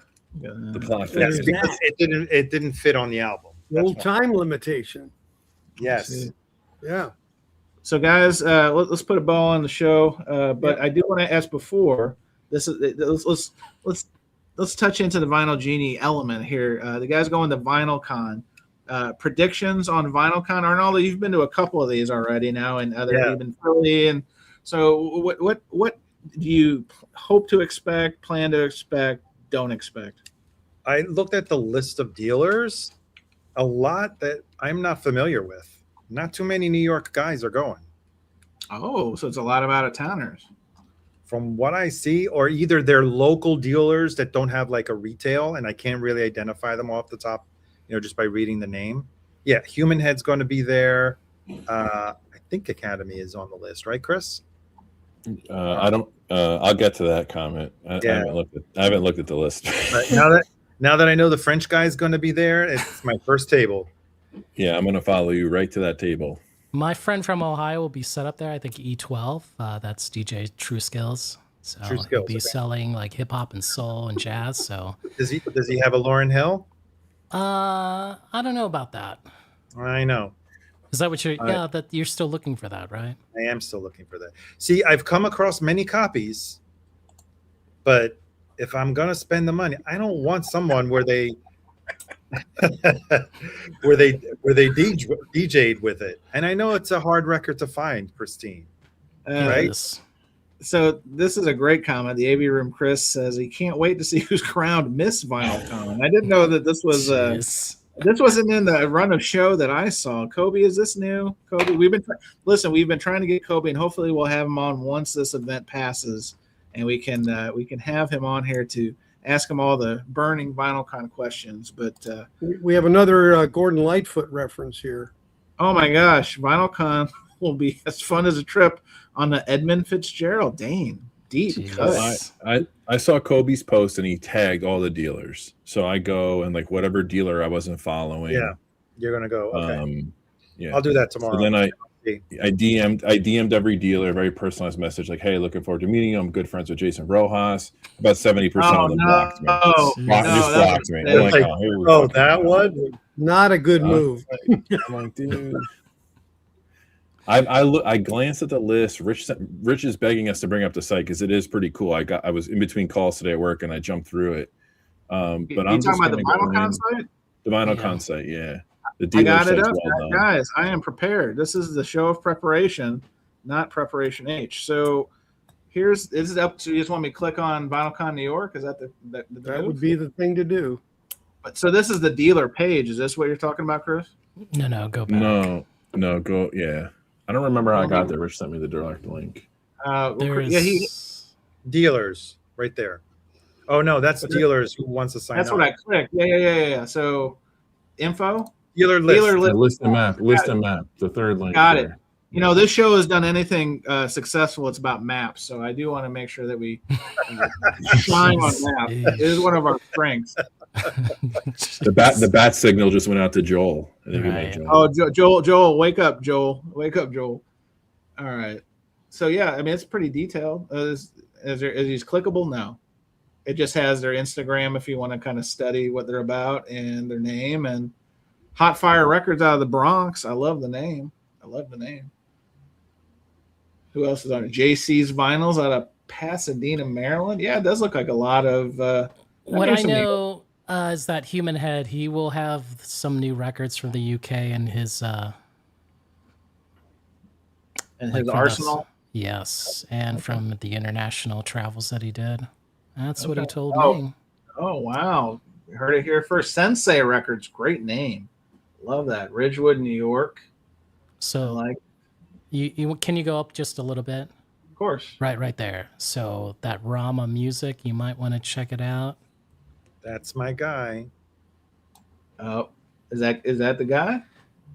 plot. Yes, because it didn't fit on the album. Old time limitation. Yes. Yeah. So guys, let's put a bow on the show. But I do want to ask before this is let's touch into the Vinyl Genie element here. The guys going to VinylCon. Predictions on VinylCon. Arnaldo, you've been to a couple of these already now, and even Philly. And so, what do you hope to expect, plan to expect, don't expect? I looked at the list of dealers. A lot that I'm not familiar with. Not too many New York guys are going. Oh, so it's a lot of out-of-towners. From what I see, or either they're local dealers that don't have like a retail, and I can't really identify them off the top, just by reading the name. Yeah, Human Head's going to be there. I think Academy is on the list, right, Chris? I don't. I'll get to that comment. I haven't looked at the list. Now that I know the French guy is going to be there, it's my first table. Yeah, I'm going to follow you right to that table. My friend from Ohio will be set up there. I think E12. That's DJ True Skills. So he'll be selling like hip hop and soul and jazz. So does he have a Lauryn Hill? I don't know about that. I know. Is that what you're? That you're still looking for that, right? I am still looking for that. See, I've come across many copies, but if I'm gonna spend the money, I don't want someone where they where they DJ'd with it. And I know it's a hard record to find, pristine. Right? Yes. So this is a great comment. The AV Room Chris says he can't wait to see who's crowned Miss VinylCon. I didn't know that this was this wasn't in the run of show that I saw. Kobe, is this new? Kobe, we've been trying to get Kobe, and hopefully we'll have him on once this event passes, and we can have him on here to ask him all the burning VinylCon questions. But We have another Gordon Lightfoot reference here. oh my gosh, VinylCon will be as fun as a trip on the Edmund Fitzgerald. Dane, deep cut. I saw Kobe's post and he tagged all the dealers. So I go and like whatever dealer I wasn't following. Yeah, you're gonna go. Okay. Yeah, I'll do that tomorrow. So then I DM'd every dealer, very personalized message like, "Hey, looking forward to meeting you. I'm good friends with Jason Rojas." About 70% of them blocked me. Blocked me. I'm like, oh, that one? Not a good move. I'm like, dude. I glanced at the list. Rich is begging us to bring up the site because it is pretty cool. I was in between calls today at work and I jumped through it. But I'm talking about the VinylCon site? The VinylCon site, yeah. I got it up, guys. I am prepared. This is the show of preparation, not preparation H. So is it up to you? Just want me to click on VinylCon New York? Is that that would be the thing to do? But so this is the dealer page. Is this what you're talking about, Chris? No, go back. No, go. Yeah, I don't remember how I got there. Rich sent me the direct link. Dealers right there. Oh no, that's dealers who wants to sign up. That's what I clicked. Yeah. So info. Dealer list. List and map. The third link. Got it. You know, this show has done anything successful. It's about maps. So I do want to make sure that we shine on maps. It is one of our strengths. The bat signal just went out to Joel. I think Joel, wake up, Joel. All right. So yeah, I mean it's pretty detailed. Is these clickable? No. It just has their Instagram if you want to kind of study what they're about and their name and Hot Fire Records out of the Bronx. I love the name. Who else is on it? JC's Vinyls out of Pasadena, Maryland. Yeah, it does look like a lot of. What I know is that Human Head, he will have some new records from the UK and his arsenal. Yes, and from the international travels that he did. That's what he told me. Oh wow! You heard it here first. Sensei Records, great name. Love that. Ridgewood, New York. So you can you go up just a little bit? Of course. Right there. So that Rama Music, you might want to check it out. That's my guy. Oh, is that the guy?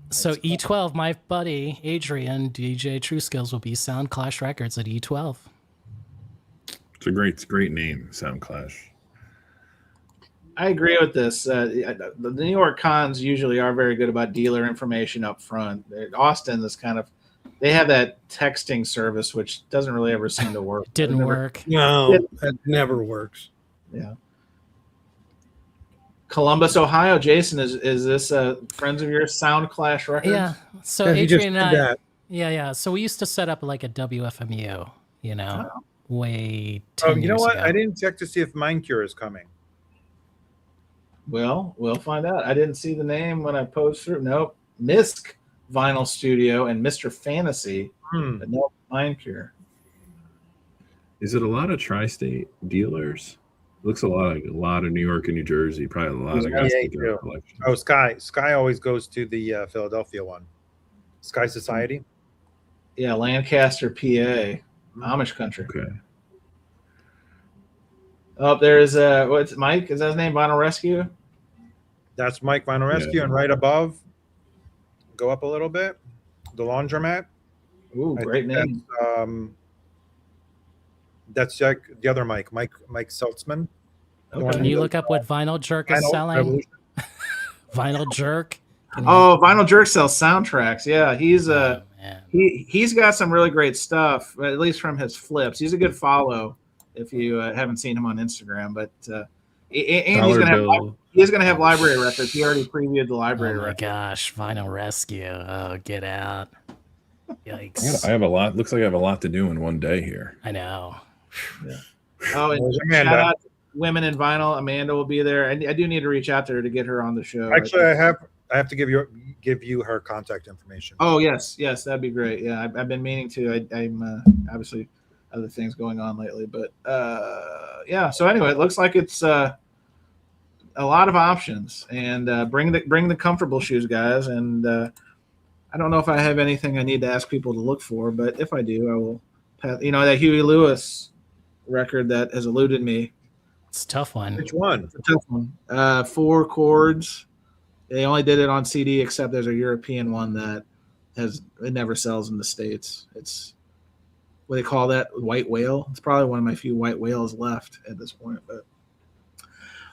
So E12, my buddy Adrian, DJ True Skills, will be Sound Clash Records at E12. It's a great name, Sound Clash. I agree with this. The New York cons usually are very good about dealer information up front. Austin is they have that texting service, which doesn't really ever seem to work. Didn't work. No, it never works. Yeah. Columbus, Ohio. Jason, is this friends of yours, Sound Clash Records? Yeah. So Adrian and I, yeah. So we used to set up like a WFMU, way 10 you know years what? ago. I didn't check to see if Mind Cure is coming. Well, we'll find out. I didn't see the name when I posed through. Nope. Misk Vinyl Studio and Mr. Fantasy. But no Mind Cure. Is it a lot of tri-state dealers? It looks a lot of New York and New Jersey. Probably a lot of guys. Oh, Sky always goes to the Philadelphia one. Sky Society. Yeah, Lancaster, PA, Amish country. Okay. Oh, there's what's Mike? Is that his name? Vinyl Rescue. That's Mike Vinyl Rescue, and right above, go up a little bit, the Laundromat. Ooh, great name. That's like the other Mike Seltzman. Okay. Can you look up what Vinyl Jerk is selling? Vinyl Jerk. Vinyl Jerk sells soundtracks. Yeah, he's got some really great stuff, at least from his flips. He's a good follow if you haven't seen him on Instagram. But and he's gonna have library records. He already previewed the library records. Oh my gosh, Vinyl Rescue! Oh, get out! Yikes! I have a lot. Looks like I have a lot to do in one day here. I know. Yeah. Oh, and women in vinyl. Amanda will be there. I do need to reach out to her to get her on the show. Actually, I have to give you her contact information. Oh yes, that'd be great. Yeah, I've been meaning to. I'm obviously other things going on lately, but yeah. So anyway, it looks like it's a lot of options, and bring the comfortable shoes, guys. And I don't know if I have anything I need to ask people to look for, but if I do, I will. That Huey Lewis record that has eluded me. It's a tough one. Which one? It's a tough one. 4 chords. They only did it on CD, except there's a European one that it never sells in the States. It's what they call that, white whale. It's probably one of my few white whales left at this point, but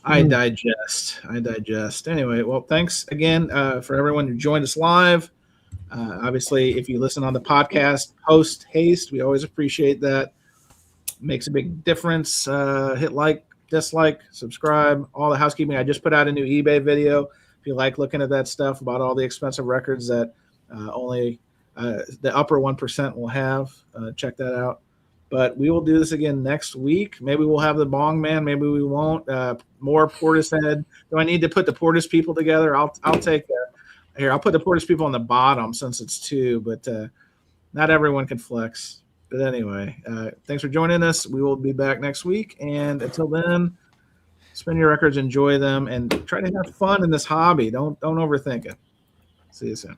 I digest. Anyway, well, thanks again for everyone who joined us live. Obviously, if you listen on the podcast, post haste, we always appreciate that. Makes a big difference. Hit like, dislike, subscribe, all the housekeeping. I just put out a new eBay video. If you like looking at that stuff about all the expensive records that only the upper 1% will have, check that out. But we will do this again next week. Maybe we'll have the Bong Man. Maybe we won't. More Portishead. Do I need to put the Portis people together? I'll take here. I'll put the Portis people on the bottom since it's 2, but not everyone can flex. But anyway, thanks for joining us. We will be back next week. And until then, spin your records, enjoy them, and try to have fun in this hobby. Don't overthink it. See you soon.